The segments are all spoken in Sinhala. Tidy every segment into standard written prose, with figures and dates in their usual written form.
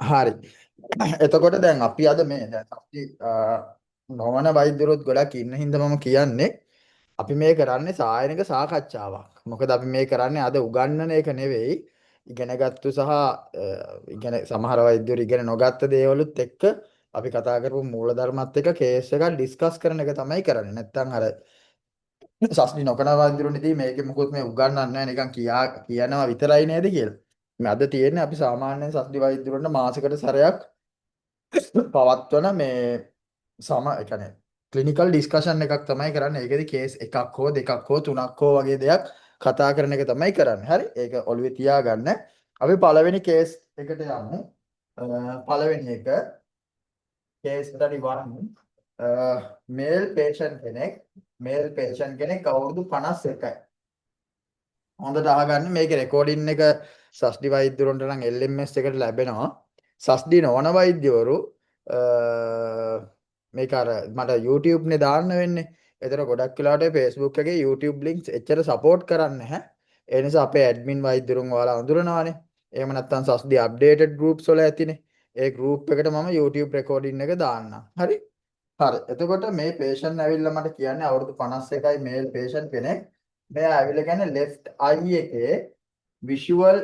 හරි. එතකොට දැන් අපි අද මේ දැන් අපි නොවන වෛද්‍යවරුත් ගොඩක් ඉන්න හින්දා මම කියන්නේ අපි මේ කරන්නේ සායනික සාකච්ඡාවක්. මොකද අපි මේ කරන්නේ අද උගන්වන එක නෙවෙයි. ඉගෙනගත්තු සහ ඉගෙන සමහර වෛද්‍යවරු ඉගෙන නොගත්ත දේවලුත් එක්ක අපි කතා කරපු මූලධර්මات එක්ක කේස් එකක් ඩිස්කස් කරන එක තමයි කරන්නේ. නැත්තම් අර සස්නි නොකන වෛද්‍යවරුන්ටදී මේකේ මොකොත් මේ උගන්වන්නේ නැහැ නිකන් කියනවා විතරයි නේද කියලා. මේ අද තියෙන්නේ අපි සාමාන්‍යයෙන් සස්නි වෛද්‍යවරුන්ට මාසෙකට සැරයක් පවත්වන මේ ඒ කියන්නේ ක්ලිනිකල් ඩිස්කෂන් එකක් තමයි කරන්නේ. ඒකෙදි කේස් එකක් හෝ දෙකක් හෝ තුනක් හෝ වගේ දෙයක් කතා කරන එක තමයි කරන්නේ. හරි. ඒක ඔළුවේ තියාගන්න. අපි පළවෙනි කේස් එකට යමු. පළවෙනි එක case study 1 මේල් පේෂන් කෙනෙක් අවුරුදු 51යි. හොඳට අහගන්න මේක රෙකෝඩින් එක සස්ඩි වෛද්‍යවරුන්ට නම් LMS එකට ලැබෙනවා. සස්ඩි නොවන වෛද්‍යවරු මේක අර මට YouTube නේ දාන්න වෙන්නේ. ඒතර ගොඩක් වෙලාවට Facebook එකේ YouTube links එච්චර support කරන්නේ නැහැ. ඒ නිසා අපේ ඇඩ්මින් වෛද්‍යවරුන් ඔයාලා අඳුරනවානේ. එහෙම නැත්නම් සස්ඩි updated groups වල ඇතිනේ. ඒ group එකට මම YouTube recording එක දාන්නම්. හරි? හරි. එතකොට මේ patient ඇවිල්ලා මට කියන්නේ අවුරුදු 51යි මේල් patient කෙනෙක්. මෙයා ඇවිල්ලා කියන්නේ left eye එකේ visual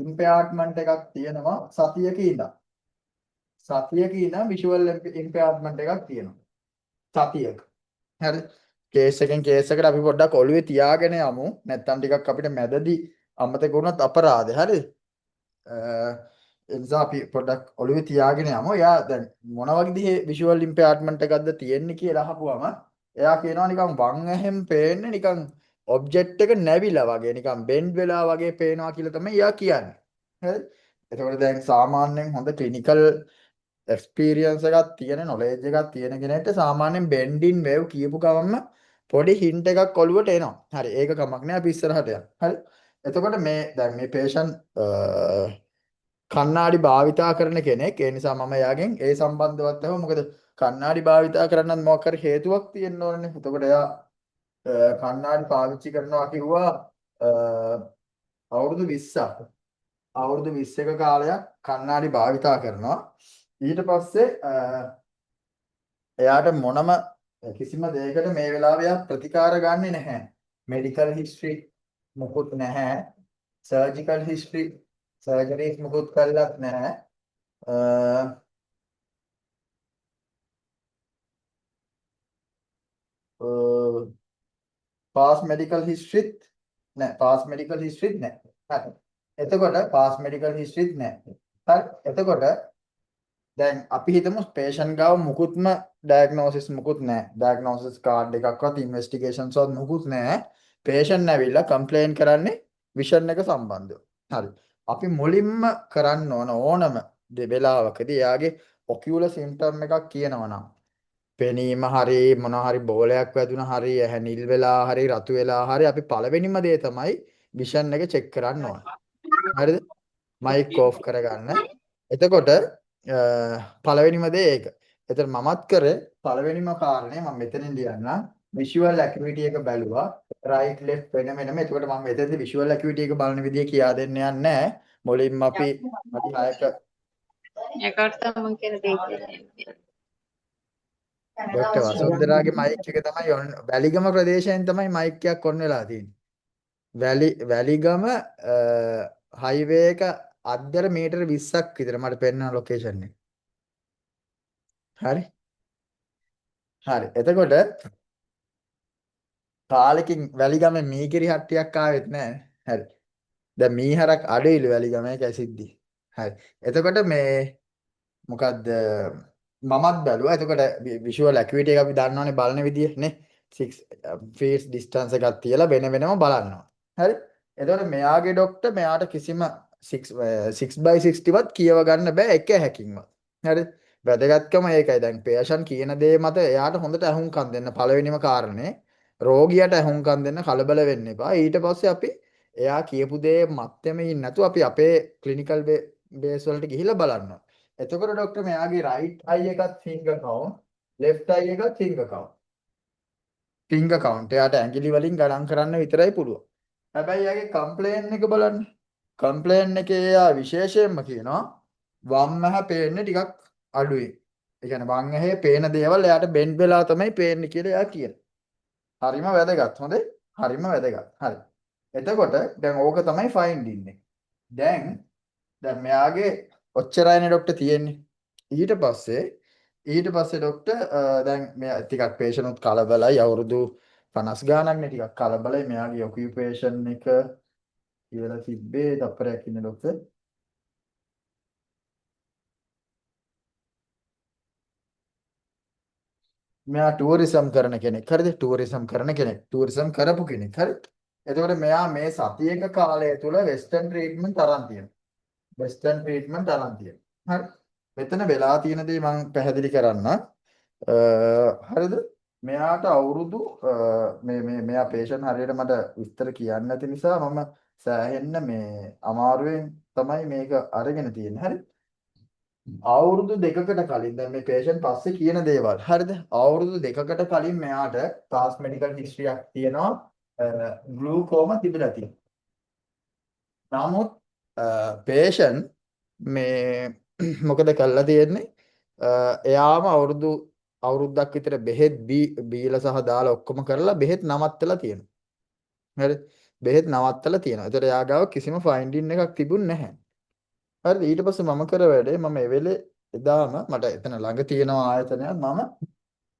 impairment එකක් තියෙනවා සතියක ඉඳන්. සතියක ඉඳන් visual impairment එකක් තියෙනවා. සතියක. හරි. කේස් එකෙන් කේස් එකට අපි පොඩ්ඩක් ඔළුවේ තියාගෙන යමු. නැත්තම් ටිකක් අපිට මැදදී අමතක වුණත් අපරාධේ. හරිද? ඒ නිසා අපි පොඩ්ඩක් ඔළුවේ තියාගෙන යමු. එයා දැන් මොන වගේ විෂුවල් ඉම්පයර්ඩ්මන්ට් එකක්ද තියෙන්නේ කියලා අහපුවම එයා කියනවා නිකන් වම් ඇහෙන් පේන්නේ නිකන් ඔබ්ජෙක්ට් එක නැවිලා වගේ නිකන් බෙන්ඩ් වෙලා වගේ පේනවා කියලා තමයි එයා කියන්නේ. හරිද? එතකොට දැන් සාමාන්‍යයෙන් හොඳ ක්ලිනිකල් එක්ස්පීරියන්ස් එකක් තියෙන නොලෙජ් එකක් තියෙන කෙනෙක්ට සාමාන්‍යයෙන් බෙන්ඩින් වේව් කියපු ගමන්ම පොඩි හින්ට් එකක් ඔළුවට එනවා. හරි ඒක කමක් නෑ අපි ඉස්සරහට යමු. හරි. එතකොට මේ දැන් මේ පේෂන්ට් කණ්ණාඩි භාවිතා කරන කෙනෙක්. ඒ නිසා මම එයාගෙන් ඒ සම්බන්ධවත් අහුව. මොකද කණ්ණාඩි භාවිතා කරන්නත් මොකක් හරි හේතුවක් තියෙන්න ඕනේ. එතකොට එයා කණ්ණාඩි පාවිච්චි කරනවා කිව්වා අවුරුදු 20ක්. අවුරුදු 20ක කාලයක් කණ්ණාඩි භාවිතා කරනවා. ඊට පස්සේ එයාට මොනම කිසිම දෙයකට මේ වෙලාවේ එයා ප්‍රතිකාර ගන්නෙ නැහැ. මෙඩිකල් හිස්ටරි මොකුත් නැහැ. සර්ජිකල් හිස්ටරි සර්ජරිස් මොකුත් කළත් නැහැ. පාස් මෙඩිකල් හිස්ටරිත් නැහැ. පාස් මෙඩිකල් හිස්ටරිත් නැහැ. හරි. එතකොට පාස් මෙඩිකල් හිස්ටරිත් නැහැ. හරි. එතකොට දැන් අපි හිතමු පේෂන්ට් ගාව මුකුත්ම ඩයග්නෝසිස් මුකුත් නැහැ. ඩයග්නෝසිස් කාඩ් එකක්වත් ඉන්වෙස්ටිගේෂන්ස් වත් මුකුත් නැහැ. පේෂන්ට් ඇවිල්ලා කම්ප්ලේන් කරන්නේ විෂන් එක සම්බන්ධව. හරි. අපි මුලින්ම කරන්න ඕනම වෙලාවකදී එයාගේ ඔකියුලර් සිම්ප්ටම් එකක් කියනවා නම් පෙනීම හරි මොනවා හරි බෝලයක් වැදුනා හරි ඇහැ නිල් වෙලා හරි රතු වෙලා හරි අපි පළවෙනිම දේ තමයි විෂන් එක චෙක් කරන්න ඕන. හරිද? මයික් ඕෆ් කරගන්න. එතකොට පළවෙනිම දේ ඒක. එතන මමත් කරේ පළවෙනිම කාරණේ මම මෙතනින් ලියන්නම් විෂුවල් ඇකියුවිටි එක බැලුවා රයිට් ලෙෆ්ට් වෙන වෙනම. එතකොට මම මෙතනදී විෂුවල් ඇකියුවිටි එක බලන විදිය කියා දෙන්න යන්නේ නැහැ. මුලින්ම අපි අඩි 6ක ඒකට මම කියන දේ කියන්නේ. ඩොක්ටර් වසුන්දරාගේ මයික් එක තමයි වැලිගම ප්‍රදේශයෙන් තමයි මයික් එකක් ඔන් වෙලා තියෙන්නේ. වැලිගම හයිවේ එක අද්දර මීටර 20ක් විතර මට පෙන්වන ලොකේෂන් එක. හරි. හරි. එතකොට කාලෙකින් වැලිගමේ මීකිරි හට්ටියක් ආවෙත් නැහැ. හරි. දැන් මීහරක් අඩේලු වැලිගම ඒකයි සිද්ධි. හරි. එතකොට මේ මොකද්ද මමත් බැලුවා. එතකොට විෂුවල් ඇකියුවිටි එක අපි දන්නවනේ බලන විදිය නේ. 6 feet distance එකක් තියලා වෙන වෙනම බලනවා. හරි. එතකොට මෙයාගේ ડોක්ටර් මෙයාට කිසිම 6/60 වත් කියව ගන්න බෑ එක හැකින්වත්. හරි. වැදගත්කම ඒකයි. දැන් පේෂන් කියන දේ මත එයාට හොඳට අහුම්කම් දෙන්න පළවෙනිම කාරණේ. රෝගියාට අහුම්කම් දෙන්න කලබල වෙන්න එපා. ඊට පස්සේ අපි එයා කියපු දේ මත්තෙම ඉන්නේ නැතුව අපි අපේ ක්ලිනිකල් බේස් වලට ගිහිල්ලා බලනවා. එතකොට ડોක්ටර් මෙයාගේ රයිට් අයි එකත් ෆින්ගර් කවුන්ට් ලෙෆ්ට් අයි එකත් ෆින්ගර් කවුන්ට් ෆින්ගර් කවුන්ට් එයාට ඇඟිලි වලින් ගණන් කරන්න විතරයි පුළුවන්. හැබැයි එයාගේ කම්ප්ලේන් එක බලන්න. කම්ප්ලේන් එකේ එයා විශේෂයෙන්ම කියනවා වම් ඇහැ පේන්නේ ටිකක් අඩුයි. ඒ කියන්නේ වම් ඇහි පේන දේවල් එයාට බෙන්ඩ් වෙලා තමයි පේන්නේ කියලා එයා කියනවා. හරිම වැදගත්. හොඳේ. හරිම වැදගත්. හරි. එතකොට දැන් ඕක තමයි ෆයින්ඩ් ඉන්නේ. දැන් මෙයාගේ ඔච්චරයිනේ ડોක්ටර් තියෙන්නේ. ඊට පස්සේ ડોක්ටර් දැන් මෙයා ටිකක් පේෂන්ට් උත් කලබලයි අවුරුදු 50 ගානක්නේ ටිකක් කලබලයි මෙයාගේ ඔකියුපේෂන් එක කියලා තිබ්බේ තප්පරයක් ඉන්නේ ડોක්ටර්. මෙයා ටූරිසම් කරන කෙනෙක්. හරිද? ටූරිසම් කරන කෙනෙක්. ටූරිසම් කරපු කෙනෙක්. හරි. එතකොට මෙයා මේ සතියක කාලය තුල වෙස්ටර්න් ට්‍රීට්මන්ට් අරන් තියෙනවා. වෙස්ටර්න් ට්‍රීට්මන්ට් අරන් තියෙනවා. හරි. මෙතන වෙලා තියෙන දේ මම පැහැදිලි කරන්න. හරිද? මෙයාට අවුරුදු මෙයා පේෂන් හරියට මට විස්තර කියන්න නැති නිසා මම සෑහෙන්න මේ අමාරුවෙන් තමයි මේක අරගෙන තියෙන්නේ. හරි. අවුරුදු දෙකකට කලින් දැන් මේ පේෂන්ට් පස්සේ කියන දේවල් හරිද අවුරුදු දෙකකට කලින් මෙයාට ක්ලාස් මෙඩිකල් හිස්ටරියක් තියෙනවා ග්ලූකෝම තිබිලා තියෙනවා නමුත් පේෂන්ට් මේ මොකද කරලා තියෙන්නේ එයාම අවුරුද්දක් විතර බෙහෙත් බීලා සහ දාලා ඔක්කොම කරලා බෙහෙත් නවත්තලා තියෙනවා හරි බෙහෙත් නවත්තලා තියෙනවා ඒතර එයා ගාව කිසිම ෆයින්ඩින් එකක් තිබුණ නැහැ හරිද ඊට පස්සේ මම කර වැඩේ මම ඒ වෙලේ එදාම මට එතන ළඟ තියෙන ආයතනයක් මම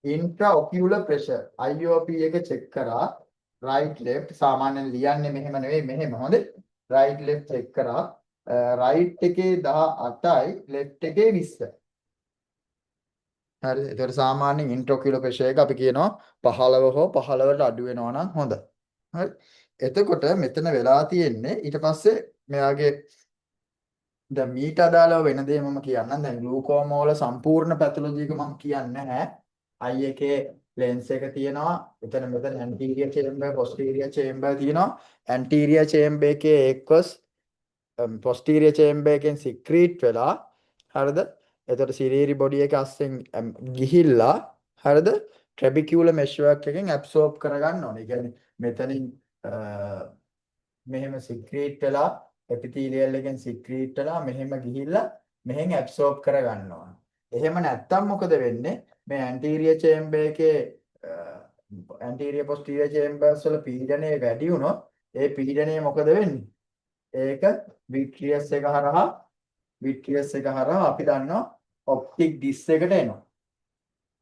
ඉන්ට්‍රා ඔකියුලර් ප්‍රෙෂර් IOP එක චෙක් කරා රයිට් ලෙෆ්ට් සාමාන්‍යයෙන් ලියන්නේ මෙහෙම නෙවෙයි මෙහෙම හොඳේ රයිට් ලෙෆ්ට් චෙක් කරා රයිට් එකේ 18යි ලෙෆ්ට් එකේ 20 හරිද ඒතර සාමාන්‍යයෙන් ඉන්ට්‍රා ඔකියුලර් ප්‍රෙෂර් එක අපි කියනවා 15 හෝ 15ට අඩු වෙනවා නම් හොඳයි හරි එතකොට මෙතන වෙලා තියෙන්නේ ඊට පස්සේ මෙයාගේ දැන් මීට අදාළව වෙන දේ මම කියන්නම් දැන් ග්ලූකෝම වල සම්පූර්ණ පැතොලොජි එක මම කියන්නේ නැහැ eye එකේ ලෙන්ස් එක තියෙනවා එතන මෙතන ඇන්ටීරියර් චේම්බර් පොස්ටීරියර් චේම්බර් තියෙනවා ඇන්ටීරියර් චේම්බර් එකේ එක්වස් පොස්ටීරියර් චේම්බර් එකෙන් සික්‍රීට් වෙලා හරිද එතකොට සිරීරි බොඩි එක අස්සෙන් ගිහිල්ලා හරිද ට්‍රැබිකියුලර් මෙෂ් වර්ක් එකෙන් ඇබ්සෝබ් කරගන්න ඕනේ. ඒ කියන්නේ මෙතනින් මෙහෙම සික්‍රීට් වෙලා එපිතීලියල් එකෙන් සික්‍රීට් වෙලා මෙහෙම ගිහිල්ලා මෙහෙන් ඇබ්සෝබ් කරගන්න ඕන. එහෙම නැත්තම් මොකද වෙන්නේ? මේ ඇන්ටීරියර් චේම්බර් එකේ ඇන්ටීරියර් පොස්ටීරියර් චේම්බර්ස් වල පීඩනය වැඩි වුණොත් ඒ පීඩනය මොකද වෙන්නේ? ඒක විට්‍රියස් එක හරහා අපි දන්නවා ඔප්ටික් ඩිස් එකට එනවා.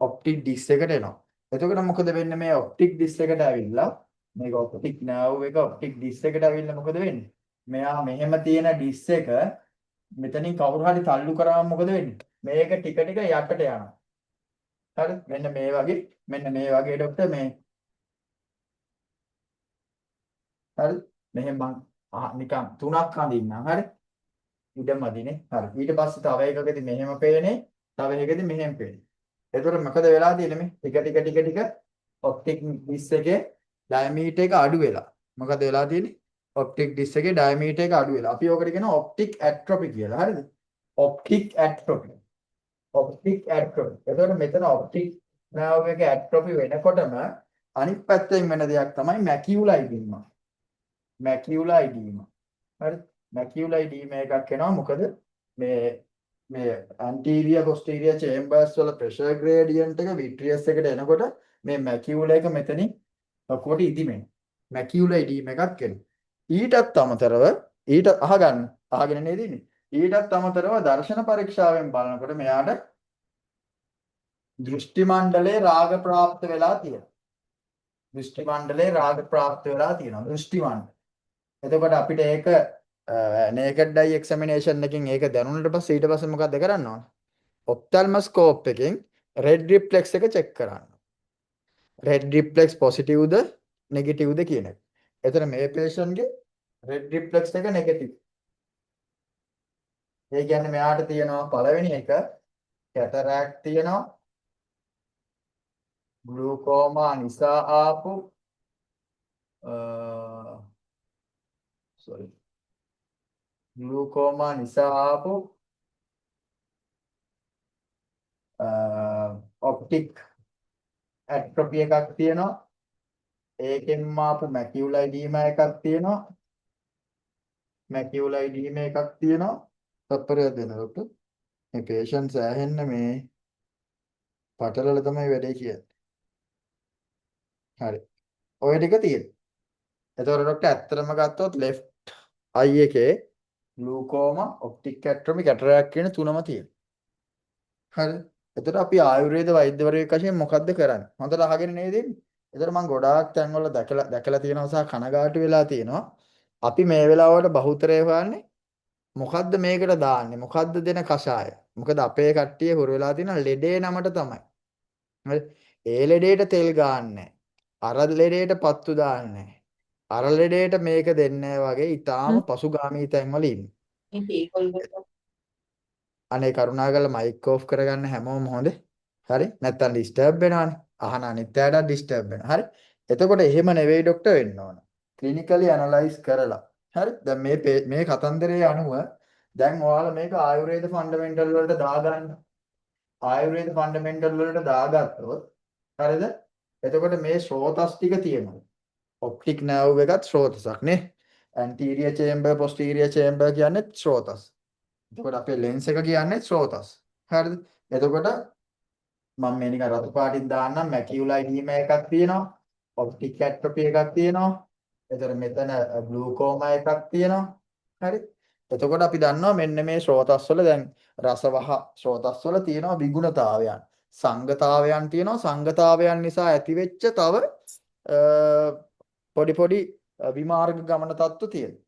ඔප්ටික් ඩිස් එකට එනවා. එතකොට මොකද වෙන්නේ මේ ඔප්ටික් ඩිස් එකට ඇවිල්ලා මේක ඔප්ටික් නර්ව් එක ඔප්ටික් ඩිස් එකට ඇවිල්ලා මොකද වෙන්නේ? මෙයා මෙහෙම තියෙන ඩිස් එක මෙතනින් කවුරු හරි තල්ලු කරාම මොකද වෙන්නේ? මේක ටික ටික යටට යනවා. හරි? මෙන්න මේ වගේ ડોක්ටර් මේ හරි? මෙහෙම මං නිකන් තුනක් අඳින්නම්. හරි? ඉඩමදිනේ. හරි. ඊට පස්සේ තව එකකදී මෙහෙම පේන්නේ, තව එකකදී මෙහෙම පේන්නේ. එතකොට මොකද වෙලා තියෙන්නේ මේ? ටික ඔප්ටික් ඩිස් එකේ ඩයමීටර් එක අඩු වෙලා. මොකද වෙලා තියෙන්නේ? ඔප්ටික් ඩිස් එකේ ඩයමීටර් එක අඩු වෙලා. අපි ඕකට කියනවා ඔප්ටික් ඇට්‍රොපි කියලා. හරිද? ඔප්ටික් ඇට්‍රොපි. එතකොට මෙතන ඔප්ටික් නර්ව් එක ඇට්‍රොපි වෙනකොටම අනිත් පැත්තෙන් වෙන දෙයක් තමයි මැකියුලා ඉදීම. මැකියුලා ඉදීම. හරි? මැකියුලා ඉදීම එකක් එනවා. මොකද මේ ඇන්ටීරියර් පොස්ටීරියර් චේම්බර්ස් වල ප්‍රෙෂර් ග්‍රේඩියන්ට් එක විට්‍රියස් එකට එනකොට මේ මැකියුලා එක මෙතනින් ඔක්කොට ඉදිමෙන. මැකියුලා ඉදීම එකක් එනවා. ඊටත් අමතරව අහගෙන නේද ඉන්නේ. ඊටත් අමතරව දර්ශන පරීක්ෂාවෙන් බලනකොට මෙයාට දෘෂ්ටි මණ්ඩලයේ රාග ප්‍රාප්ත වෙලා තියෙනවා. දෘෂ්ටි මණ්ඩල. එතකොට අපිට ඒක නේකඩ් අයි එක්සැමිනේෂන් එකකින් ඒක දැනුණාට පස්සේ ඊට පස්සේ මොකද්ද කරන්න ඕන? ඔප්තල්මොස්කෝප් එකෙන් රෙඩ් රිෆ්ලෙක්ස් එක චෙක් කරන්න. රෙඩ් රිෆ්ලෙක්ස් පොසිටිව්ද නෙගටිව්ද කියන එක. එතන මේ පේෂන්ට්ගේ රෙඩ් රිෆ්ලෙක්ස් එක නෙගටිව්. ඒ කියන්නේ මෙයාට තියෙනවා පළවෙනි එක කැටරැක්ට් තියෙනවා. ග්ලූකෝමා නිසා ආපු ග්ලූකෝමා නිසා ආපු ඔප්ටික් ඇට්‍රොපි එකක් තියෙනවා. ඒකෙන්ම ආපු මැකියුලා ඉදීම එකක් තියෙනවා. තත්පරයක් දෙන්න ડોක්ටර්. මේ පේෂන්ට්ස් ඇහෙන්න මේ පටලවල තමයි වැඩේ කියන්නේ. හරි. ඔය ටික තියෙනවා. එතකොට ડોක්ටර් ඇත්තටම ගත්තොත් left eye එකේ ග්ලූකෝමා, ඔප්ටික් ඇට්‍රොමි, කැටරැක්ට් කියන තුනම තියෙනවා. හරි. එතකොට අපි ආයුර්වේද වෛද්‍යවරයෙක් වශයෙන් මොකද්ද කරන්නේ? හොඳට අහගෙන නේද ඉන්නේ? එතකොට මම ගොඩාක් තැන්වල දැකලා තියෙනවා සහ කනගාටු වෙලා තියෙනවා. අපි මේ වෙලාවට බහුතරය හොයන්නේ මොකද්ද මේකට දාන්නේ? මොකද්ද දෙන කෂාය? මොකද අපේ කට්ටිය හුරු වෙලා තියෙන ලෙඩේ නමට තමයි. හරි. ඒ ලෙඩේට තෙල් ගන්නෑ. අර ලෙඩේට පත්තු දාන්නේ. අර ලෙඩේට මේක දෙන්නේ වගේ ඊටාම පසුගාමී තැන්වල ඉන්නේ. අනේ කරුණාකරලා මයික් ඕෆ් කරගන්න හැමෝම හොඳේ. හරි? නැත්තම් ඩිස්ටර්බ් වෙනවනේ. අහන අනිත් අයටත් ඩිස්ටර්බ් වෙනවා. හරි? එතකොට එහෙම නෙවෙයි ડોක්ටර් වෙන්න ඕන. ක්ලිනිකලි ඇනලයිස් කරලා. හරි? දැන් මේ කතන්දරයේ අනුව දැන් ඔයාලා මේක ආයුර්වේද ෆන්ඩමෙන්ටල් වලට දාගන්න. ආයුර්වේද ෆන්ඩමෙන්ටල් වලට දාගත්තොත් හරිද? එතකොට මේ ස්රෝතස් ටික තියෙනවා. ඔප්ටික් නර්ව් එකත් ස්රෝතසක් නේ. ඇන්ටීරියර් චේම්බර් පොස්ටීරියර් චේම්බර් කියන්නේ ස්රෝතස්. එතකොට අපේ ලෙන්ස් එක කියන්නේ ස්රෝතස්. හරිද? එතකොට මම මේ නිකන් රතු පාටින් දාන්නම් මැකියුලා ඉදීම එකක් තියෙනවා. ඔප්ටික් ඇට්‍රොපි එකක් තියෙනවා. එතකොට මෙතන ග්ලූකෝමා එකක් තියෙනවා. හරි? එතකොට අපි දන්නවා මෙන්න මේ ස්රෝතස් වල දැන් රසවහ ස්රෝතස් වල තියෙනවා විගුණතාවයන්. සංගතාවයන් තියෙනවා. සංගතාවයන් නිසා ඇතිවෙච්ච තව පොඩි පොඩි විමාර්ග ගමන තත්ත්ව තියෙනවා.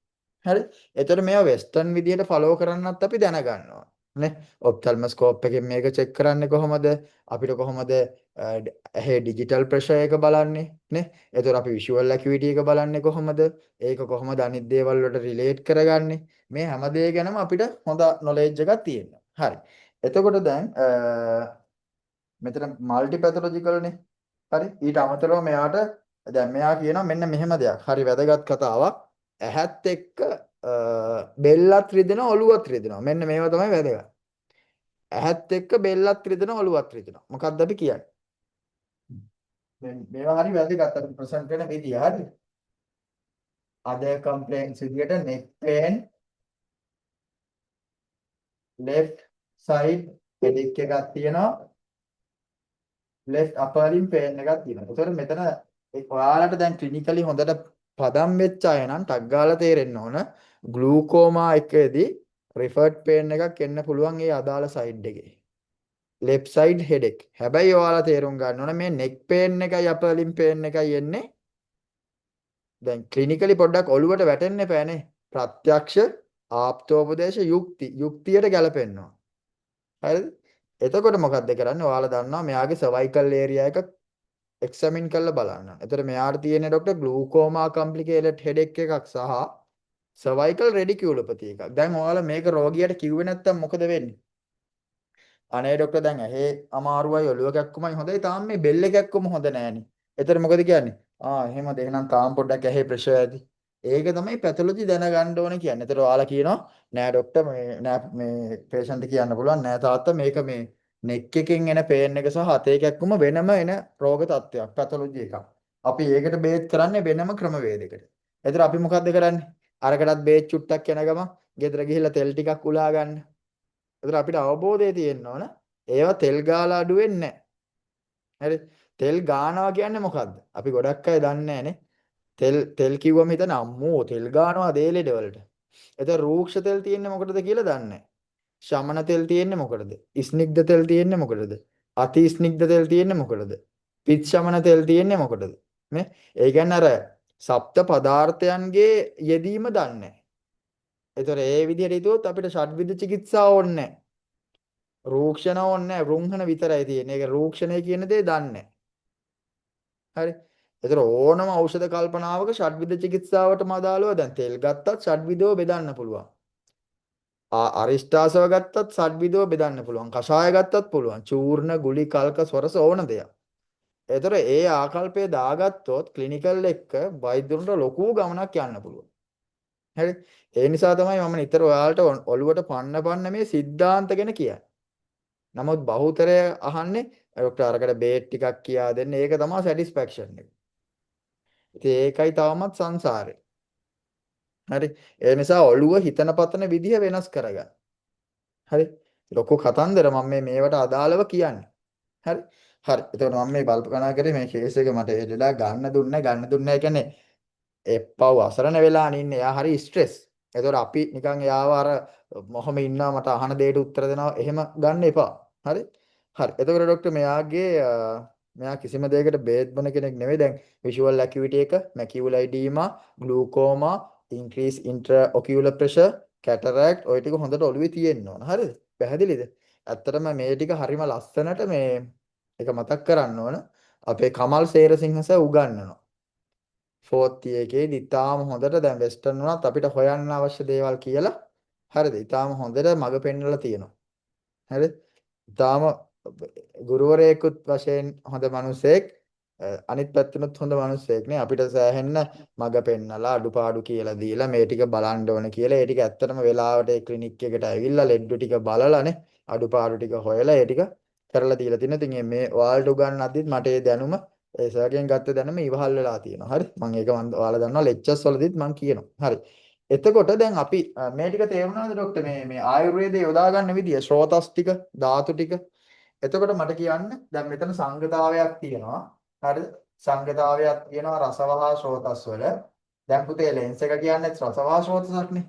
හරි? එතකොට මේවා වෙස්ටර්න් විදියට ෆලෝ කරන්නත් අපි දැනගන්නවා. නේ? ඔප්තල්මොස්කෝප් එකෙන් මේක චෙක් කරන්නේ කොහොමද? අපිට කොහොමද ඇහි ඩිජිටල් ප්‍රෙෂර් එක බලන්නේ? නේ? එතකොට අපි විෂුවල් ඇකියුවිටි එක බලන්නේ කොහොමද? ඒක කොහොමද අනිත් දේවල් වලට රිලේට් කරගන්නේ? මේ හැම දේ ගැනම අපිට හොඳ නොලෙජ් එකක් තියෙනවා. හරි. එතකොට දැන් මෙතන মালටි පැතොලොජිකල්නේ. හරි? ඊට අමතරව මෙයාට දැන් මෙයා කියනවා මෙන්න මෙහෙම දෙයක්. හරි වැදගත් කතාවක්. ඇහත් එක්ක බෙල්ලත් රිදෙනවා ඔළුවත් රිදෙනවා. මෙන්න මේවා තමයි වැදගත්. ඇහත් එක්ක බෙල්ලත් රිදෙනවා ඔළුවත් රිදෙනවා. මොකක්ද අපි කියන්නේ? මේවා හරි වැදගත් අපි ප්‍රසන්ට් වෙන විදිය. හරි? other complaints විදියට neck pain, left side headache එකක් තියෙනවා. left upper limb pain එකක් තියෙනවා. ඒතකොට මෙතන ඔයාලට දැන් ක්ලිනිකලි හොඳට පදම් වෙච්ච අය නම් ටක් ගාලා තේරෙන්න ඕන ග්ලූකෝමා එකේදී රිෆර්ඩ් පේන් එකක් එන්න පුළුවන් ඒ අදාළ සයිඩ් එකේ. left side headache. හැබැයි ඔයාලා තේරුම් ගන්න ඕන මේ neck pain එකයි upper limb pain එකයි එන්නේ දැන් ක්ලිනිකලි පොඩ්ඩක් ඔළුවට වැටෙන්න එපානේ. ප්‍රත්‍යක්ෂ ආප්තෝපදේශ යුක්තියට ගැලපෙන්නවා. හරිද? එතකොට මොකද්ද කරන්නේ? ඔයාලා දන්නවා මෙයාගේ cervical area එක එක්සැමින් කරලා බලන්න. එතකොට මෙයාට තියෙන ડોක්ටර් ග්ලූකෝමා කොම්ප්ලිකේටඩ් හෙඩෙක් එකක් සහ cervical radiculopathy එකක්. දැන් ඔයාලා මේක රෝගියට කිව්වේ නැත්තම් මොකද වෙන්නේ? අනේ ડોක්ටර් දැන් ඇහි අමාරුවයි ඔළුව කැක්කුමයි හොඳයි තාම මේ බෙල්ල කැක්කුම හොඳ නෑනේ. එතකොට මොකද කියන්නේ? එහෙමද එහෙනම් තාම පොඩ්ඩක් ඇහි ප්‍රෙෂර් ඇති. ඒක තමයි පැතොලොජි දැනගන්න ඕනේ කියන්නේ. එතකොට ඔයාලා කියනවා නෑ ડોක්ටර් මේ පේෂන්ට් කියන්න පුළුවන් නෑ තාත්තා මේක මේ නෙක් එකෙන් එන පේන් එක සහ අතේ කැක්කුම වෙනම එන රෝග තත්ත්වයක් පැතොලොජි එකක්. අපි ඒකට බේත් කරන්නේ වෙනම ක්‍රමවේදයකට. එතකොට අපි මොකද්ද කරන්නේ? අරකටත් බේත් චුට්ටක් යන ගම ගෙදර ගිහිල්ලා තෙල් ටිකක් උලා ගන්න. ඒතර අපිට අවබෝධය තියෙන්න ඕන. ඒවා තෙල් ගාලා අඩු වෙන්නේ නැහැ. හරි. තෙල් ගානවා කියන්නේ මොකද්ද? අපි ගොඩක් අය දන්නේ නැහනේ. තෙල් කිව්වම හිතන අම්මෝ තෙල් ගානවා දේලෙඩ වලට. ඒතර රූක්ෂ තෙල් තියෙන්නේ මොකටද කියලා දන්නේ නැහැ. ශමන තෙල් තියෙන්නේ මොකටද? ස්නිග්ධ තෙල් තියෙන්නේ මොකටද? අති ස්නිග්ධ තෙල් තියෙන්නේ මොකටද? පිත් ශමන තෙල් තියෙන්නේ මොකටද? නේ? ඒ කියන්නේ අර සප්ත පදාර්ථයන්ගේ යෙදීම දන්නේ නැහැ. ඒතර ඒ විදිහට හිතුවොත් අපිට ෂඩ්විධ චිකිත්සාව ඕනේ නැහැ. රූක්ෂණ ඕනේ නැහැ. වෘංහන විතරයි තියෙන්නේ. ඒක රූක්ෂණය කියන දේ දන්නේ හරි. ඒතර ඕනම ඖෂධ කල්පනාවක ෂඩ්විධ චිකිත්සාවටම අදාළව දැන් තෙල් ගත්තත් ෂඩ්විධව බෙදන්න පුළුවන්. අරිෂ්ඨාසව ගත්තත් ෂඩ්විධව බෙදන්න පුළුවන්. කෂාය ගත්තත් පුළුවන්. චූර්ණ, ගුලි, කල්ක, ස්වරස ඕන දෙයක්. ඒතර ඒ ආකල්පය දාගත්තොත් ක්ලිනිකල් එක්ක වෛද්‍යවරුන්ට ලොකු ගමනක් යන්න පුළුවන්. හරි. ඒ නිසා තමයි මම නිතර ඔයාලට ඔළුවට පන්න මේ સિદ્ધාන්ත ගැන කියන්නේ. නමුත් බහුතරය අහන්නේ ડોක්ටර් අරකට බේට් ටිකක් කියා දෙන්න. ඒක තමයි සැටිස්ෆැක්ෂන් එක. ඉතින් ඒකයි තවමත් සංසාරේ. හරි. ඒ නිසා ඔළුව හිතන පතන විදිහ වෙනස් කරගන්න. හරි. ලොකු කතන්දර මම මේවට අදාළව කියන්නේ. හරි. හරි. එතකොට මම මේ කල්පනා කරේ මේ කේස් එක මට ඒ වෙලාව ගන්න දුන්නේ කියන්නේ එප්පව් අසරණ වෙලා ඉන්නේ. එයා හරි ස්ට්‍රෙස්. එතකොට අපි නිකන් එයාව අර මොහොම ඉන්නවා මට අහන දෙයට උත්තර දෙනවා එහෙම ගන්න එපා. හරි. හරි. එතකොට ડોක්ටර් මෙයා කිසිම දෙයකට බේත් බොන කෙනෙක් නෙවෙයි. දැන් විෂුවල් ඇකියුවිටි එක, මැකියුලර් එඩීමා, ග්ලූකෝමා, ඉන්ක්‍රීස් ඉන්ට්‍රාඔකියුලර් ප්‍රෙෂර්, කැටරැක්ට් ඔය ටික හොඳට ඔළුවේ තියෙන්න ඕන. හරිද? පැහැදිලිද? ඇත්තටම මේ ටික හරිම ලස්සනට මේ එක මතක් කරන්න ඕන. අපේ කමල් සේරසිංහ සර් උගන්වනවා. ෆෝර්ත් එකේදී ඉතාලම හොඳට දැන් වෙස්ටර්න් වුණත් අපිට හොයන්න අවශ්‍ය දේවල් කියලා හරිද? ඉතාලම හොඳට මඟ පෙන්වලා තියෙනවා. හරිද? ඉතාලම ගුරුවරයෙකුත් වශයෙන් හොඳ මිනිසෙක් අනිත් පැත්තෙනුත් හොඳ මිනිසෙක් නේ අපිට සෑහෙන්න මඟ පෙන්නලා අඩුපාඩු කියලා දීලා මේ ටික බලන්න ඕන කියලා ඒ ටික ඇත්තටම වෙලාවට ඒ ක්ලිනික් එකට ඇවිල්ලා ලෙඩ්ඩු ටික බලලානේ අඩුපාඩු ටික හොයලා ඒ ටික කරලා දීලා තියෙනවා. ඉතින් මේ ඔයාලට උගන්වද්දිත් මට ඒ දැනුම ඒ සර්ගෙන් ගත්ත දැනුම ඉවහල් වෙලා තියෙනවා. හරි. මම ඔයාලා දන්නවා ලෙක්චර්ස් වලදීත් මම කියනවා. හරි. එතකොට දැන් අපි මේ ටික තේරුණාද ડોක්ටර් මේ ආයුර්වේදයේ යොදා ගන්න විදිය ශ්‍රෝතස් ටික ධාතු ටික එතකොට මට කියන්න දැන් මෙතන සංගතාවයක් තියෙනවා. හරිද? සංගතාවයක් තියෙනවා රසවහා ස්රෝතස් වල. දැන් පුතේ ලෙන්ස් එක කියන්නේ රසවහා ස්රෝතසක්නේ.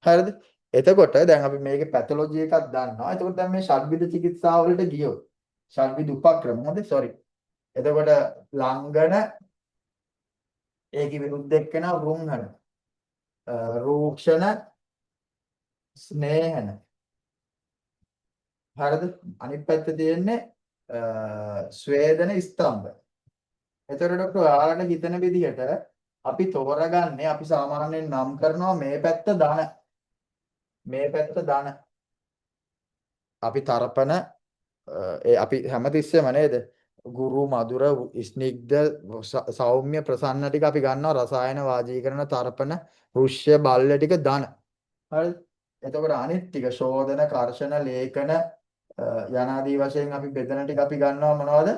හරිද? එතකොට දැන් අපි මේකේ පැතොලොජි එකක් දන්නවා. එතකොට දැන් මේ ෂඩ්විද චිකිත්සාව වලට ගියොත් ෂඩ්විද උපක්‍රම හොඳ සෝරි. එතකොට ලංඝන ඒකේ විරුද්ධ එක්කෙන වෘංහන රූක්ෂණ ස්නේහන හරිද? අනිත් පැත්තේ තියෙන්නේ ස්වේදන ස්තම්භ. එතකොට ડોක්ටර් ඔයාලට හිතන විදිහට අපි තෝරගන්නේ අපි සාමාන්‍යයෙන් නම් කරනවා මේ පැත්ත ධන මේ පැත්ත ධන අපි තරපන අපි හැමතිස්සෙම නේද ගුරු මధుර ස්නිග්ධ සෞම්‍ය ප්‍රසන්න ටික අපි ගන්නවා රසායන වාජීකරණ තරපන රුෂ්‍ය බල්ල ටික ධන හරිද එතකොට අනිත් ටික ශෝධන කර්ෂණ ලේඛන යනාදී වශයෙන් අපි බෙදන ටික අපි ගන්නවා මොනවද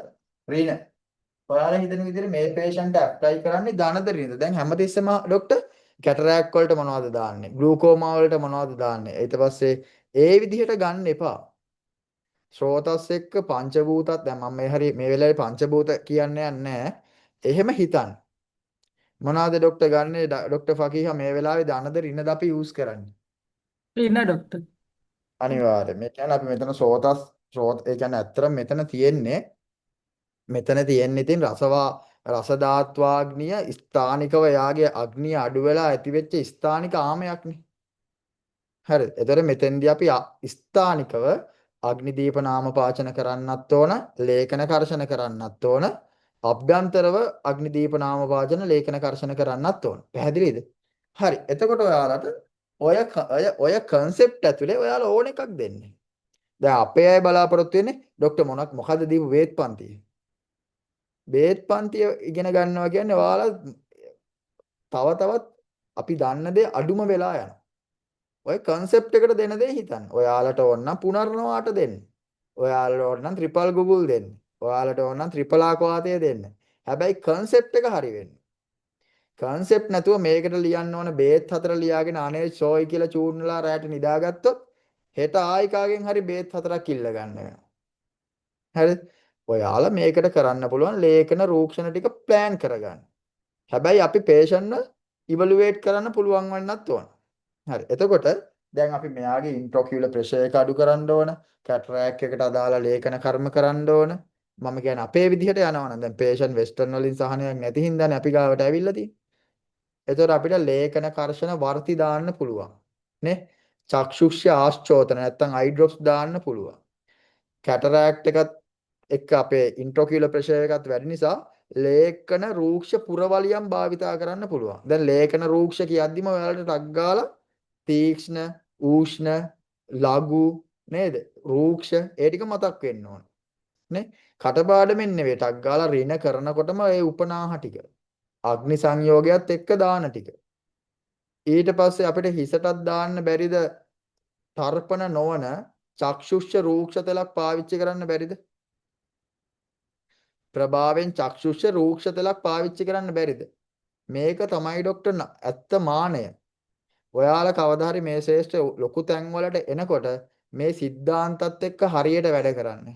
ඍණ ඔයාලා හිතන විදිහට මේ patient ඇප්ලයි කරන්නේ ධනද ඍණද දැන් හැමතිස්සෙම ડોක්ටර් කැටරැක්ට් වලට මොනවද දාන්නේ ග්ලූකෝමා වලට මොනවද දාන්නේ ඊට පස්සේ ඒ විදිහට ගන්න එපා ශ්‍රෝතස් එක්ක පංචභූතත් දැන් මම මේ වෙලාවේ පංචභූත කියන්නේ නැහැ එහෙම හිතන්න මොනවාද ડોක්ටර් ගන්නේ ડોක්ටර් ෆකීහා මේ වෙලාවේ ධනද ඍණද අපි යූස් කරන්නේ ඉන්න ડોක්ටර්. අනිවාර්යයෙන් මේ කියන්නේ අපි මෙතන ශ්‍රෝත ඒ කියන්නේ ඇත්තටම මෙතන තියෙන්නේ ඉතින් රස ධාත්වාග්නිය ස්ථානිකව යාගේ අග්නිය අඩු වෙලා ඇති වෙච්ච ස්ථානික ආමයක්නේ. හරිද? එතකොට මෙතෙන්දී අපි ස්ථානිකව අග්නි දීප නාමපාචන කරන්නත් ඕන, ලේඛන කර්ෂණ කරන්නත් ඕන, අභ්‍යන්තරව අග්නි දීප නාමපාචන ලේඛන කර්ෂණ කරන්නත් ඕන. පැහැදිලිද? හරි. එතකොට ඔයාලට ඔය concept ඇතුලේ ඔයාලා ඕන එකක් දෙන්නේ. දැන් අපේ අය බලාපොරොත්තු වෙන්නේ ડોක්ටර් මොකද්ද දීපු වේත් පන්තිය? බේත් පන්තිය ඉගෙන ගන්නවා කියන්නේ ඔයාලා තවත් අපි දන්න දේ අඩුම වෙලා යනවා. ඔය concept එකට දෙන දේ හිතන්න. ඔයාලට ඕන නම් පුනර්නවාට දෙන්න. ඔයාලට ඕන නම් ත්‍රිපල් ගුගල් දෙන්න. ඔයාලට ඕන නම් ත්‍රිපල් ආකවාතය දෙන්න. හැබැයි concept එක හරි වෙන්න. concept නැතුව මේකට ලියන්න ඕන බේත් හතර ලියාගෙන අනේ ෂෝයි කියලා චූර්ණලා රැට නිදාගත්තොත් හෙට ආයි කාගෙන් හරි බේත් හතරක් ඉල්ල ගන්න වෙනවා. හරිද? ඔයාලා මේකට කරන්න පුළුවන් ලේඛන රූක්ෂණ ටික ප්ලෑන් කරගන්න. හැබැයි අපි patient ඉවලුවේට් කරන්න පුළුවන් වන්නත් ඕන. හරි. එතකොට දැන් අපි මෙයාගේ ඉන්ට්‍රොකියුලර් ප්‍රෙෂර් එක අඩු කරන්න ඕන. කැටරැක්ට් එකට අදාළ ලේඛන කර්ම කරන්න ඕන. මම කියන්නේ අපේ විදිහට යනවා නම් දැන් patient වෙස්ටර්න් වලින් සහනයක් නැති හින්දානේ අපි ගාවට ඇවිල්ලා තියෙන්නේ. එතකොට අපිට ලේඛන කර්ෂණ වර්ති දාන්න පුළුවන්. නේ? චක්ෂුෂ්‍ය ආශ්චෝතන නැත්තම් අයි ඩ්‍රොප්ස් දාන්න පුළුවන්. කැටරැක්ට් එකත් එක්ක අපේ ඉන්ට්‍රොකියුලර් ප්‍රෙෂර් එකත් වැඩි නිසා ලේඛන රූක්ෂ පුරවලියම් භාවිතා කරන්න පුළුවන්. දැන් ලේඛන රූක්ෂ කියද්දිම ඔයාලට ටක් ගාලා තීක්ෂණ, ඌෂ්ණ, ලඝු නේද? රූක්ෂ ඒ ටික මතක් වෙන්න ඕන. නේ? කටපාඩමින් නෙවෙයි ටක් ගාලා ඍණ කරනකොටම ඒ උපනාහ ටික. අග්නි සංයෝගයත් එක්ක දාන ටික. ඊට පස්සේ අපිට හිසටත් දාන්න බැරිද තර්පණ නොවන චක්ෂුෂ්‍ය රූක්ෂ තලක් පාවිච්චි කරන්න බැරිද? ප්‍රභාවෙන් චක්ෂුෂ්‍ය රූක්ෂ තලක් පාවිච්චි කරන්න බැරිද? මේක තමයි ડોක්ටර් ඇත්ත මානය. ඔයාලා කවදා හරි මේ ශේෂ්ඨ ලොකු තැන් වලට එනකොට මේ સિદ્ધාන්තත් එක්ක හරියට වැඩ කරන්නේ.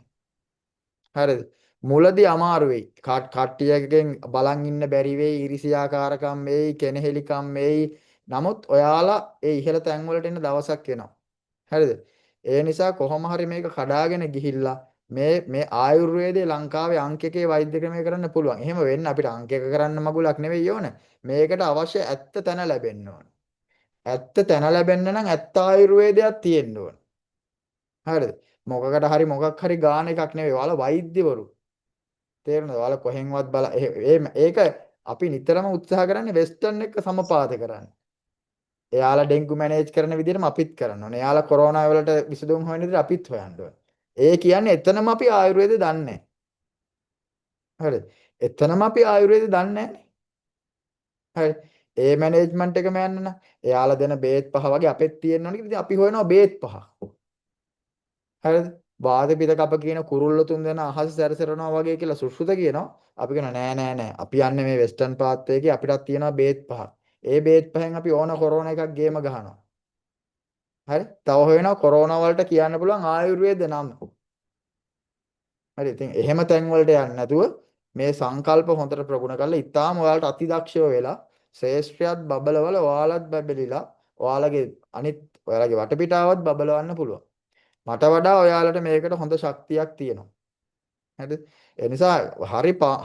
හරිද? මුලදී අමාරු වෙයි. කට්ටියකින් බලන් ඉන්න බැරි වෙයි, iriසියාකාරකම් වෙයි, කෙනෙහිලිකම් වෙයි. නමුත් ඔයාලා ඒ ඉහළ තැන් වලට එන්න දවසක් එනවා. හරිද? ඒ නිසා කොහොම හරි මේක කඩාගෙන ගිහිල්ලා මේ ආයුර්වේදයේ ලංකාවේ අංක එකේ වෛද්‍ය ක්‍රමය කරන්න පුළුවන්. එහෙම වෙන්න අපිට අංක එක කරන්න මගුලක් නෙවෙයි ඕන. මේකට අවශ්‍ය ඇත්ත තැන ලැබෙන්න ඕන. ඇත්ත තැන ලැබෙන්න නම් ඇත්ත ආයුර්වේදයක් තියෙන්න ඕන. හරිද? මොකකට හරි මොකක් හරි ගාන එකක් නෙවෙයි. ඔයාලා වෛද්‍යවරු. තේරෙනවද? ඔයාලා කොහෙන්වත් ඒක අපි නිතරම උත්සාහ කරන්නේ වෙස්ටර්න් එක්ක සමපාත කරන්න. එයාලා ඩෙන්ගු මැනේජ් කරන විදිහටම අපිත් කරන්න ඕනේ. එයාලා කොරෝනා වලට විසඳුම් හොයන විදිහට අපිත් හොයන්න ඕනේ. ඒ කියන්නේ එතනම අපි ආයුර්වේද දන්නේ නැහැ. හරිද? එතනම අපි ආයුර්වේද දන්නේ නැහැ. හරි. ඒ මැනේජ්මන්ට් එකම යන්න නම් එයාලා දෙන බේත් පහ වගේ අපෙත් තියෙන්න ඕනේ. ඉතින් අපි හොයනවා බේත් පහ. හරිද? වාත පිත කප කියන කුරුල්ල තුන් දෙනා අහස සැරසරනවා වගේ කියලා සුසුත කියනවා. අපි කියනවා නෑ නෑ නෑ. අපි යන්නේ මේ වෙස්ටර්න් පාත් එකේ අපිටත් තියෙනවා බේත් පහ. ඒ බේත් පහෙන් අපි ඕන කොරෝනා එකක් ගේම ගහනවා. හරි? තව හොයනවා කොරෝනා වලට කියන්න පුළුවන් ආයුර්වේද නම. හරි. ඉතින් එහෙම තැන් වලට යන්නේ නැතුව මේ සංකල්ප හොඳට ප්‍රගුණ කරලා ඉතාලම ඔයාලට අතිදක්ෂව වෙලා ශ්‍රේෂ්ඨයත් බබලවල ඔයාලත් බබලිලා ඔයාලගේ අනිත් ඔයාලගේ වටපිටාවත් බබලවන්න පුළුවන්. මට වඩා ඔයාලට මේකට හොඳ ශක්තියක් තියෙනවා. හරිද? ඒ නිසා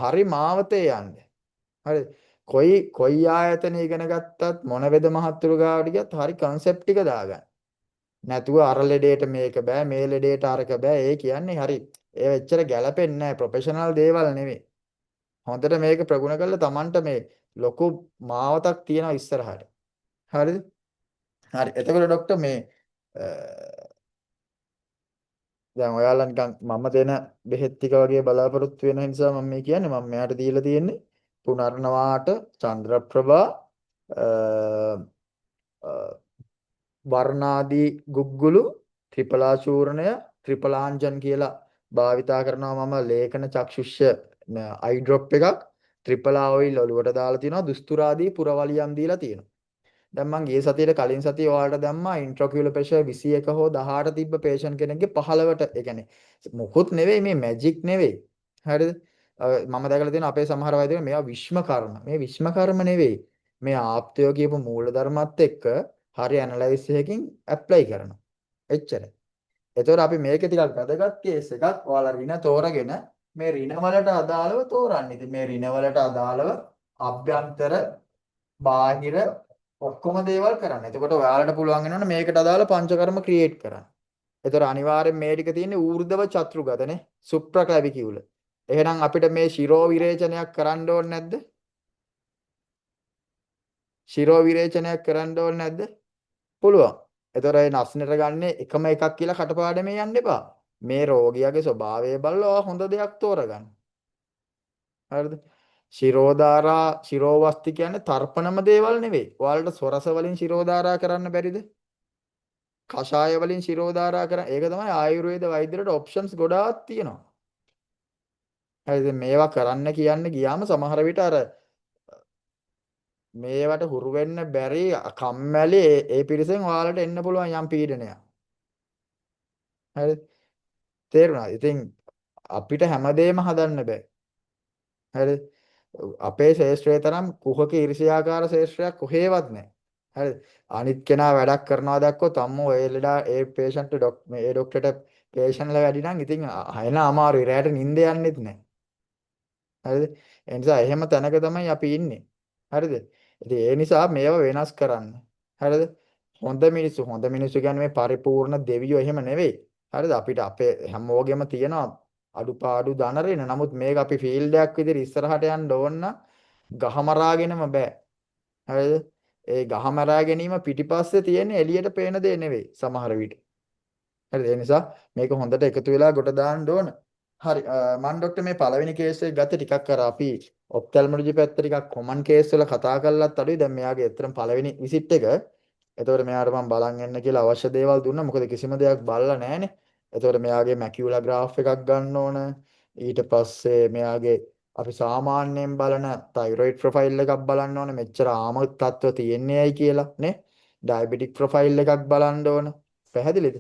හරි මාවතේ යන්න. හරි. කොයි ආයතන ඉගෙන ගත්තත් මොන වෙද මහත්තුරු ගාවට ගියත් හරි concept ටික දාගන්න. නැතුව අර ලෙඩේට මේක බෑ මේ ලෙඩේට අරක බෑ. ඒ කියන්නේ හරි. ඒ වෙච්චර ගැළපෙන්නේ නැහැ. ප්‍රොෆෙෂනල් දේවල් නෙවෙයි. හොඳට මේක ප්‍රගුණ කරලා Tamanට මේ ලොකු මාවතක් තියෙනවා ඉස්සරහට. හරිද? හරි. එතකොට ડોක්ටර් මේ දැන් ඔයාලා නිකන් මම දෙන බෙහෙත් ටික වගේ බලාපොරොත්තු වෙන නිසා මම මේ කියන්නේ මම මෙයාට දීලා තියෙන්නේ පුනර්නවාට චන්ද්‍රප්‍රභා වර්ණාදී ගුග්ගුලු ත්‍රිපලාචූර්ණය ත්‍රිපලාංජන් කියලා භාවිතා කරනවා මම ලේඛන චක්ෂුෂ්‍ය අයි ඩ්‍රොප් එකක් ත්‍රිපලා ඔයිල් ඔලුවට දාලා තියෙනවා දුස්තුරාදී පුරවලියම් දීලා තියෙනවා. දැන් මම ගිය සතියේ කලින් සතියේ ඔයාලට දැම්මා ඉන්ට්‍රොකියුලර් ප්‍රෙෂර් 21 හෝ 18 තිබ්බ පේෂන්ට් කෙනෙක්ගේ 15ට ඒ කියන්නේ මොකුත් නෙවෙයි මේ මැජික් නෙවෙයි. හරිද? මම දැකලා තියෙනවා අපේ සමහර වෛද්‍යවරු මේවා විශ්ම කර්ම. මේ විශ්ම කර්ම නෙවෙයි. මේ ආප්තයෝ කියපු මූලධර්මات එක්ක හරි ඇනලයිසිස් එකකින් ඇප්ලයි කරනවා. එච්චරයි. එතකොට අපි මේකේ ටිකක් වැදගත් කේස් එකක් ඔයාලා ඍණ තෝරගෙන මේ ඍණ වලට අදාළව තෝරන්න. ඉතින් මේ ඍණ වලට අදාළව අභ්‍යන්තර බාහිර ඔක්කොම දේවල් කරන්න. එතකොට ඔයාලට පුළුවන් වෙනවනේ මේකට අදාළ පංචකර්ම ක්‍රියේට් කරන්න. එතකොට අනිවාර්යෙන් මේ ටික තියෙන්නේ ඌර්ධව චතුර්ගතනේ සුප්‍රක්ලැවිකියුල. එහෙනම් අපිට මේ ශිරෝ විරේචනයක් කරන්න ඕනේ නැද්ද? ශිරෝ විරේචනයක් කරන්න ඕනේ නැද්ද? පුළුවන්. එතකොට ඒ නස්නට ගන්නේ එකම එකක් කියලා කටපාඩමේ යන්න එපා. මේ රෝගියාගේ ස්වභාවය බලලා හොඳ දෙයක් තෝරගන්න. හරිද? ශිරෝධාරා ශිරෝවස්ති කියන්නේ තර්පණම දේවල් නෙවෙයි. ඔයාලට සොරස වලින් ශිරෝධාරා කරන්න බැරිද? කෂාය වලින් ශිරෝධාරා කරන්න. ඒක තමයි ආයුර්වේද වෛද්‍යවලට ඔප්ෂන්ස් ගොඩාක් තියෙනවා. හරිද? මේවා කරන්න කියන්න ගියාම සමහර විට අර මේවට හුරු වෙන්න බැරි කම්මැලි ඒ පිරිසෙන් ඔයාලට එන්න පුළුවන් යම් පීඩනයක්. හරිද? තේරුණාද? ඉතින් අපිට හැමදේම හදන්න බෑ. හරිද? අපේ ශේෂ්ත්‍රයේ තරම් කුහක ඊර්ෂ්‍යාකාර ශේෂ්ත්‍රයක් කොහෙවත් නැහැ. හරිද? අනිත් කෙනා වැඩක් කරනවා දැක්කොත් අම්මෝ ඒ ලෙඩා ඒ පේෂන්ට් ඒ ડોක්ටර්ට පේෂන්ට්ලා වැඩි නම් ඉතින් එන අමාරුයි. රැයට නිින්ද යන්නෙත් නැහැ. හරිද? ඒ නිසා එහෙම තැනක තමයි අපි ඉන්නේ. හරිද? ඉතින් ඒ නිසා මේවා වෙනස් කරන්න. හරිද? හොඳ මිනිස්සු කියන්නේ මේ පරිපූර්ණ දෙවියෝ එහෙම නෙවෙයි. හරිද? අපිට අපේ හැමෝගෙම තියෙනවා අඩුපාඩු දනරින. නමුත් මේක අපි ෆීල්ඩ් එකක් විදිහට ඉස්සරහට යන්න ඕන නම් ගහමරාගෙනම බෑ. හරිද? ඒ ගහමරා ගැනීම පිටිපස්සේ තියෙන එළියට පේන දේ නෙවෙයි සමහර විට. හරිද? ඒ නිසා මේක හොඳට එකතු වෙලා කොට දාන්න ඕන. හරි මම ડોක්ටර් මේ පළවෙනි කේස් එක ගත්ත ටිකක් අර අපි ඔප්තල්මොලොජි පැත්ත ටිකක් කොමන් කේස් වල කතා කරලත් අඩුයි. දැන් මෙයාගේ ඇත්තටම පළවෙනි විසිට් එක. එතකොට මෙයාට මම බලන් එන්න කියලා අවශ්‍ය දේවල් දුන්නා. මොකද කිසිම දෙයක් බලලා නැහනේ. එතකොට මෙයාගේ මැකියුලා ග්‍රාෆ් එකක් ගන්න ඕන. ඊට පස්සේ මෙයාගේ අපි සාමාන්‍යයෙන් බලන තයිරොයිඩ් ප්‍රොෆයිල් එකක් බලන්න ඕනේ. මෙච්චර ආම තත්ත්ව තියෙන්නේයි කියලා නේ. ඩයබටික් ප්‍රොෆයිල් එකක් බලන්න ඕන. පැහැදිලිද?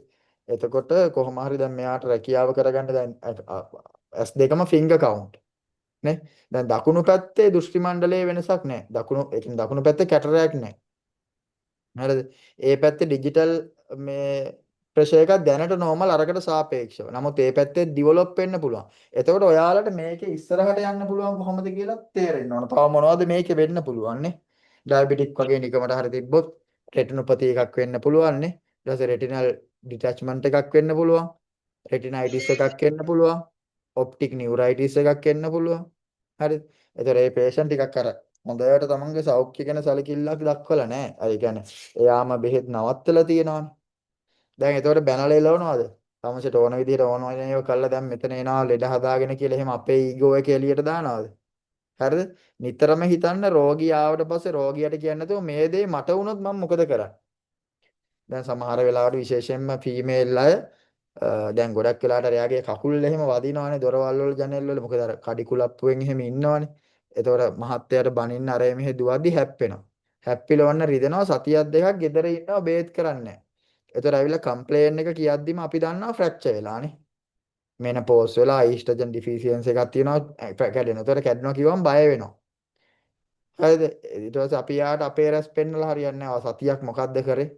එතකොට කොහොම හරි දැන් මෙයාට රැකියාව කරගන්න දැන් S2ම ෆින්ගර් කවුන්ට් නේ. දැන් දකුණු පැත්තේ දෘෂ්ටි මණ්ඩලයේ වෙනසක් නැහැ. ඒ කියන්නේ දකුණු පැත්තේ කැටරැක්ට් නැහැ. හරිද? ඒ පැත්තේ ඩිජිටල් මේ ප්‍රෙෂර් එකක් දැනට නෝමල් අරකට සාපේක්ෂව. නමුත් ඒ පැත්තේ ඩිවෙලොප් වෙන්න පුළුවන්. එතකොට ඔයාලට මේකේ ඉස්සරහට යන්න පුළුවන් කොහොමද කියලා තේරෙන්න ඕන. තව මොනවද මේකේ වෙන්න පුළුවන් නේ? ඩයබටික් වගේ නිකමට හරි තිබ්බොත් රෙටිනොපති එකක් වෙන්න පුළුවන් නේ. ඊට පස්සේ රෙටිනල් ඩිටැච්මන්ට් එකක් වෙන්න පුළුවන්. රෙටිනයිටිස් එකක් වෙන්න පුළුවන්. ඔප්ටික් නියුරයිටිස් එකක් වෙන්න පුළුවන්. හරිද? එතකොට මේ පේෂන්ට් ටිකක් අර හොඳට තමන්ගේ සෞඛ්‍ය ගැන සැලකිල්ලක් දක්වලා නැහැ. ඒ කියන්නේ එයාම බෙහෙත් නවත්තලා තියෙනවානේ. දැන් එතකොට බැනලා එලවනවද? තමන්ට ඕන විදිහට ඕන ඒවා කළා දැන් මෙතන එනවා ලෙඩ හදාගෙන කියලා එහෙම අපේ ඊගෝ එක එළියට දානවද? හරිද? නිතරම හිතන්න රෝගී ආවට පස්සේ රෝගියට කියන්නේ නැතුව මේ දේ මට වුණොත් මම මොකද කරන්නේ? දැන් සමහර වෙලාවට විශේෂයෙන්ම ෆීමේල් අය දැන් ගොඩක් වෙලාවට එයාගේ කකුල් එහෙම වදිනවනේ දොරවල් වල ජනෙල් වල මොකද අර කඩි කුලප්පුවෙන් එහෙම ඉන්නවනේ. එතකොට මහත්තයාට බනින්න අර මෙහෙ දුවද්දි හැප්පෙනවා. හැප්පිලවන්න රිදෙනවා සතියක් දෙකක් ගෙදර ඉන්නවා බේත් කරන්නේ නැහැ. එතකොට ඇවිල්ලා කම්ප්ලේන් එක කියද්දිම අපි දන්නවා ෆ්‍රැක්චර් වෙලානේ. මෙනපෝස් වෙලා ඊස්ට්‍රජන් ඩිෆිෂියන්සි එකක් තියෙනවා කැඩෙනවා. එතකොට කැඩෙනවා කිව්වම බය වෙනවා. හරිද? ඊට පස්සේ අපි යාට අපේ රැස් පෙන්නලා හරියන්නේ නැහැ. සතියක් මොකද්ද කරේ?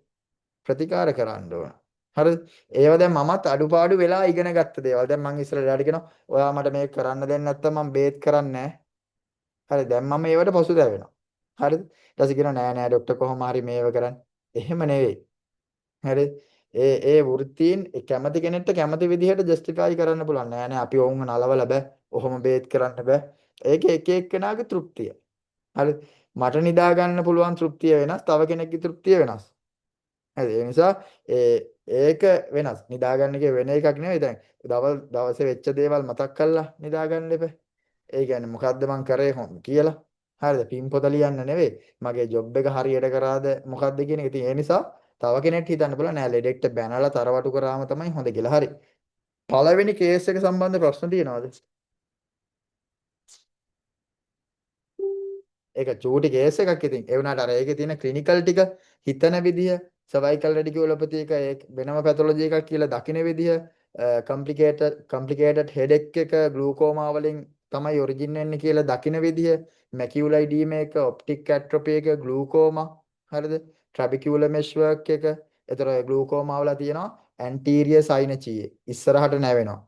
ප්‍රතිකාර කරන්න ඕන. හරිද? ඒවා දැන් මමත් අඩුපාඩු වෙලා ඉගෙන ගත්ත දේවල්. දැන් මම ඉස්සරහට කියනවා ඔයා මට මේක කරන්න දෙන්නේ නැත්නම් මම බේත් කරන්නේ නැහැ. හරි දැන් මම ඒවට පසුතැවෙනවා. හරිද? ඊට පස්සේ කියනවා නෑ නෑ ડોක්ටර් කොහොම හරි මේව කරන්න. එහෙම නෙවෙයි. හරි ඒ වෘත්තීන් කැමති කෙනෙක්ට කැමති විදිහට ජස්ටිෆයි කරන්න පුළුවන්. නෑ නෑ අපි ඕන්ව නලවලා බෑ. ඔහොම බේත් කරන්න බෑ. ඒක එක එක්කෙනාගේ තෘප්තිය. හරි මට නිදා ගන්න පුළුවන් තෘප්තිය වෙනස්. තව කෙනෙක්ගේ තෘප්තිය වෙනස්. හරි ඒ නිසා ඒක වෙනස්. නිදා ගන්න එක වෙන එකක් නෙවෙයි. දැන් දවසේ වෙච්ච දේවල් මතක් කරලා නිදා ගන්න එපා. ඒ කියන්නේ මොකද්ද මං කරේ කියලා. හරිද? පින් පොත ලියන්න නෙවෙයි. මගේ ජොබ් එක හරියට කරාද මොකද්ද කියන එක. ඉතින් ඒ නිසා තව කෙනෙක්ට හිතන්න පුළුවන් නෑ ලෙඩෙක්ට බැනලා තරවටු කරාම තමයි හොඳ කියලා. හරි. පළවෙනි කේස් එක සම්බන්ධ ප්‍රශ්න තියෙනවද? ඒක චූටි කේස් එකක් ඉතින්. ඒ වුණාට අර ඒකේ තියෙන ක්ලිනිකල් ටික හිතන විදිය, සර්වයිකල් රෙඩිකියුලොපති එක ඒ වෙනම පැතොලොජි එකක් කියලා දකින විදිය, කම්ප්ලිකේටඩ් හෙඩෙක් එක ග්ලූකෝමා වලින් තමයි ඔරිජින් වෙන්නේ කියලා දකින විදිය, මැකියුලර් ඉඩීම එක, ඔප්ටික් ඇට්‍රොපි එක, ග්ලූකෝමා, හරිද? ට්‍රැබිකියුලර් මෙෂ් වර්ක් එක. ඒතර ග්ලූකෝමා වල තියෙනවා ඇන්ටීරියර් සයිනචියේ ඉස්සරහට නැවෙනවා.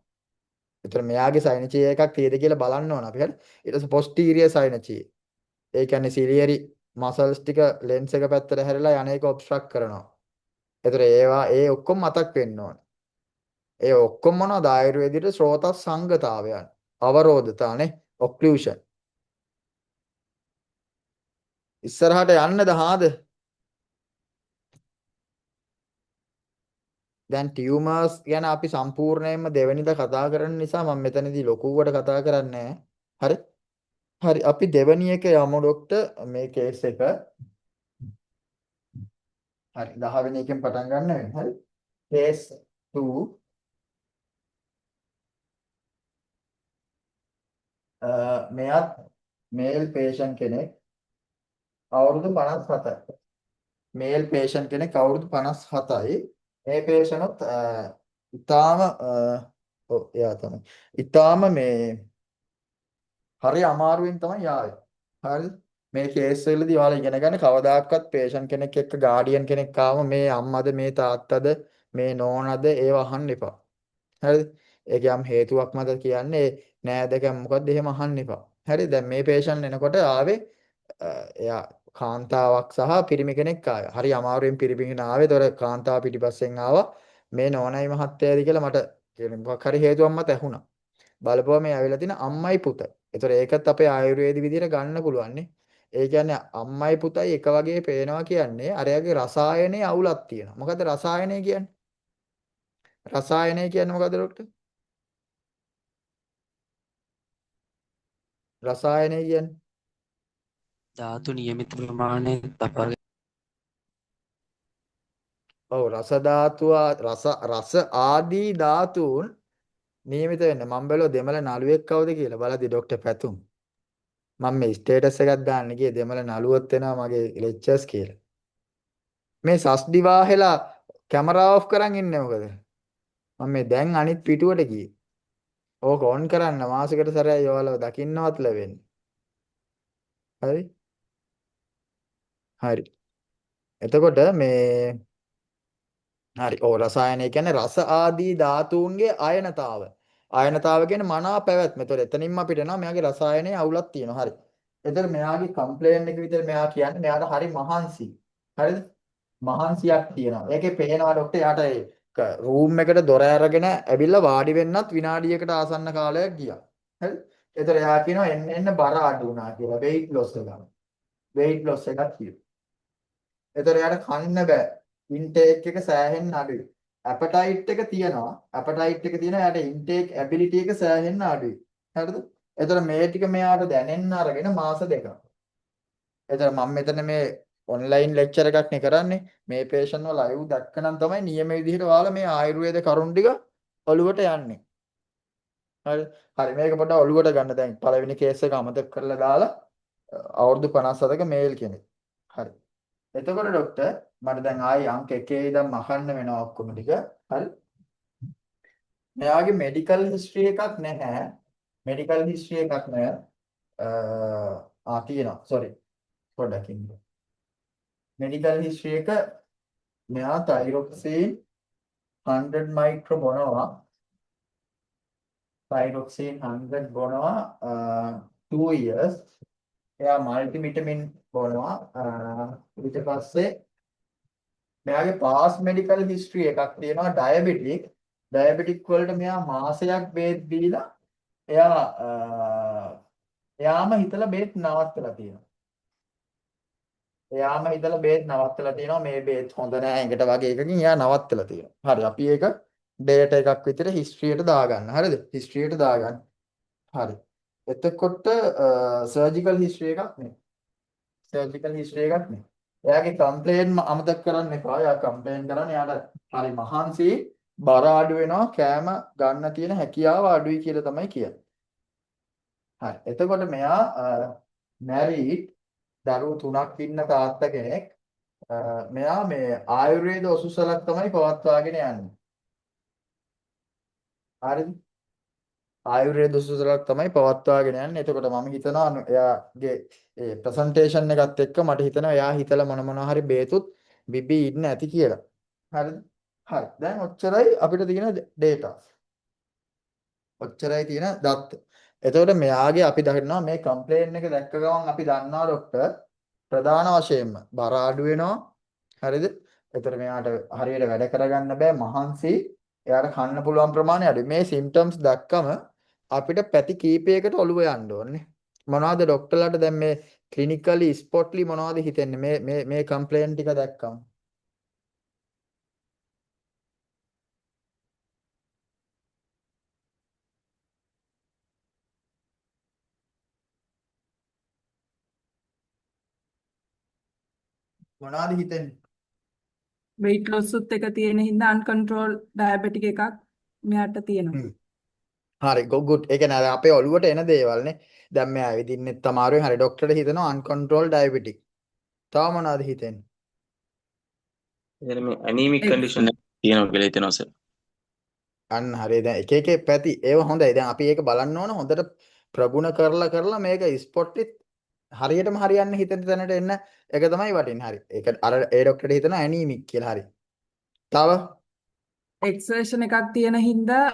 ඒතර මෙයාගේ සයිනචිය එකක් තියෙද කියලා බලන්න ඕන අපි. හරි. ඊට පස්සේ පොස්ටීරියර් සයිනචියේ ඒ කියන්නේ සිලියරි මසල්ස් ටික ලෙන්ස් එක පැත්තට හැරිලා යන එක ඔබ්ස්ට්‍රක්ට් කරනවා. ඒතර ඒවා ඒ ඔක්කොම මතක් වෙන්න ඕන. ඒ ඔක්කොම මොනවද ආයුර්වේදයේ ස්රෝතස් සංගතාවයන්. අවරෝධතානේ ඔක්ලූෂන්. ඉස්සරහට යන්නද හාද? දැන් ටියුමර්ස් ගැන අපි සම්පූර්ණයෙන්ම දෙවෙනිද කතා කරන නිසා මම මෙතනදී ලොකුවට කතා කරන්නේ නැහැ. හරි? හරි අපි දෙවෙනි එක යමු ડોක්ටර් මේ කේස් එක. හරි 10 වෙනි එකෙන් පටන් ගන්න වෙන්නේ. හරි? case 2 මෙයත් මේල් පේෂන්ට් කෙනෙක් අවුරුදු 57යි. මේල් පේෂන්ට් කෙනෙක් අවුරුදු 57යි. මේ පේෂන්ට්ත් ඊටාම ඔව් එයා තමයි. ඊටාම මේ හරි අමාරුවෙන් තමයි ආවේ. හරිද? මේ කේස් වලදී ඔයාලා ඉගෙන ගන්න කවදාකවත් පේෂන්ට් කෙනෙක් එක්ක ගාඩියන් කෙනෙක් ආවම මේ අම්මද මේ තාත්තද මේ නෝනද ඒව අහන්න එපා. හරිද? ඒක යම් හේතුවක් මත කියන්නේ නෑදකම් මොකද්ද එහෙම අහන්න එපා. හරි? දැන් මේ පේෂන්ට් එනකොට ආවේ එයා කාන්තාවක් සහ පිරිමි කෙනෙක් ආවා. හරි අමාරුවෙන් පිරිමි කෙනා ආවේ. ඒතොර කාන්තාව පිටිපස්සෙන් ආවා. මේ නෝනයි මහත්තයාද කියලා මට මොකක් හරි හේතුවක් මත ඇහුණා. බලපුවා මේ ඇවිල්ලා තියෙන අම්මයි පුතයි. ඒතොර ඒකත් අපේ ආයුර්වේද විදිහට ගන්න පුළුවන් නේ. ඒ කියන්නේ අම්මයි පුතයි එක වගේ පේනවා කියන්නේ අරයාගේ රසායනයේ අවුලක් තියෙනවා. මොකද්ද රසායනය කියන්නේ? රසායනය කියන්නේ මොකද්ද ડોක්ටර්? රසායනය කියන්නේ ධාතු නියමිත ප්‍රමාණයෙන් තබා ඔව් රස ධාතුව රස ආදී ධාතුන් නියමිත වෙන්න මම බැලුවා දෙමළ නළුවෙක් කවුද කියලා බලද්දි ડોක්ටර් පැතුම් මම මේ ස්ටේටස් එකක් දාන්න ගියේ දෙමළ නළුවොත් වෙනවා මගේ ලෙක්චර්ස් කියලා මේ සස් දිවාහෙලා කැමරා ඔෆ් කරන් ඉන්නේ මොකද මම මේ දැන් අනිත් පිටුවට ගියේ. ඕක ඔන් කරන්න මාසෙකට සැරයක් ඔයාලව දකින්නවත් ලැබෙන්නේ. හරි? හරි. එතකොට මේ හරි. ඔව් රසායනය කියන්නේ රස ආදී ධාතුන්ගේ අයනතාව. අයනතාව කියන්නේ මනා පැවැත්ම. ඒතකොට එතනින්ම අපිට එනවා මෙයාගේ රසායනයේ අවුලක් තියෙනවා. හරි. එතකොට මෙයාගේ කම්ප්ලේන් එක විතර මෙයා කියන්නේ මෙයාට හරි මහන්සි. හරිද? මහන්සියක් තියෙනවා. ඒකේ පේනවා ડોක්ටර් යාට රූම් එකට දොර අරගෙන ඇවිල්ලා වාඩි වෙන්නත් විනාඩියකට ආසන්න කාලයක් ගියා. හරිද? එතකොට එයා කියනවා එන්න එන්න බර අඩු වුණා කියලා. weight loss එක. weight loss එකක් කියනවා. එතකොට එයාට කන්න බෑ. ඉන්ටේක් එක සෑහෙන්න අඩුයි. ඇපටයිට් එක තියෙනවා. ඇපටයිට් එක තියෙනවා. එයාට ඉන්ටේක් ඇබිලිටි එක සෑහෙන්න අඩුයි. හරිද? එතකොට මේ ටික මෙයාට දැනෙන්න අරගෙන මාස දෙකක්. එතකොට මම මෙතන මේ ඔන්ලයින් ලෙක්චර් එකක් නේ කරන්නේ. මේ පේෂන්ව ලයිව් දැක්කනම් තමයි නියම විදිහට ඔයාලා මේ ආයුර්වේද කරුණු ටික ඔලුවට යන්නේ. හරි. හරි මේක පොඩ්ඩක් ඔලුවට ගන්න දැන් පළවෙනි කේස් එක අමතක කරලා දාලා අවුරුදු 57ක මේල් කෙනෙක්. හරි. එතකොට ડોක්ටර් මට දැන් ආයි අංක 1 ඉඳන් අහන්න වෙනවා ඔක්කොම ටික. හරි. මෙයාගේ මෙඩිකල් හිස්ටරි එකක් නැහැ. මෙඩිකල් හිස්ටරි එකක් නැහැ. තියෙනවා. සෝරි. පොඩ්ඩක් ඉන්න. මෙඩිකල් හිස්ටරි එක මෙයා තයිරොක්සින් 100 මයික්‍රෝ බොනවා. Thyroxine 100 බොනවා 2 years. එයා මල්ටිවිටමින් බොනවා. ඊට පස්සේ මෙයාගේ පාස් මෙඩිකල් හිස්ටරි එකක් තියෙනවා ඩයබටික්. ඩයබටික් වලට මෙයා මාසයක් බේත් දීලා එයාම හිතලා බේත් නවත්තලා තියෙනවා. එයාම හිතලා බේත් නවත්තලා තියෙනවා මේ බේත් හොඳ නෑ එකට වගේ එකකින් එයා නවත්තලා තියෙනවා. හරි අපි ඒක ඩේටා එකක් විතර හිස්ටරියට දාගන්න. හරිද? හිස්ටරියට දාගන්න. හරි. එතකොට සර්ජිකල් හිස්ටරි එකක් නේ. සර්ජිකල් හිස්ටරි එකක් නේ. එයාගේ කම්ප්ලේන් අමතක කරන්න එපා. එයා කම්ප්ලේන් කරන්නේ එයාට හරි මහන්සි බර අඩු වෙනවා කෑම ගන්න තියෙන හැකියාව අඩුයි කියලා තමයි කියන්නේ. හරි. එතකොට මෙයා මැරිඩ් දරුවෝ 3ක් ඉන්න තාත්තා කෙනෙක්. මෙයා මේ ආයුර්වේද ඔසුසලක් තමයි පවත්වාගෙන යන්නේ. හරිද? ආයුර්වේද ඔසුසලක් තමයි පවත්වාගෙන යන්නේ. එතකොට මම හිතනවා එයාගේ ඒ ප්‍රසන්ටේෂන් එකත් එක්ක මට හිතෙනවා එයා හිතලා මොනවා හරි බේතුත් බිබී ඉන්න ඇති කියලා. හරිද? හරි. දැන් ඔච්චරයි අපිට තියෙන ඩේටා. ඔච්චරයි තියෙන දත්ත. එතකොට මෙයාගේ අපි දකිනවා මේ කම්ප්ලේන් එක දැක්ක ගමන් අපි දන්නවා ડોක්ටර් ප්‍රධාන වශයෙන්ම බර අඩු වෙනවා. හරිද? එතකොට මෙයාට හරියට වැඩ කරගන්න බෑ මහන්සි. එයාට කන්න පුළුවන් ප්‍රමාණය අඩුයි. මේ සිම්ප්ටම්ස් දැක්කම අපිට පැති කීපයකට ඔළුව යන්න ඕනේ. මොනවද ડોක්ටර්ලාට දැන් මේ ක්ලිනිකලි ස්පොට්ලි මොනවද හිතෙන්නේ මේ කම්ප්ලේන් ටික දැක්කම? මොනවද හිතෙන්නේ? weight loss උත් එක තියෙන හින්දා uncontrolled diabetic එකක් මෙයාට තියෙනවා. හරි good. ඒ කියන්නේ අර අපේ ඔළුවට එන දේවල් නේ. දැන් මෙයා ඇවිදින්නෙත් අමාරුවෙන් හරි ડોක්ටර්ට හිතනවා uncontrolled diabetic. තව මොනවද හිතෙන්නේ? එතන මේ ඇනීමික් එක් කන්ඩිෂන් එකක් තියෙනවා කියලා හිතෙනවා සර්. අන්න හරි දැන් එක එක පැති ඒව හොඳයි. දැන් අපි ඒක බලන්න ඕන හොඳට ප්‍රගුණ කරලා මේක ස්පොට්ටි හරියටම හරියන්න හිතෙන තැනට එන්න එක තමයි වටින්නේ. හරි. ඒක අර ඒ ડોක්ටර්ට හිතනවා ඇනීමික් කියලා. හරි. තව exertion එකක් තියෙන හින්දා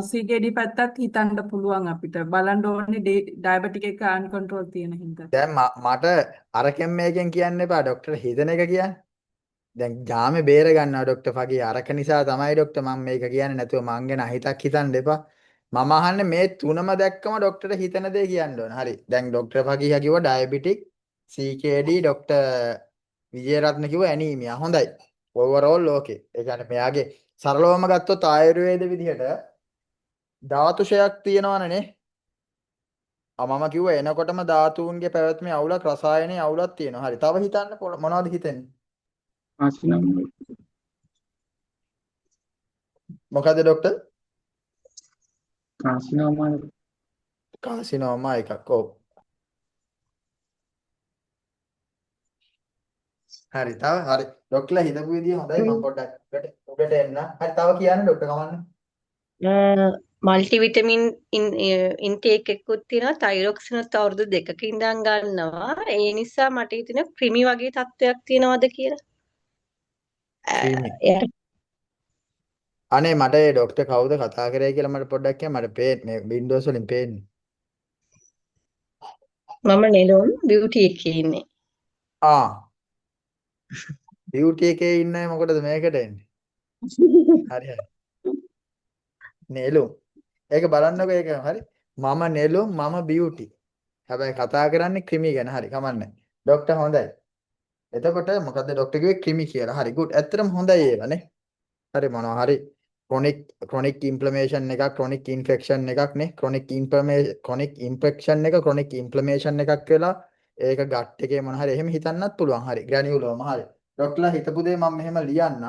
CKD පැත්තත් හිතන්න පුළුවන් අපිට. බලන්න ඕනේ diabetic එක uncontrolled තියෙන හින්දා. දැන් මට අරකින් මේකෙන් කියන්න එපා ડોක්ටර් හිතන එක කියන්නේ. දැන් ජාමේ බේර ගන්නවා ડોක්ටර් ෆගේ අරක නිසා තමයි ડોක්ටර් මම මේක කියන්නේ නැතුව මං ගැන අහිතක් හිතන්න එපා. මම අහන්නේ මේ තුනම දැක්කම ડોක්ටර්ට හිතන දේ කියන්න ඕන. හරි. දැන් ડોක්ටර් ෆගීහා කිව්වා ඩයබටික් CKD ડોක්ටර් විජේරත්න කිව්වා ඇනීමියා. හොඳයි. ඕවරෝල් ඕකේ. ඒ කියන්නේ මෙයාගේ සරලවම ගත්තොත් ආයුර්වේද විදිහට ධාතුෂයක් තියෙනවනේ. මම කිව්වා එනකොටම ධාතුන්ගේ පැවැත්මේ අවුලක් රසායනයේ අවුලක් තියෙනවා. හරි. තව හිතන්න මොනවද හිතෙන්නේ? මොකද ડોක්ටර්? කාසිනෝමා එකක්. ඔව්. හරි. තව හරි. ડોක්ටර්ලා හිතපු විදිය හොඳයි. මම පොඩ්ඩක් උඩට එන්න. හරි තව කියන්න ડોක්ටර් කමන්න. මල්ටිවිටමින් ඉන්ටේක් එකකුත් තියෙනවා තයිරොක්සිනුත් අවුරුදු 2ක ඉඳන් ගන්නවා ඒ නිසා මට හිතෙනවා ක්‍රිමි වගේ තත්ත්වයක් තියෙනවද කියලා ක්‍රීමි. එයාට අනේ මට ඒ ડોක්ටර් කවුද කතා කරේ කියලා මට පොඩ්ඩක් කියන්න. මට මේ වින්ඩෝස් වලින් පේන්නේ. මම නෙළුම් බියුටි එකේ ඉන්නේ ආ ඩියුටි එකේ ඉන්න අය මොකටද මේකට එන්නේ? හරි හරි. නෙළුම්. ඒක බලන්නකෝ ඒක හරි. මම නෙළුම් මම බියුටි. හැබැයි කතා කරන්නේ ක්‍රිමි ගැන. හරි කමන්නේ. ડોක්ටර් හොඳයි. එතකොට මොකද්ද ડોක්ටර් කිව්වේ ක්‍රිමි කියලා. හරි good. ඇත්තටම හොඳයි ඒවනේ. හරි මොනවා හරි ක්‍රොනික් ඉන්ෆ්ලමේෂන් එකක් ක්‍රොනික් ඉන්ෆෙක්ෂන් එකක් නේ ක්‍රොනික් ඉන්ෆෙක්ෂන් එක ක්‍රොනික් ඉන්ෆ්ලමේෂන් එකක් වෙලා ඒක ගට් එකේ මොන හරි එහෙම හිතන්නත් පුළුවන් හරි ග්‍රැනියුලෝම හරි ડોක්ටර්ලා හිතපු දේ මම මෙහෙම ලියන්නම්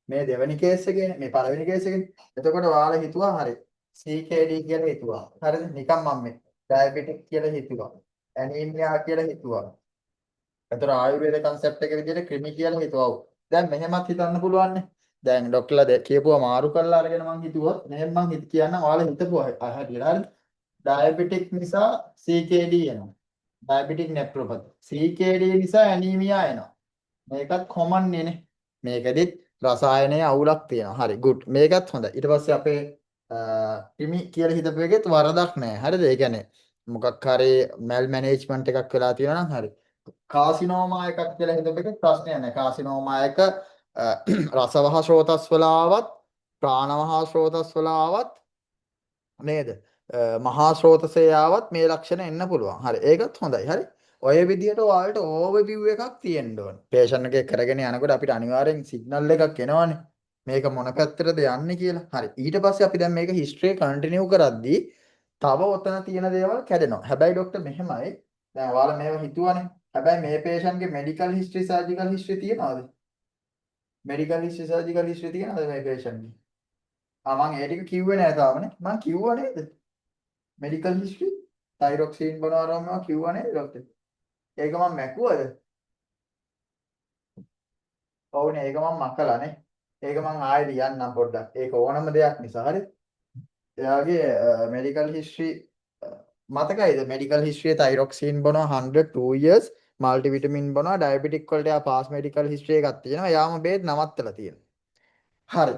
මේ දෙවෙනි කේස් එකේ මේ පළවෙනි කේස් එකේ එතකොට ඔයාලා හිතුවා හරි CKD කියලා හිතුවා හරිද නිකන් මම මේ ඩයබටික් කියලා හිතුවා ඇනීමියා කියලා හිතුවා එතකොට ආයුර්වේද කන්සෙප්ට් එක විදිහට ක්‍රිමි කියලා හිතුවා දැන් මෙහෙමත් හිතන්න පුළුවන් නේ දැන් ડોක්ටර්ලා කියපුවා මාරු කරලා අරගෙන මං හිතුවොත් මෙහෙම මං කියන්නම් ඔයාලා හිතපුවා හරියට හරි ඩයබටික් නිසා CKD එනවා ඩයබටික් නෙෆ්‍රොපති CKD නිසා ඇනීමියා එනවා මේකත් කොමන් නේ මේකෙදිත් රසායනයේ අවුලක් තියෙනවා හරි good මේකත් හොඳයි ඊට පස්සේ අපේ ක්‍රිමි කියලා හිතපු එකෙත් වරදක් නැහැ හරිද ඒ කියන්නේ මොකක් හරි මැල් මැනේජ්මන්ට් එකක් වෙලා තියෙනවා නම් හරි කාසිනෝමා එකක් කියලා හිතපු එකේ ප්‍රශ්නයක් නැහැ කාසිනෝමා එක රසවහ ශ්‍රෝතස් වල ආවත් ප්‍රාණවහ ශ්‍රෝතස් වල ආවත් නේද මහා ශ්‍රෝතසේ ආවත් මේ ලක්ෂණ එන්න පුළුවන් හරි ඒකත් හොඳයි හරි ඔය විදිහට ඔයාලට ඕවර්විව් එකක් තියෙන්න ඕන පේෂන් එකේ කරගෙන යනකොට අපිට අනිවාර්යෙන් සිග්නල් එකක් එනවනේ මේක මොන පැත්තටද යන්නේ කියලා හරි ඊට පස්සේ අපි දැන් මේක හිස්ටරි කන්ටිනියු කරද්දී තව ඔතන තියෙන දේවල් කැඩෙනවා හැබැයි ડોක්ටර් මෙහෙමයි දැන් ඔයාලා මේව හිතුවානේ හැබැයි මේ පේෂන්ගේ මෙඩිකල් හිස්ටරි සර්ජිකල් හිස්ටරි තියනවාද මෙඩිකල් හිස්ටරි සර්ජිකල් හිස්ටරි තියනවාද මේ පේෂන්ට්ගේ? මම ඒ ටික කිව්වේ නෑ තාමනේ. මම කිව්වා නේද? මෙඩිකල් හිස්ටරි තයිරොක්සින් බොනවා මම කිව්වා නේද ડોක්ටර්? ඒක මම මැකුවද? ඔව්නේ ඒක මම මකලානේ. ඒක මම ආයෙ ලියන්නම් පොඩ්ඩක්. ඒක ඕනම දෙයක් නිසා හරි. එයාගේ මෙඩිකල් හිස්ටරි මතකයිද? මෙඩිකල් හිස්ටරියේ තයිරොක්සින් බොනවා 102 years මල්ටිවිටමින් බොනවා ඩයබටික් වලට යා පාස් මෙඩිකල් හිස්ටරි එකක් තියෙනවා. යාම බේත් නවත්තලා තියෙනවා. හරි.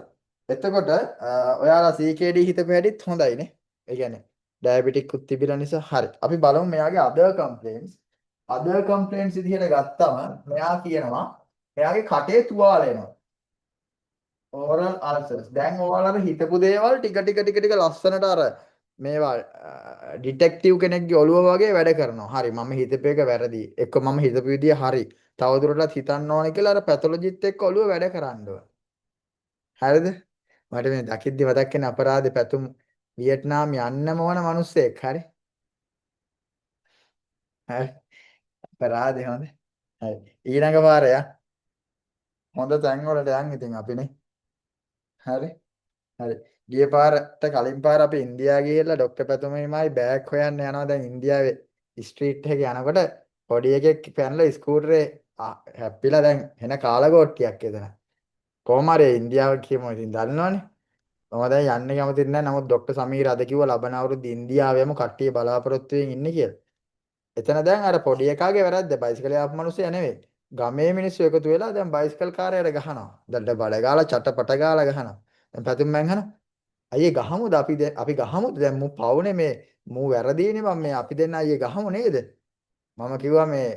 එතකොට ඔයාලා CKD හිතපු හැටිත් හොඳයිනේ. ඒ කියන්නේ ඩයබටික් උත් තිබිලා නිසා හරි. අපි බලමු මෙයාගේ other complaints. other complaints විදිහට ගත්තම මෙයා කියනවා එයාගේ කටේ තුවාල එනවා. oral ulcers. දැන් ඔයාලා හිතපු දේවල් ටික ලස්සනට අර මේවා ඩිටෙක්ටිව් කෙනෙක්ගේ ඔළුව වගේ වැඩ කරනවා. හරි මම හිතපු එක වැරදි. එක්ක මම හිතපු විදිය හරි. තවදුරටත් හිතන්න ඕනේ කියලා අර පැතොලොජිත් එක්ක ඔළුව වැඩ කරන්න ඕනේ. හරිද? මට මේ දකිද්දි මතක් වෙන අපරාධේ පැතුම් වියට්නාම් යන්නම ඕන මිනිස්සෙක්. හරි. හරි. අපරාධේ හොඳ. හරි. ඊළඟ පාරය හොඳ තැන් වලට යන් ඉතින් අපිනේ. හරි. හරි. ගිය පාරට කලින් පාර අපි ඉන්දියාව ගිහිල්ලා ડોක්ටර් පැතුමේමයි බෑග් හොයන්න යනවා දැන් ඉන්දියාවේ ස්ට්‍රීට් එකේ යනකොට පොඩි එකෙක් පැනලා ස්කූටරේ හැප්පිලා දැන් එන කාලගෝට්ටියක් එතන. කොහොම හරි ඉන්දියාව කියමු ඉතින් දන්නවනේ. මම දැන් යන්න කැමති නැහැ. නමුත් ડોක්ටර් සමීර අද කිව්වා ලබන අවුරුද්ද ඉන්දියාවෙම කට්ටිය බලාපොරොත්තු වෙමින් ඉන්නේ කියලා. එතන දැන් අර පොඩි එකාගේ වැරද්ද බයිසිකලේ ආපු මිනිස්සයා නෙවෙයි. ගමේ මිනිස්සු එකතු වෙලා දැන් බයිසිකල් කාර්යයට ගහනවා. දඩ බඩ ගාලා චටපට ගාලා ගහනවා. දැන් පැතුම් මං අහනවා අයියේ ගහමුද අපි ගහමුද දැන් මු පවුනේ මේ මු වැරදීනේ මම මේ අපි දෙන්න අයියේ ගහමු නේද? මම කිව්වා මේ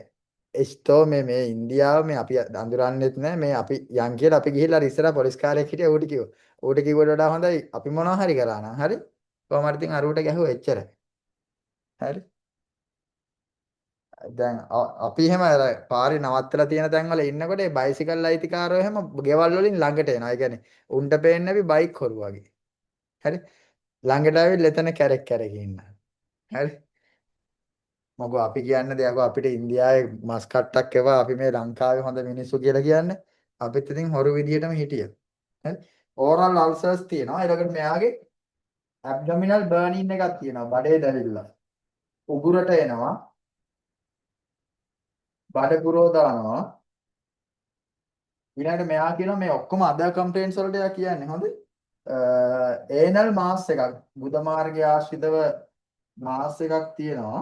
එස්තෝ මේ ඉන්දියාව මේ අපි අඳුරන්නෙත් නෑ මේ අපි යන් කියලා අපි ගිහිල්ලා අර ඉස්සරහ පොලිස් කාර්යයක් හිටියා ඌට කිව්වා. ඌට කිව්වට වඩා හොඳයි අපි මොනවා හරි කරා නම් හරි. කොහොම හරි ඉතින් අර ඌට ගැහුවා එච්චරයි. හරි. දැන් අපි එහෙම අර පාරේ නවත්තලා තියෙන තැන්වල ඉන්නකොට ඒ බයිසිකල් අයිතිකාරයෝ එහෙම ගෙවල් වලින් ළඟට එනවා. ඒ කියන්නේ උන්ට පේන්නේ අපි බයික් හොරු වගේ. හරි. ළඟට ආවිත් එතන කැරක් ඉන්න. හරි. මොකෝ අපි කියන්නේ දෙයක්ෝ අපිට ඉන්දියාවේ මස් කට්ටක් එවා අපි මේ ලංකාවේ හොඳ මිනිස්සු කියලා කියන්නේ අපිත් ඉතින් හොරු විදියටම හිටියා. හරි. oral ulcers තියෙනවා. ඊළඟට මෙයාගේ abdominal burning එකක් තියෙනවා. බඩේ දැවිල්ල. උගුරට එනවා. බඩ පුරව දානවා. ඊළඟට මෙයා කියනවා මේ ඔක්කොම අදර් කම්ප්ලේන්ට්ස් වලට එයා කියන්නේ හොඳ ඒනල් මාස් එකක් බුධ මාර්ගය ආශ්‍රිතව මාස් එකක් තියෙනවා.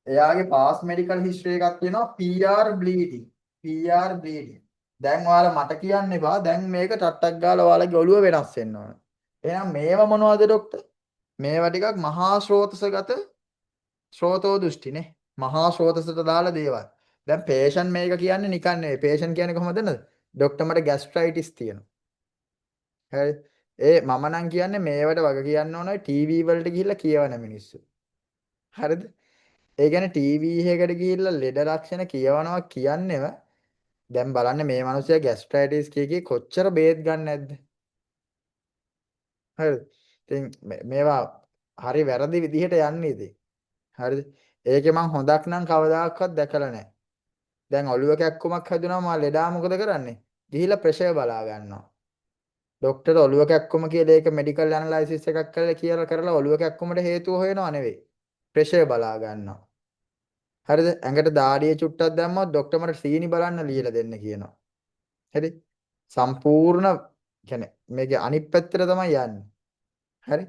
එයාගේ පාස් මෙඩිකල් හිස්ටරි එකක් තියෙනවා PR බ්ලීඩින්. PR bleeding. දැන් ඔයාලා මට කියන්න එපා. දැන් මේක ටට්ටක් ගාලා ඔයාලගේ ඔළුව වෙනස් වෙන්න ඕන. එහෙනම් මේවා මොනවද ડોක්ටර්? මේවා ටිකක් මහා ශ්‍රෝතසගත ශ්‍රෝතෝ දෘෂ්ටිනේ. මහා ශ්‍රෝතසට දාලා දේවල්. දැන් පේෂන් මේක කියන්නේ නිකන් නෙවෙයි. පේෂන් කියන්නේ කොහොමද දන්නද? ડોක්ටර් මට ગેස්ට්‍රයිටිස් තියෙනවා. හරි. මම නම් කියන්නේ මේවට වග කියන්න ඕන ටීවී වලට ගිහිල්ලා කියවන මිනිස්සු. හරිද? ඒ කියන්නේ ටීවී එකකට ගිහිල්ලා ලෙඩ ලක්ෂණ කියවනවා කියන්නේව දැන් බලන්න මේ මිනිස්සයා ગેස්ට්‍රයිටිස් කී කොච්චර බේත් ගන්න නැද්ද? හරිද? ඉතින් මේවා හරි වැරදි විදිහට යන්නේ ඉතින්. හරිද? ඒකේ මං හොඳක් නම් කවදාකවත් දැකලා නැහැ. දැන් ඔළුව කැක්කුමක් හැදුනම මා ලෙඩා මොකද කරන්නේ? ගිහිල්ලා ප්‍රෙෂර් බලා ගන්නවා. ડોක්ටර් ඔළුව කැක්කුම කියලා ඒක මෙඩිකල් ඇනලයිසිස් එකක් කරලා කරලා ඔළුව කැක්කුමට හේතුව හොයනව නෙවෙයි. ප්‍රෙෂර් බලා ගන්නවා. හරිද? ඇඟට දාඩිය චුට්ටක් දැම්මොත් ડોක්ටර් මට සීනි බලන්න ලියලා දෙන්න කියනවා. හරි? සම්පූර්ණ කියන්නේ මේකේ අනිත් පැත්තට තමයි යන්නේ. හරි?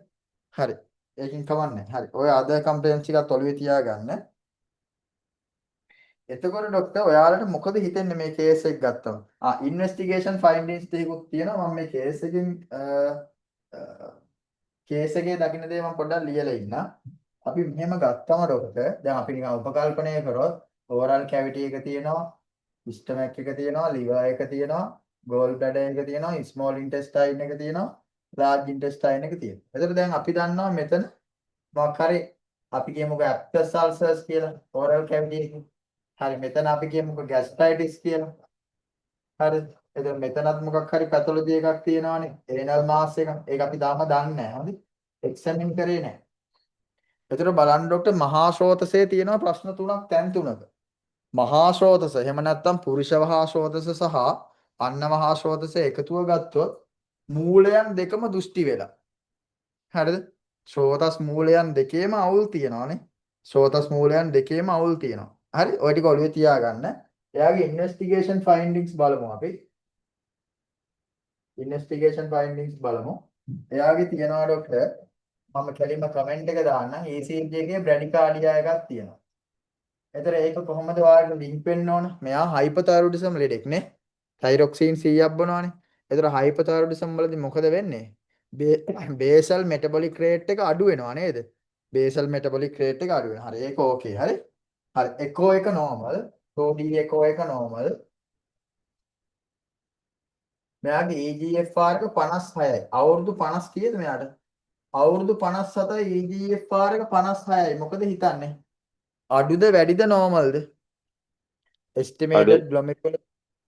හරි. ඒකෙන් කවන්නේ. හරි. ඔය අද කම්ප්ලේන්ස් ටිකත් ඔළුවේ තියාගන්න. එතකොට ડોක්ටර් ඔයාලට මොකද හිතෙන්නේ මේ කේස් එක ගත්තම? ඉන්වෙස්ටිගේෂන් ෆයින්ඩින්ග්ස් ටිකකුත් තියෙනවා. මම මේ කේස් එකෙන් කේස් එකේ දකින්න දේ මම පොඩ්ඩක් ලියලා ඉන්නම්. අපි මෙහෙම ගත්තම ડોක්ටර් දැන් අපි නිකන් උපකල්පනය කරොත් ඕරල් කැවිටි එක තියෙනවා, ස්ටමක් එක තියෙනවා, liver එක තියෙනවා, ගෝල් බ්ලැඩර් එක තියෙනවා, ස්මෝල් ඉන්ටෙස්ටයින් එක තියෙනවා, ලාර්ජ් ඉන්ටෙස්ටයින් එක තියෙනවා. එතකොට දැන් අපි දන්නවා මෙතන මොකක් හරි අපි කියමුකෝ ඇප්ටස් අල්සර්ස් කියලා ඕරල් කැවිටි එකේ. හරි මෙතන අපි කියමුකෝ ગેස්ට්‍රයිටිස් කියලා. හරි එතකොට මෙතනත් මොකක් හරි පැතොලොජි එකක් තියෙනවානේ. ඒනල් මාස් එක. ඒක අපි තාම දන්නේ නැහැ. හරි. එක්සැමින් කරේ නැහැ. එතකොට බලන්න ડોක්ටර් මහා ශ්‍රෝතසේ තියෙනවා ප්‍රශ්න තුනක් තැන් තුනක. මහා ශ්‍රෝතස එහෙම නැත්නම් පුරුෂ මහා ශ්‍රෝතස සහ අන්න මහා ශ්‍රෝතස එකතුව ගත්තොත් මූලයන් දෙකම දෘෂ්ටි වෙලා. හරිද? ශ්‍රෝතස් මූලයන් දෙකේම අවුල් තියෙනවානේ. ශ්‍රෝතස් මූලයන් දෙකේම අවුල් තියෙනවා. හරි? ඔය ටික ඔළුවේ තියාගන්න. එයාගේ ඉන්වෙස්ටිගේෂන් ෆයින්ඩින්ග්ස් බලමු අපි. ඉන්වෙස්ටිගේෂන් ෆයින්ඩින්ග්ස් බලමු. එයාගේ තියනවා ડોක්ටර් මම කෙලින්ම කමෙන්ට් එක දාන්නම් ECG එකේ බ්‍රැඩිකාඩියා එකක් තියෙනවා. එතන ඒක කොහොමද ඔයාලට ලින්ක් වෙන්න ඕන? මෙයා හයිපොතයිරොයිඩිසම් ලෙඩෙක් නේ. තයිරොක්සින් 100ක් බොනවනේ. එතන හයිපොතයිරොයිඩිසම් වලදී මොකද වෙන්නේ? බේසල් මෙටබොලික් රේට් එක අඩු වෙනවා නේද? බේසල් මෙටබොලික් රේට් එක අඩු වෙනවා. හරි ඒක ඕකේ. හරි. හරි එකෝ එක නෝමල්. තෝඩි එකෝ එක නෝමල්. මෙයාගේ EGFR එක 56යි. අවුරුදු 50 කීයද මෙයාට? අවුරුදු 57යි EGFR එක 56යි. මොකද හිතන්නේ? අඩුද වැඩිද නෝමල්ද? estimated glomerular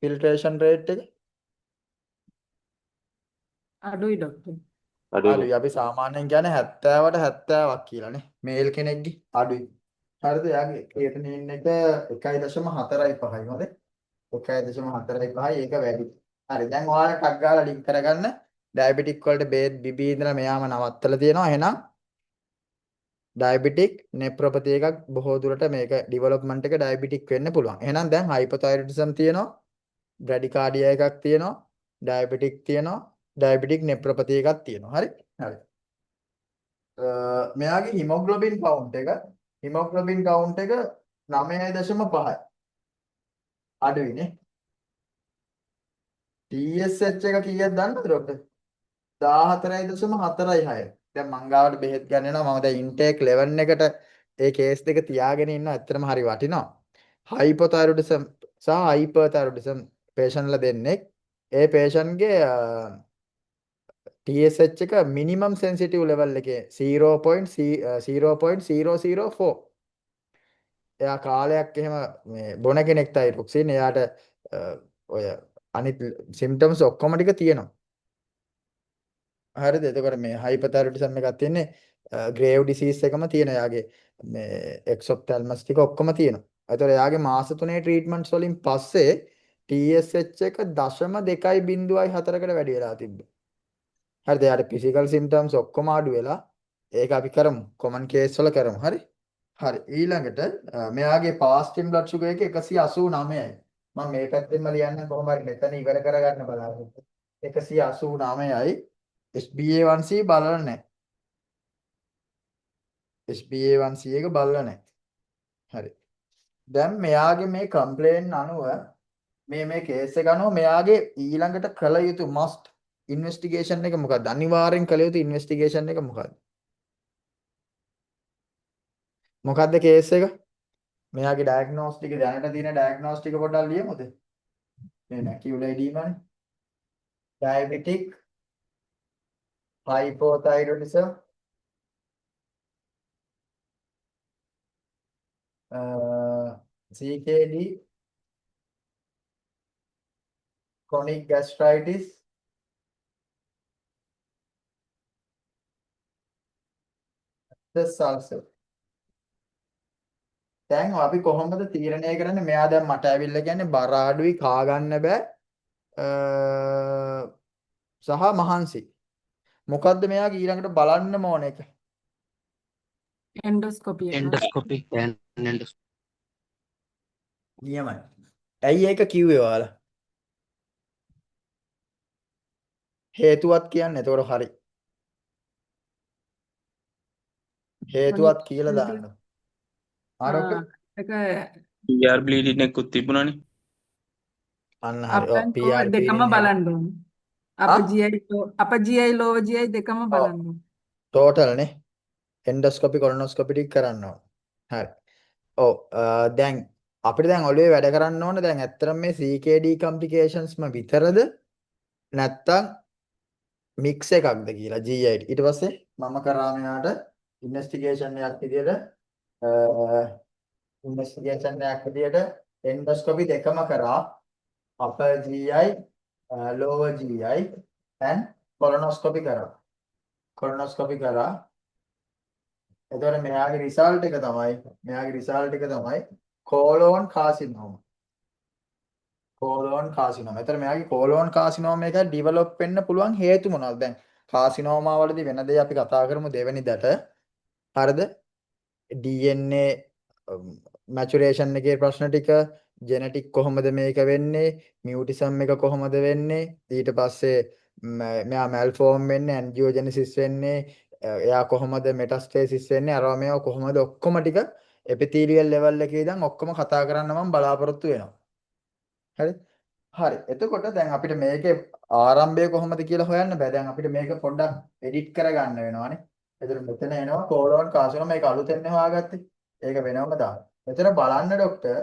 filtration rate එක අඩුයි ડોක්ටර්. අඩුයි. අපි සාමාන්‍යයෙන් කියන්නේ 70ට 70ක් කියලානේ. මේල් කෙනෙක්ගේ අඩුයි. හරිද? එයාගේ ක්‍රියේටිනින් එක 1.45යි හොඳ. 1.45යි ඒක වැඩි. හරි. දැන් ඔයාලා ටක් ගාලා ලින්ක් කරගන්න. ඩයබටික් වලට බේත් බිබී ඉඳලා මෙයාම නවත්තලා තියෙනවා. එහෙනම් ඩයබටික් නෙප්‍රොපති එකක් බොහෝ දුරට මේක ඩෙවලොප්මන්ට් එක ඩයබටික් වෙන්න පුළුවන්. එහෙනම් දැන් හයිපොතයිරොයිඩිසම් තියෙනවා, බ්‍රැඩිකාඩියා එකක් තියෙනවා, ඩයබටික් තියෙනවා, ඩයබටික් නෙප්‍රොපති එකක් තියෙනවා. හරි? හරි. මෙයාගේ හිමොග්ලොබින් කවුන්ට් එක 9.5යි. අඩුයිනේ. TSH එක කීයද දන්නවද ડોක්ටර්? 14.46. දැන් මං ගාවට බෙහෙත් ගන්න යනවා. මම දැන් ඉන්ටේක් 11 එකට ඒ කේස් දෙක තියාගෙන ඉන්නවා. ඇත්තටම හරි වටිනවා. හයිපොතයිරොයිඩිසම් සහ හයිපර්තයිරොයිඩිසම් පේෂන්ට්ලා දෙන්නෙක්. ඒ පේෂන්ට්ගේ TSH එක මිනිමම් සෙන්සිටිව් ලෙවල් එකේ 0.004. එයා කාලයක් එහෙම මේ බොන කෙනෙක් තයිරොක්සින් එයාට ඔය අනිත් සිම්ප්ටම්ස් ඔක්කොම ටික තියෙනවා. හරිද? එතකොට මේ හයිපර්තයිරොයිඩිසම් එකක් තියෙන්නේ ග්‍රේව් ඩිසීස් එකම තියෙන යාගේ මේ එක්සොප්තැල්මස් ටික ඔක්කොම තියෙනවා. ඒතකොට යාගේ මාස 3 ට්‍රීට්මන්ට්ස් වලින් පස්සේ TSH එක 0.2.4කට වැඩි වෙලා තිබ්බා. හරිද? යාට ෆිසිකල් සිම්ප්ටම්ස් ඔක්කොම අඩු වෙලා ඒක අපි කරමු. කොමන් කේස් වල කරමු. හරි? හරි. ඊළඟට මෙයාගේ ෆාස්ටින් බ්ලඩ් ෂුගර් එක 189යි. මම මේ පැත්තෙන්ම ලියන්න කොහොම හරි මෙතන ඉවර කරගන්න බලාපොරොත්තු 189යි SBA1C බලලා නැහැ. SBA1C එක බලලා නැහැ. හරි. දැන් මෙයාගේ මේ කම්ප්ලේන් අනුව මේ කේස් එක අනුව මෙයාගේ ඊළඟට කළ යුතු මස්ට් ඉන්වෙස්ටිගේෂන් එක මොකක්ද? අනිවාර්යෙන් කළ යුතු ඉන්වෙස්ටිගේෂන් එක මොකක්ද? මොකක්ද කේස් එක? මෙයාගේ ඩයග්නොස්ටික් දැනට තියෙන ඩයග්නොස්ටික් පොඩ්ඩක් ලියමුද? මේ මැකියුලා එඩීමානේ. Diabetic hypothyroidism CKD chronic gastritis ulcer. දැන් අපි කොහොමද තීරණය කරන්නේ? මෙයා දැන් මට ඇවිල්ලා කියන්නේ බර අඩුයි කා ගන්න බෑ සහ මහන්සි. මොකද්ද මෙයාගේ ඊළඟට බලන්න ඕන එක? එන්ඩොස්කොපි එක. එන්ඩොස්කොපි එන්ඩොස්කොපි නියමයි. ඇයි ඒක කිව්වේ ඔයාලා? හේතුවත් කියන්නේ එතකොට හරි. හේතුවත් කියලා දාන්න. ආරෝග්‍ය ඒක PR බ්ලීඩින් එකකුත් තිබුණානේ. අන්න හරි. ඔව් අපෙන් PRP දෙකම නේ. බලන්න ඕනේ. අප GI ලෝව GI දෙකම බලන්න ඕනේ. ටෝටල් නේ. එන්ඩොස්කොපි කොලොනොස්කොපි ටික කරන්න ඕන. හරි. ඔව් දැන් අපිට දැන් ඔළුවේ වැඩ කරන්න ඕන දැන් ඇත්තටම මේ CKD complications ම විතරද නැත්තම් මික්ස් එකක්ද කියලා GI. ඊට පස්සේ මම කරා මෙයාට ඉන්වෙස්ටිගේෂන් එකක් විදියට එන්ඩොස්කොපි දෙකම කරා upper GI lower GI and colonoscopy කරා. colonoscopy කරා. එතකොට මෙයාගේ රිසල්ට් එක තමයි colon carcinoma. colon carcinoma. එතන මෙයාගේ colon carcinoma එක develop වෙන්න පුළුවන් හේතු මොනවද? දැන් carcinoma වලදී වෙන දේ අපි කතා කරමු දෙවෙනිදට. හරිද? DNA maturation එකේ ප්‍රශ්න ටික, genetic කොහොමද මේක වෙන්නේ, mutism එක කොහොමද වෙන්නේ, ඊට පස්සේ මෙයා malform වෙන්නේ, angiogenesis වෙන්නේ, එයා කොහොමද metastasis වෙන්නේ, අරවා මේවා කොහොමද ඔක්කොම ටික epithelial level එකේ ඉඳන් ඔක්කොම කතා කරන්න මම බලාපොරොත්තු වෙනවා. හරි? හරි. එතකොට දැන් අපිට මේකේ ආරම්භය කොහොමද කියලා හොයන්න බෑ. දැන් අපිට මේක පොඩ්ඩක් එඩිට් කරගන්න වෙනවානේ. එතකොට මෙතන එනවා colon carcinoma මේක අලුතෙන් හොයාගත්තේ. ඒක වෙනවම දාන්න. මෙතන බලන්න ડોක්ටර්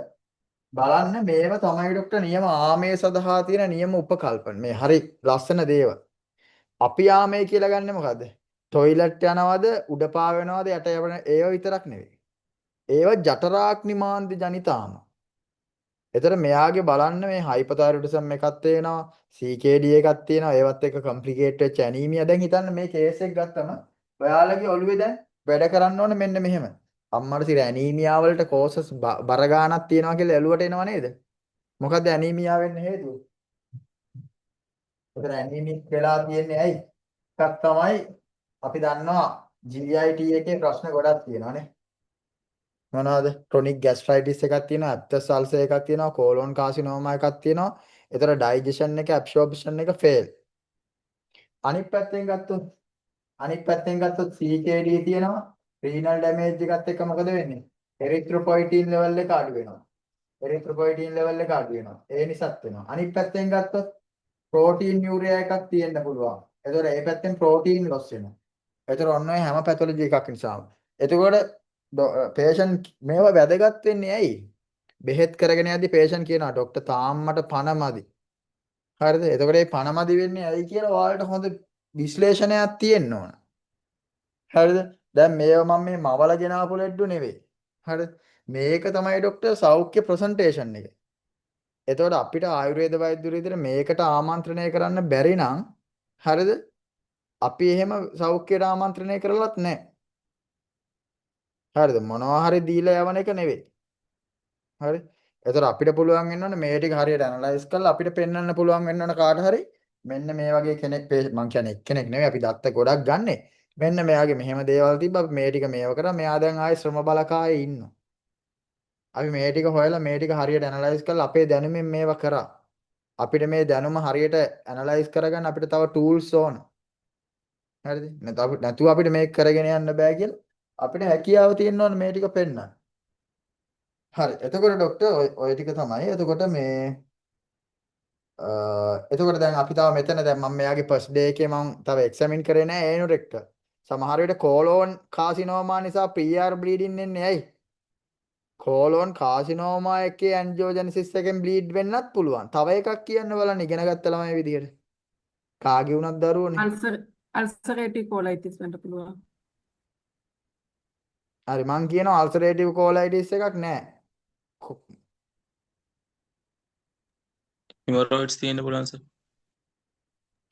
බලන්න මේව තමයි ડોක්ටර් නියම ආමේ සඳහා තියෙන නියම උපකල්පන. මේ හරි ලස්සන දේවල්. අපි ආමේ කියලා ගන්නෙ මොකද්ද? টয়ලට් යනවද, උඩ පාවෙනවද, යට යවන ඒව විතරක් නෙවෙයි. ඒව ජඨරාග්නිමාන්ති ජනිතාම. එතන මෙයාගේ බලන්න මේ හයිපොතයිරොයිඩිසම් එකක් තියෙනවා, CKD එකක් තියෙනවා, ඒවත් එක්ක කොම්ප්ලිකේට් වෙච්ච ඇනීමියා. දැන් හිතන්න මේ කේස් එක ගත්තම ඔයාලගේ ඔළුවේ දැන් වැඩ කරන්න ඕනේ මෙන්න මෙහෙම. අම්මට සිර ඇනීමියා වලට කෝසස් බර ගාණක් තියෙනවා කියලා එළුවට එනව නේද? මොකද්ද ඇනීමියා වෙන්න හේතුව? එතන ඇනීමික් වෙලා තියෙන්නේ ඇයි? එකක් තමයි අපි දන්නවා GIT එකේ ප්‍රශ්න ගොඩක් තියෙනවානේ. මොනවාද? chronic gastritis එකක් තියෙනවා, abscess ulcer එකක් තියෙනවා, colon carcinoma එකක් තියෙනවා. ඒතර digestion එක absorption එක fail. අනිත් පැත්තෙන් ගත්තොත් CKD තියෙනවා. renal damage එකත් එක්ක මොකද වෙන්නේ? erythropoietin level එක අඩු වෙනවා. ඒ නිසාත් වෙනවා. අනිත් පැත්තෙන් ගත්තොත් protein urea එකක් තියෙන්න පුළුවන්. ඒතර ඒ පැත්තෙන් protein loss වෙනවා. ඒතර ඔන්න ඔය හැම පැතොලොජි එකක් නිසාම. එතකොට patient මේවා වැදගත් වෙන්නේ ඇයි? බෙහෙත් කරගෙන යද්දි patient කියනවා ડોක්ටර් තාම්මට පණ මදි. හරිද? එතකොට මේ පණ මදි වෙන්නේ ඇයි කියලා ඔයාලට හොඳ විශ්ලේෂණයක් තියෙන්න ඕන. හරිද? දැන් මේවා මම මේ මවල ගෙනාපු ලෙඩ්ඩු නෙවෙයි. හරිද? මේක තමයි ડોක්ටර් සෞඛ්‍ය ප්‍රසන්ටේෂන් එක. එතකොට අපිට ආයුර්වේද වෛද්‍යවරු විදිහට මේකට ආමන්ත්‍රණය කරන්න බැරි නම් හරිද? අපි එහෙම සෞඛ්‍යයට ආමන්ත්‍රණය කරලත් නැහැ. හරිද? මොනවා හරි දීලා යවන එක නෙවෙයි. හරි? එතකොට අපිට පුළුවන් වෙන්න ඕනේ මේ ටික හරියට ඇනලයිස් කරලා අපිට පෙන්වන්න පුළුවන් වෙන්න ඕන කාට හරි මෙන්න මේ වගේ කෙනෙක් මං කියන්නේ එක්කෙනෙක් නෙවෙයි අපි දත්ත ගොඩක් ගන්නෙ. මෙන්න මෙයාගේ මෙහෙම දේවල් තිබ්බ අපි මේ ටික මේව කරා මෙයා දැන් ආයේ ශ්‍රම බලකායේ ඉන්නවා. අපි මේ ටික හොයලා මේ ටික හරියට ඇනලයිස් කරලා අපේ දැනුමින් මේවා කරා. අපිට මේ දැනුම හරියට ඇනලයිස් කරගන්න අපිට තව ටූල්ස් ඕන. හරිද? නැතුව අපිට මේක කරගෙන යන්න බෑ කියලා අපිට හැකියාව තියෙන්න ඕන මේ ටික පෙන්වන්න. හරි. එතකොට ડોක්ටර් ඔය ටික තමයි. එතකොට මේ එතකොට දැන් අපි තව මෙතන දැන් මම මෙයාගේ ෆස්ට් ඩේ එකේ මම තව එක්සැමින් කරේ නෑ ඒනොරෙක්ට. සමහර විට කෝලෝන් කාසිනෝමා නිසා ප්‍රීආර් බ්ලීඩින් එන්නේ ඇයි? කෝලෝන් කාසිනෝමා එකේ ඇන්ජියෝජෙනසිස් එකෙන් බ්ලීඩ් වෙන්නත් පුළුවන්. තව එකක් කියන්න බලන්න ඉගෙන ගත්ත ළමයි විදියට. කාගේ වුණත් දරුවෝනේ. අල්සරේටිව් කොලයිටිස් වෙන්න පුළුවන්. හරි මං කියනවා අල්සරේටිව් කෝලයිටිස් එකක් නෑ. හිමරෝයිඩ්ස් තියෙන්න පුළුවන් සර්.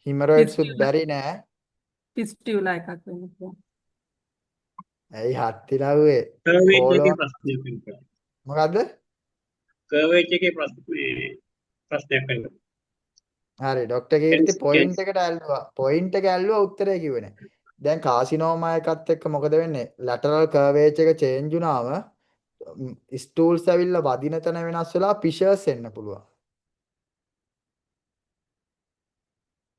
හිමරොයිඩ්ස් උත් ෆිස්ටියුලා බැරි නෑ. ෆිස්ටියුලා එකක් වෙන්න පුළුවන්. ඇයි හත්තිලව්වේ කර්වේජ් එකේ කෝලෝන් ප්‍රශ්නයක් වෙනවා. මොකද්ද? කර්වේජ් එකේ ප්‍රශ්නයක් වෙනවා. හරි ડોක්ටර් කීර්ති Hence- පොයින්ට් එකට ඇල්ලුවා. පොයින්ට් එක ඇල්ලුවා උත්තරේ කිව්වේ නෑ. දැන් කාසිනෝමා එකත් එක්ක මොකද වෙන්නේ? ලැටරල් කර්වේජ් එක චේන්ජ් වුණාම ස්ටූල්ස් ඇවිල්ලා වදින තැන වෙනස් වෙලා පිෂර්ස් එන්න පුළුවන්.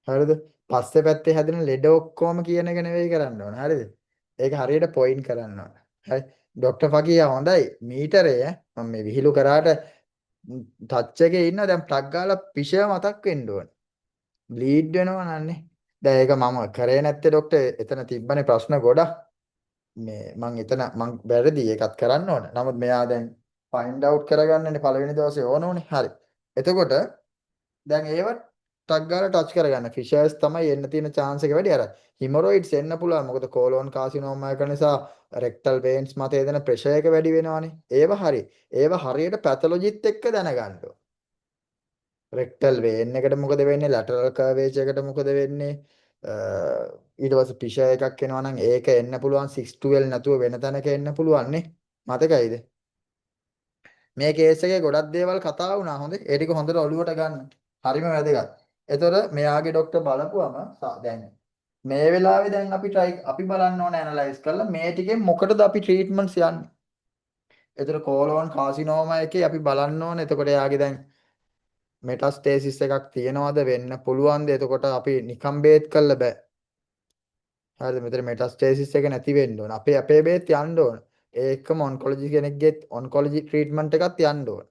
හරිද? පස්සේ පැත්තේ හැදෙන ලෙඩ ඔක්කොම කියන එක නෙවෙයි කරන්න ඕන. හරිද? ඒක හරියට පොයින්ට් කරන්න ඕන. හරි. ડોක්ටර් ෆකියා හොඳයි. මීටරේ මම මේ විහිළු කරාට ටච් එකේ ඉන්න දැන් ප්ලග් ගාලා පිෂර් මතක් වෙන්න ඕන. බ්ලීඩ් වෙනවා නන්නේ. දැන් ඒක මම කරේ නැත්තේ ડોක්ටර් එතන තිබ්බනේ ප්‍රශ්න ගොඩක්. මේ මං වැරදි ඒකත් කරන්න ඕන. නමුත් මෙයා දැන් ෆයින්ඩ් අවුට් කරගන්නනේ පළවෙනි දවසේ ඕන උනේ. හරි. එතකොට දැන් ඒවත් ටක් ගාලා ටච් කරගන්න. ෆිෂර්ස් තමයි එන්න තියෙන chance එක වැඩි. අර හිමොරොයිඩ්ස් එන්න පුළුවන්. මොකද කෝලෝන් කාසිනෝමා එක නිසා රෙක්ටල් වේන්ස් මත එදෙන ප්‍රෙෂර් එක වැඩි වෙනවනේ. ඒව හරි. ඒව හරියට පැතොලොජිත් එක්ක දැනගන්න ඕන. රෙක්ටල් වේන් එකට මොකද වෙන්නේ? ලැටරල් කර්වේජ් එකට මොකද වෙන්නේ? ඊට පස්සේ පිෂර් එකක් එනවා නම් ඒක එන්න පුළුවන් 612 නැතුව වෙන තැනක එන්න පුළුවන් නේ. මතකයිද? මේ කේස් එකේ ගොඩක් දේවල් කතා වුණා හොඳේ. ඒ ටික හොඳට ඔලුවට ගන්න. හරිම වැදගත්. එතකොට මෙයාගේ ડોක්ටර් බලපුවම දැන් මේ වෙලාවේ දැන් අපි බලන්න ඕන ඇනලයිස් කරලා මේ ටිකෙන් මොකටද අපි ට්‍රීට්මන්ට්ස් යන්නේ. එතකොට කෝලෝන් කාසිනෝමා එකේ අපි බලන්න ඕන. එතකොට එයාගේ දැන් මෙටස්ටේසිස් එකක් තියෙනවද වෙන්න පුළුවන්ද? එතකොට අපි නිකම් බේත් කළ බෑ. හරිද? මෙතන මෙටස්ටේසිස් එක නැති වෙන්න ඕන. අපේ බේත් යන්න ඕන. ඒ එක්කම ඔන්කොලොජි කෙනෙක්ගෙත් ඔන්කොලොජි ට්‍රීට්මන්ට් එකක් යන්න ඕන.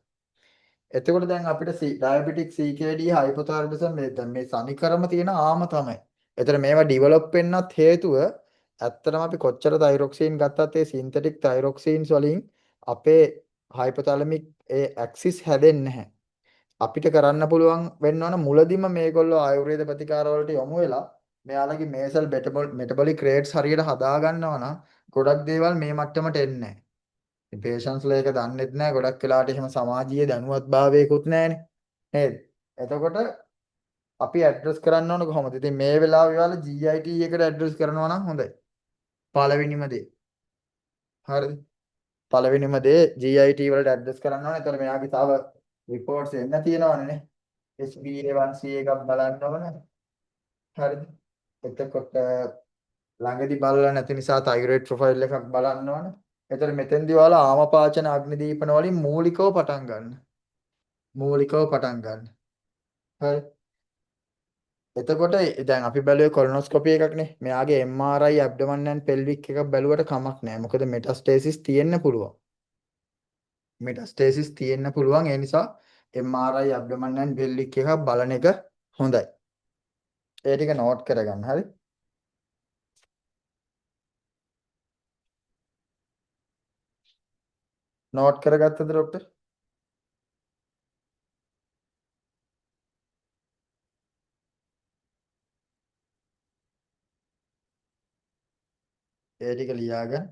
එතකොට දැන් අපිට ඩයබටික් CKD හයිපෝතයිරොයිඩිසම් මේ සනිකරම තියෙන ආම තමයි. එතන මේවා ඩිවලොප් වෙන්නත් හේතුව ඇත්තටම අපි කොච්චර තයිරොක්සින් ගත්තත් ඒ සින්තටික් තයිරොක්සින්ස් වලින් අපේ හයිපොතැලමික් ඒ ඇක්සිස් හැදෙන්නේ නැහැ. අපිට කරන්න පුළුවන් වෙන්න ඕන මුලදිම මේගොල්ලෝ ආයුර්වේද ප්‍රතිකාර වලට යොමු වෙලා මෙයාලගේ මේසල් මෙටබොලික් රේට්ස් හරියට හදා ගන්නවා නම් ගොඩක් දේවල් මේ මට්ටමට එන්නේ නැහැ. පේෂන්ස්ලා ඒක දන්නෙත් නැහැ. ගොඩක් වෙලාවට එහෙම සමාජීය දැනුවත්භාවයකුත් නැහැනේ. නේද? එතකොට අපි ඇඩ්‍රස් කරන්න ඕන කොහොමද? ඉතින් මේ වෙලාවේ යාළ GIT එකට ඇඩ්‍රස් කරනවා නම් හොඳයි. පළවෙනිම දේ. හරිද? පළවෙනිම දේ GIT වලට ඇඩ්‍රස් කරන්න ඕනේ. එතකොට මෙයාගේ තව රිපෝට්ස් එන්න තියෙනවනේ නේ. HbA1c එකක් බලන්න ඕනේ. හරිද? එතකොට ළඟදි බලලා නැති නිසා තයිරොයිඩ් ප්‍රොෆයිල් එකක් බලන්න ඕනේ. එතකොට මෙතෙන්දී ඔයාලා ආමපාචන අග්නිදීපන වලින් මූලිකව පටන් ගන්න. මූලිකව පටන් ගන්න. හරි. එතකොට දැන් අපි බැලුවේ කොලොනොස්කෝපි එකක්නේ. මෙයාගේ MRI ඇබ්ඩොමන් ඇන්ඩ් පෙල්වික් එකක් බැලුවට කමක් නැහැ. මොකද මෙටස්ටේසිස් තියෙන්න පුළුවන්. මෙටස්ටේසිස් තියෙන්න පුළුවන්. ඒ නිසා MRI ඇබ්ඩොමන් ඇන්ඩ් පෙල්වික් එකක් බලන එක හොඳයි. ඒ ටික නෝට් කරගන්න. හරි. Note කරගත්තද doctor? ඒ ටික ලියාගන්න.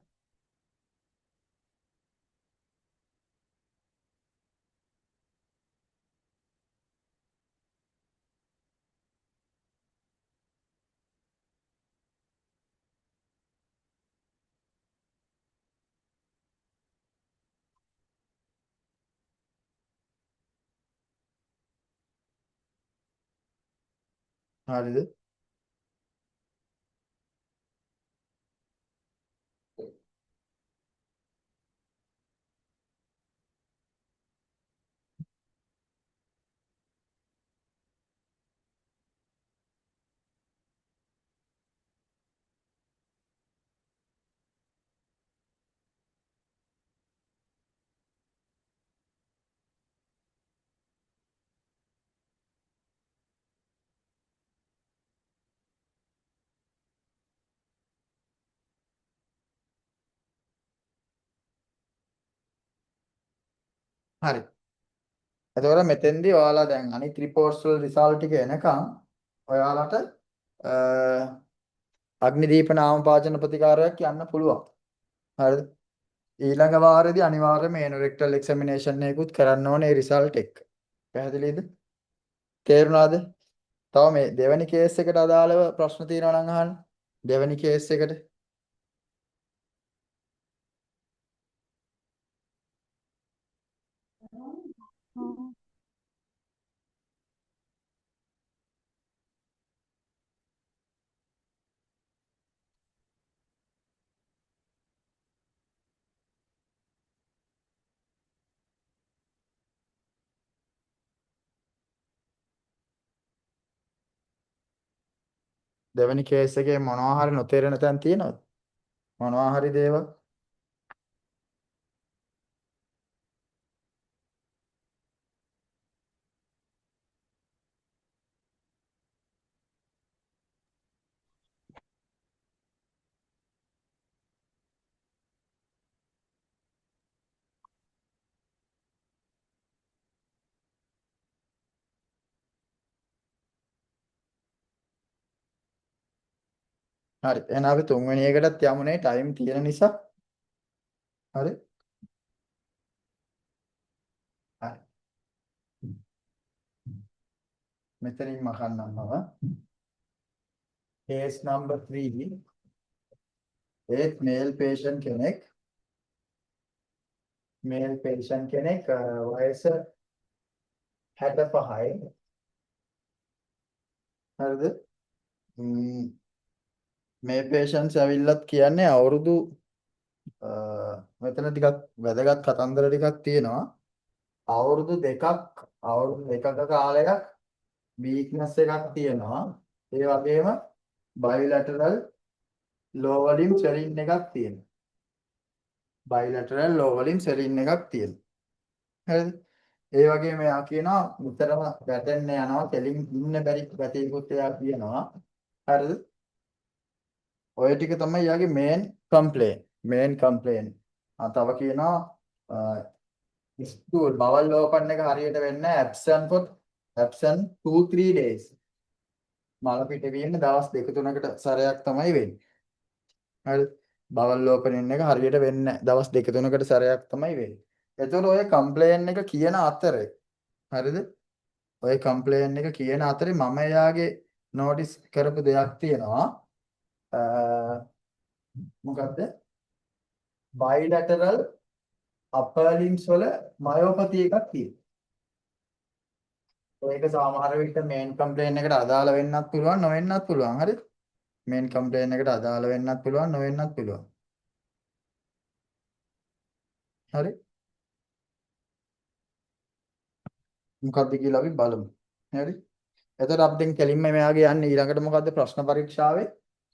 හරිද? හරි. එතකොට මෙතෙන්දී ඔයාලා දැන් අනිත් රිපෝර්ට්ස් වල රිසල්ට් ටික එනකම් ඔයාලට අග්නිදීප නාමපාචන ප්‍රතිකාරයක් යන්න පුළුවන්. හරිද? ඊළඟ වාරෙදී අනිවාර්යයෙන්ම එනොරෙක්ටල් එක්සැමිනේෂන් එකකුත් කරන්න ඕනේ රිසල්ට් එක්ක. පැහැදිලිද? තේරුණාද? තව මේ දෙවැනි කේස් එකට අදාළව ප්‍රශ්න තියෙනවා නම් අහන්න. දෙවැනි කේස් එකට. දෙවැනි කේස් එකේ මොනවා හරි නොතේරෙන තැන් තියෙනවද? මොනවා හරි දේවල්? හරි. එහෙනම් අපි තුන්වෙනි එකටත් යමුනේ ටයිම් තියෙන නිසා. හරි. හරි. මෙතනින් මකන්නම් මම. case number 3 ඒත් male patient කෙනෙක් වයස 65යි. හරිද? මේ patients ඇවිල්ලත් කියන්නේ අවුරුදු මෙතන ටිකක් වැදගත් කතන්දර ටිකක් තියෙනවා. අවුරුදු දෙකක කාලයක් weakness එකක් තියෙනවා. ඒ වගේම bilateral low volume swelling එකක් තියෙනවා. bilateral low volume swelling එකක් තියෙනවා. හරිද? ඒ වගේම එයා කියනවා විතරම වැටෙන්න යනවා තෙලින් ඉන්න බැරි ගැටේකුත් එයා කියනවා. හරිද? ඔය ටික තමයි යාගේ මේන් කම්ප්ලේන්. තව කියනවා ස්ටූල් බවල් ඕපන් එක හරියට වෙන්නේ absent 2-3 days. මල පිටවීම දවස් 2-3කට සැරයක් තමයි වෙන්නේ. හරිද? බවල් ඕපනින් එක හරියට වෙන්නේ නැහැ. දවස් 2-3කට සැරයක් තමයි වෙන්නේ. එතකොට ඔය කම්ප්ලේන් එක කියන අතරේ හරිද? ඔය කම්ප්ලේන් එක කියන අතරේ මම එයාගේ නෝටිස් කරපු දෙයක් තියෙනවා. මොකද්ද? බයිලැටරල් අපර් ලිම්ස් වල මයෝපති එකක් තියෙනවා. ඒක සමහර විට මේන් කම්ප්ලේන් එකට අදාළ වෙන්නත් පුළුවන් නොවෙන්නත් පුළුවන්. හරිද? මේන් කම්ප්ලේන් එකට අදාළ වෙන්නත් පුළුවන් නොවෙන්නත් පුළුවන්. හරි? මොකද්ද කියලා අපි බලමු. හරි? එතකොට අපි දැන් කෙලින්ම මෙයාගේ යන්නේ ඊළඟට මොකද්ද ප්‍රශ්න පරීක්ෂාවේ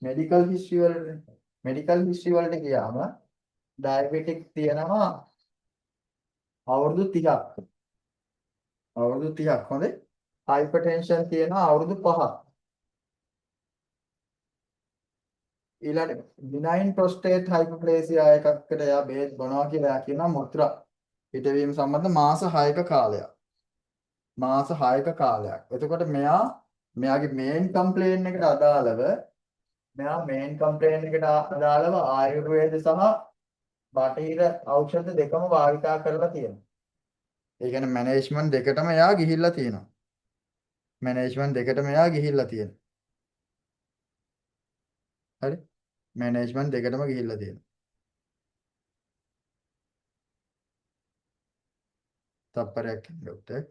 මෙඩිකල් හිස්ටරි වලට. මෙඩිකල් හිස්ටරි වලට ගියාම ඩයබටික් තියෙනවා අවුරුදු 30ක්. අවුරුදු 30ක් හොඳේ. හයිපර්ටෙන්ෂන් තියෙනවා අවුරුදු 5ක්. ඊළඟ benign prostate hyperplasia එකකට එයා බේස් බොනවා කියලා එයා කියනවා මුත්‍රා පිටවීම සම්බන්ධ මාස 6ක කාලයක්. මාස 6ක කාලයක්. එතකොට මෙයාගේ මේන් කම්ප්ලේන් එකට අදාළව ආයුර්වේද සහ බටහිර ඖෂධ දෙකම භාවිතා කරලා තියෙනවා. ඒ කියන්නේ මැනේජ්මන්ට් දෙකටම එයා ගිහිල්ලා තියෙනවා. හරි? මැනේජ්මන්ට් දෙකටම ගිහිල්ලා තියෙනවා. තප්පරයක් ඩොක්ටර්.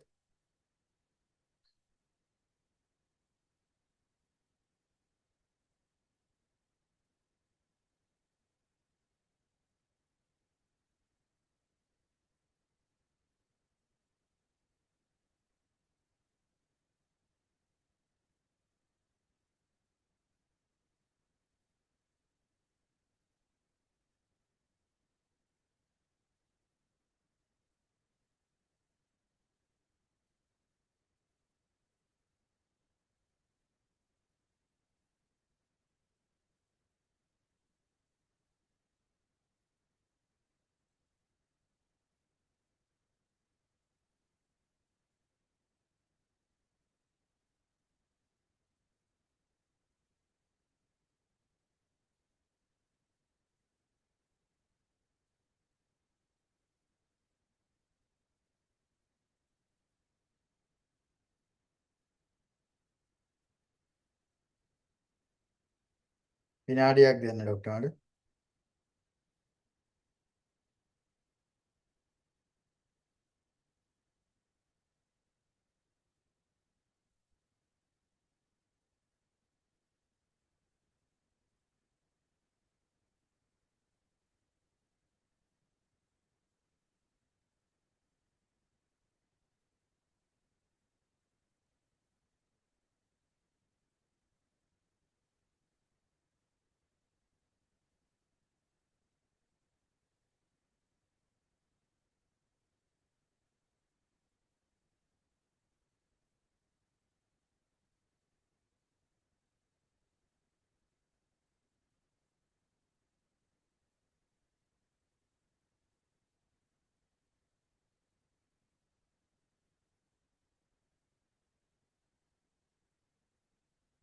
විනාඩියක් දෙන්න ડોක්ටර්ට.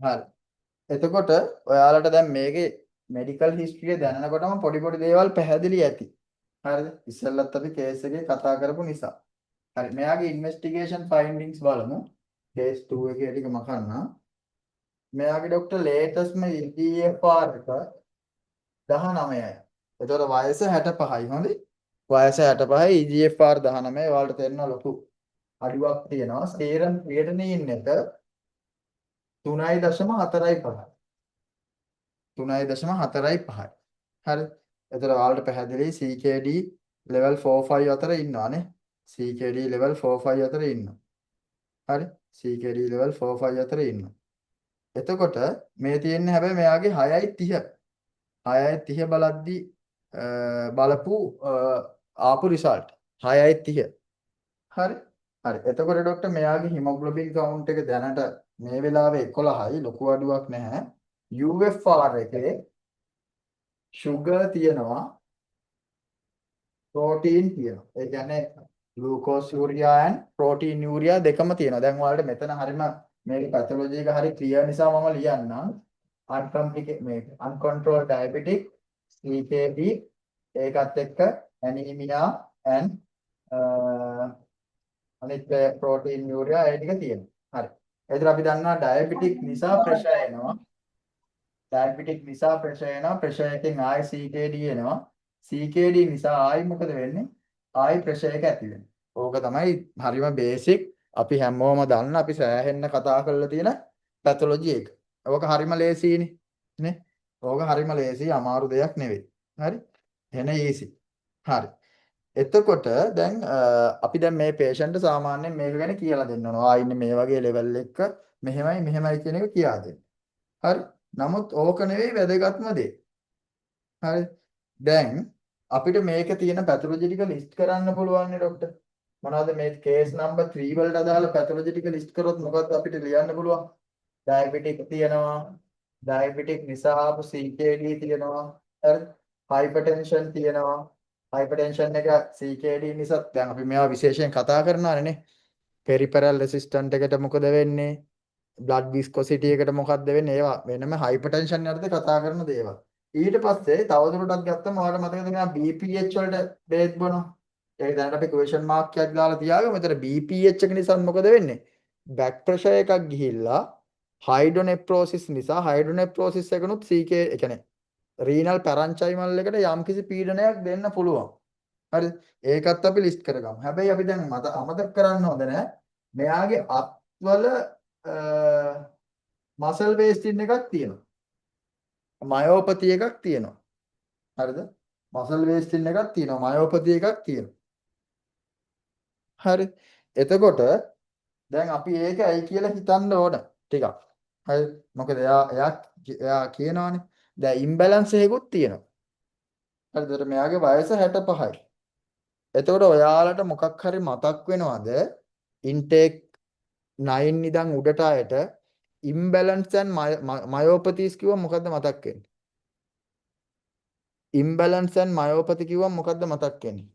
හරි. එතකොට ඔයාලට දැන් මේකේ මෙඩිකල් හිස්ටරිය දැනනකොටම පොඩි පොඩි දේවල් පැහැදිලි ඇති. හරිද? ඉස්සෙල්ලත් අපි කේස් එකේ කතා කරපු නිසා. හරි. මෙයාගේ ඉන්වෙස්ටිගේෂන් ෆයින්ඩින්ග්ස් බලමු. කේස් 2 එකේ ටික මකන්න. මෙයාගේ ડોක්ටර් ලේටස්ට්ම EGFR එක 19යි. එතකොට වයස 65යි. හොඳයි. වයස 65යි EGFR 19. ඔයාලට තේරෙනවා ලොකු අඩුවක් තියෙනවා. සීරම් ක්‍රියේටිනින් එක 3.45. 3.45. හරි. එතකොට ඔයාලට පැහැදිලි CKD level 4-5 අතර ඉන්නවානේ. CKD level 4-5 අතර ඉන්නවා. හරි. CKD level 4-5 අතර ඉන්නවා. එතකොට මේ තියෙන්නේ හැබැයි මෙයාගේ 6.30. 6.30 බලද්දි බලපු ආපු රිසල්ට් 6.30. හරි. හරි. එතකොට ડોක්ටර් මෙයාගේ හිමොග්ලොබින් කවුන්ට් එක දැනට මේ වෙලාවේ 11යි. ලොකු අඩුවක් නැහැ. UFR එකේ sugar තියෙනවා, protein තියෙනවා. ඒ කියන්නේ glucose urea and protein urea දෙකම තියෙනවා. දැන් ඔයාලට මෙතන හරිම මේක පැथොලොජි එක හරි ක්ලියර් නිසා මම ලියන්නම්. uncontrolled diabetic CKD ඒකත් එක්ක anemia and අනිත් protein urea ඒ ටික තියෙනවා. හරි. එතන අපි දන්නවා diabetic නිසා pressure එනවා. diabetic නිසා pressure එනවා. pressure එකෙන් ආයි CKD එනවා. CKD නිසා ආයි මොකද වෙන්නේ? ආයි pressure එක ඇති වෙනවා. ඕක තමයි හරිම බේසික් අපි හැමෝම දන්න අපි සෑහෙන්න කතා කරලා තියෙන පැથොලොජි එක. ඕක හරිම ලේසියිනේ නේ? ඕක හරිම ලේසි අමාරු දෙයක් නෙවෙයි. හරි? එන ඊසි. හරි. එතකොට දැන් අපි දැන් මේ patient සාමාන්‍යයෙන් මේක ගැන කියලා දෙන්න ඕනවා. ආ ඉන්නේ මේ වගේ level එක මෙහෙමයි මෙහෙමයි කියන එක කියා දෙන්න. හරි? නමුත් ඕක නෙවෙයි වැදගත්ම දේ. හරි? දැන් අපිට මේක තියෙන පැથොලොජි ටික ලිස්ට් කරන්න පුළුවන් නේ ડોක්ටර්. මොනවද මේ කේස් නම්බර් 3 වලට අදාළ පැથොලොජි ටික ලිස්ට් කරොත් මොකද්ද අපිට ලියන්න පුළුවන්? ඩයබටික් තියෙනවා. ඩයබටික් නිසා ආපු CKD තියෙනවා. හරි? හයිපර්ටෙන්ෂන් තියෙනවා. හයිපර්ටෙන්ෂන් එක CKD නිසා දැන් අපි මේවා විශේෂයෙන් කතා කරනවානේ නේ. පෙරිෆෙරල් රෙසිස්ටන්ට් එකට මොකද වෙන්නේ? බ්ලඩ් විස්කොසිටි එකට මොකක්ද වෙන්නේ? ඒවා වෙනම හයිපර්ටෙන්ෂන් යටතේ කතා කරන දේවල්. ඊට පස්සේ තවදුරටත් ගත්තම ඔයාලට මතකද මෙයා BPH වලට බේත් බොනවා. ඒක දැනට අපි ක්වෙස්චන් මාක් එකක් දාලා තියාගමු. මෙතන BPH එක නිසා මොකද වෙන්නේ? බැක් ප්‍රෙෂර් එකක් ගිහිල්ලා හයිඩ්‍රොනෙෆ්‍රෝසිස් නිසා හයිඩ්‍රොනෙෆ්‍රෝසිස් එකනොත් CK ඒ කියන්නේ රීනල් පැරන්චයිමල් එකට යම්කිසි පීඩනයක් දෙන්න පුළුවන්. හරිද? ඒකත් අපි ලිස්ට් කරගමු. හැබැයි අපි දැන් අමතක කරන්න හොඳ නැහැ. මෙයාගේ අත්වල මසල් වේස්ටින් එකක් තියෙනවා. මයෝපති එකක් තියෙනවා. හරිද? මසල් වේස්ටින් එකක් තියෙනවා. මයෝපති එකක් තියෙනවා. හරි. එතකොට දැන් අපි ඒක ඇයි කියලා හිතන්න ඕන ටිකක්. හරි. මොකද එයා කියනවානේ. දැන් ඉම්බැලන්ස් එකකුත් තියෙනවා. හරිද? ඒතර මෙයාගේ වයස 65යි. එතකොට ඔයාලට මොකක් හරි මතක් වෙනවද? ඉන්ටේක් 9 ඉඳන් උඩට ආයට imbalance and myopathies කිව්වම මොකද්ද මතක් වෙන්නේ? imbalance and myopathy කිව්වම මොකද්ද මතක් වෙන්නේ?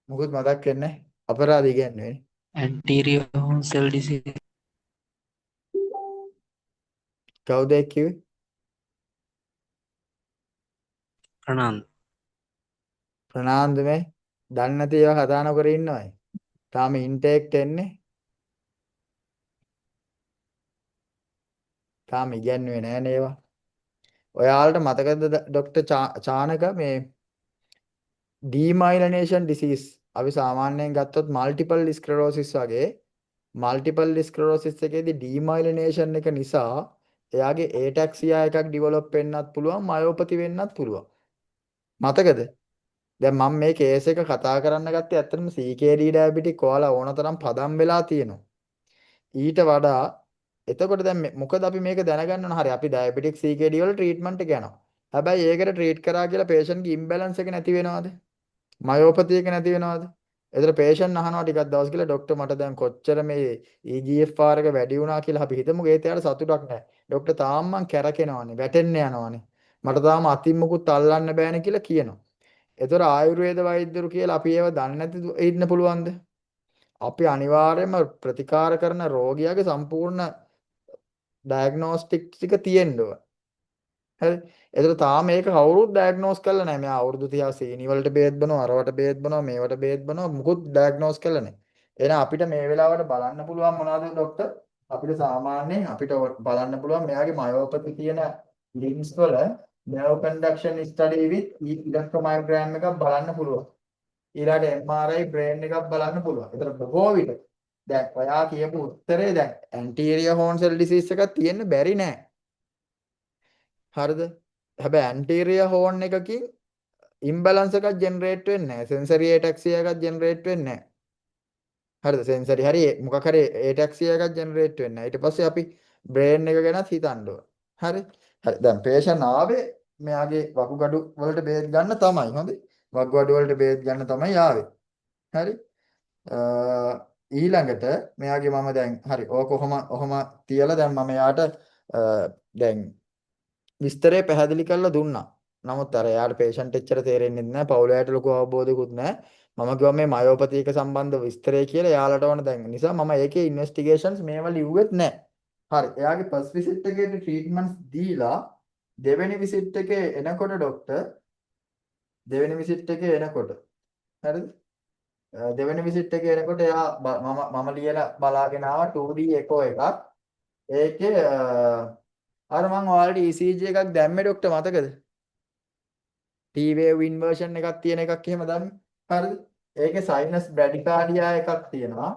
මොකුත් මතක් වෙන්නේ නැහැ. අපරාධ ඉගෙනුවේ. anterior horn cell disease කවුද ඒ කිව්වේ? ප්‍රනාන්දු. ප්‍රනාන්දු මේ දන්නේ නැති ඒවා කතා නොකර ඉන්නවයි. තාම ඉන්ටේක් එන්නේ. තාම ඉගැන්නුවේ නෑනේ ඒවා. ඔයාලට මතකද ડોක්ටර් චානක මේ ඩීමයිලිනේෂන් ඩිසීස් අපි සාමාන්‍යයෙන් ගත්තොත් මල්ටිපල් ස්ක්ලෙරෝසිස් වගේ මල්ටිපල් ස්ක්ලෙරෝසිස් එකේදී ඩීමයිලිනේෂන් එක නිසා එයාගේ ඒටැක්සියා එකක් ඩිවලොප් වෙන්නත් පුළුවන් මයෝපති වෙන්නත් පුළුවන්. මතකද? දැන් මම මේ කේස් එක කතා කරන්න ගත්තේ ඇත්තටම CKD ඩයබටික් ඔයාලා ඕන තරම් පදම් වෙලා තියෙනවා. ඊට වඩා එතකොට දැන් මොකද අපි මේක දැනගන්න ඕන හරි අපි ඩයබටික් CKD වල ට්‍රීට්මන්ට් එක යනවා. හැබැයි ඒකට ට්‍රීට් කරා කියලා පේෂන්ට්ගේ ඉම්බැලන්ස් එක නැති වෙනවද? මයෝපති එක නැති වෙනවද? එතන පේෂන්ට් අහනවා ටිකක් දවස් කියලා ડોක්ටර් මට දැන් කොච්චර මේ EGFR එක වැඩි වුණා කියලා අපි හිතමු ඒත් එයාට සතුටක් නැහැ. ડોක්ටර් තාම මං කැරකෙනවානේ වැටෙන්න යනවානේ. මට තාම අතින් මුකුත් අල්ලන්න බෑනේ කියලා කියනවා. ඒතර ආයුර්වේද වෛද්‍යරු කියලා අපි ඒව දන්නේ නැති ඉන්න පුළුවන්ද? අපි අනිවාර්යයෙන්ම ප්‍රතිකාර කරන රෝගියාගේ සම්පූර්ණ ඩයග්නොස්ටික්ස් ටික තියෙන්න ඕන. හරි. ඒතර තාම මේක කවුරුත් ඩයග්නෝස් කරලා නැහැ. මෙයා අවුරුදු 30 සීනි වලට බේත් බොනවා, අරවට බේත් බොනවා, මේවට බේත් බොනවා මුකුත් ඩයග්නෝස් කරලා නැහැ. එහෙනම් අපිට මේ වෙලාවට බලන්න පුළුවන් මොනවද ડોක්ටර්? අපිට සාමාන්‍යයෙන් අපිට බලන්න පුළුවන් මෙයාගේ මයෝපති තියෙන ලිම්ස් වල nerve conduction study with electromyogram එකක් බලන්න පුළුවන්. ඊළඟට MRI brain එකක් බලන්න පුළුවන්. ඒතර බොහෝ විට දැන් ඔයා කියපු උත්තරේ දැන් anterior horn cell disease එකක් තියෙන්න බැරි නෑ. හරිද? හැබැයි anterior horn එකකින් imbalance එකක් generate වෙන්නේ නැහැ. sensory ataxia එකක් generate වෙන්නේ නැහැ. හරිද? sensory හරි මොකක් හරි ataxia එකක් generate වෙන්නේ නැහැ. ඊට පස්සේ අපි brain එක ගැනත් හිතන්න ඕන. හරි? හරි. දැන් patient ආවේ මෙයාගේ වකුගඩු වලට බේත් ගන්න තමයි. හොඳයි. වකුගඩු වලට බේත් ගන්න තමයි ආවේ. හරි? ඊළඟට මෙයාගේ මම දැන් හරි ඕක කොහොම තියලා දැන් මම යාට දැන් විස්තරය පැහැදිලි කරලා දුන්නා. නමුත් අර යාට patient එච්චර තේරෙන්නේ නැහැ. පවුලයට ලොකු අවබෝධයකුත් නැහැ. මම කිව්වා මේ මයෝපති එක සම්බන්ධ විස්තරය කියලා යාලට ඕන දැන් නිසා මම ඒකේ ඉන්වෙස්ටිගේෂන්ස් මේවා ලිව්වෙත් නැහැ. හරි. එයාගේ ෆස්ට් විසිට් එකේදී ට්‍රීට්මන්ට්ස් දීලා දෙවෙනි විසිට් එකේ එනකොට ડોක්ටර් දෙවෙනි විසිට් එකේ එනකොට හරිද? දෙවෙනි විසිට් එකේ එනකොට එයා මම ලියලා බලාගෙන ආවා 2D එකෝ එකක්. ඒකේ අර මම ඔයාලට ECG එකක් දැම්මේ ડોක්ටර් මතකද? T wave inversion එකක් තියෙන එකක් එහෙම දැම්මේ. හරිද? ඒකේ sinus bradycardia එකක් තියෙනවා.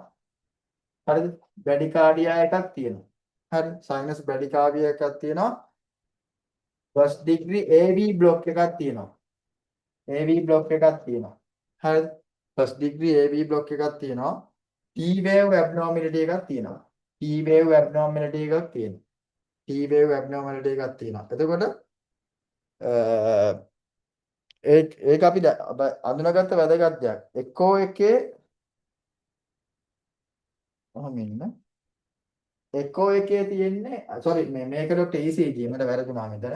හරිද? bradycardia එකක් තියෙනවා. හරි. sinus bradycardia එකක් තියෙනවා. first degree AV block එකක් තියෙනවා. AV block එකක් තියෙනවා. හරිද? first degree AV block එකක් තියෙනවා. T wave abnormality එකක් තියෙනවා. T wave abnormality එකක් තියෙනවා. T wave abnormality එකක් තියෙනවා. එතකොට ඒක අපි අඳුනගත්ත වැදගත් දෙයක්. එක්කෝ එකේ කොහොම ඉන්න? එක්කෝ එකේ තියෙන්නේ sorry මේක ડોක්ටර් ECG මට වැරදුනා මෙතන.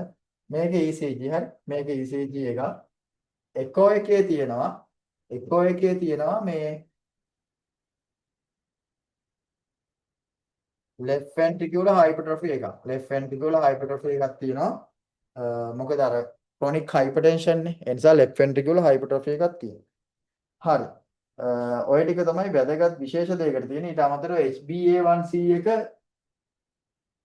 මේක ECG හරි. මේක ECG එක. එක්කෝ එකේ තියෙනවා මේ left ventricular hypertrophy එකක්. left ventricular hypertrophy එකක් තියෙනවා. මොකද අර chronic hypertension නේ. ඒ නිසා left ventricular hypertrophy එකක් තියෙනවා. හරි. ඔය ටික තමයි වැදගත් විශේෂ දෙයකට තියෙන. ඊට අමතරව HbA1c එක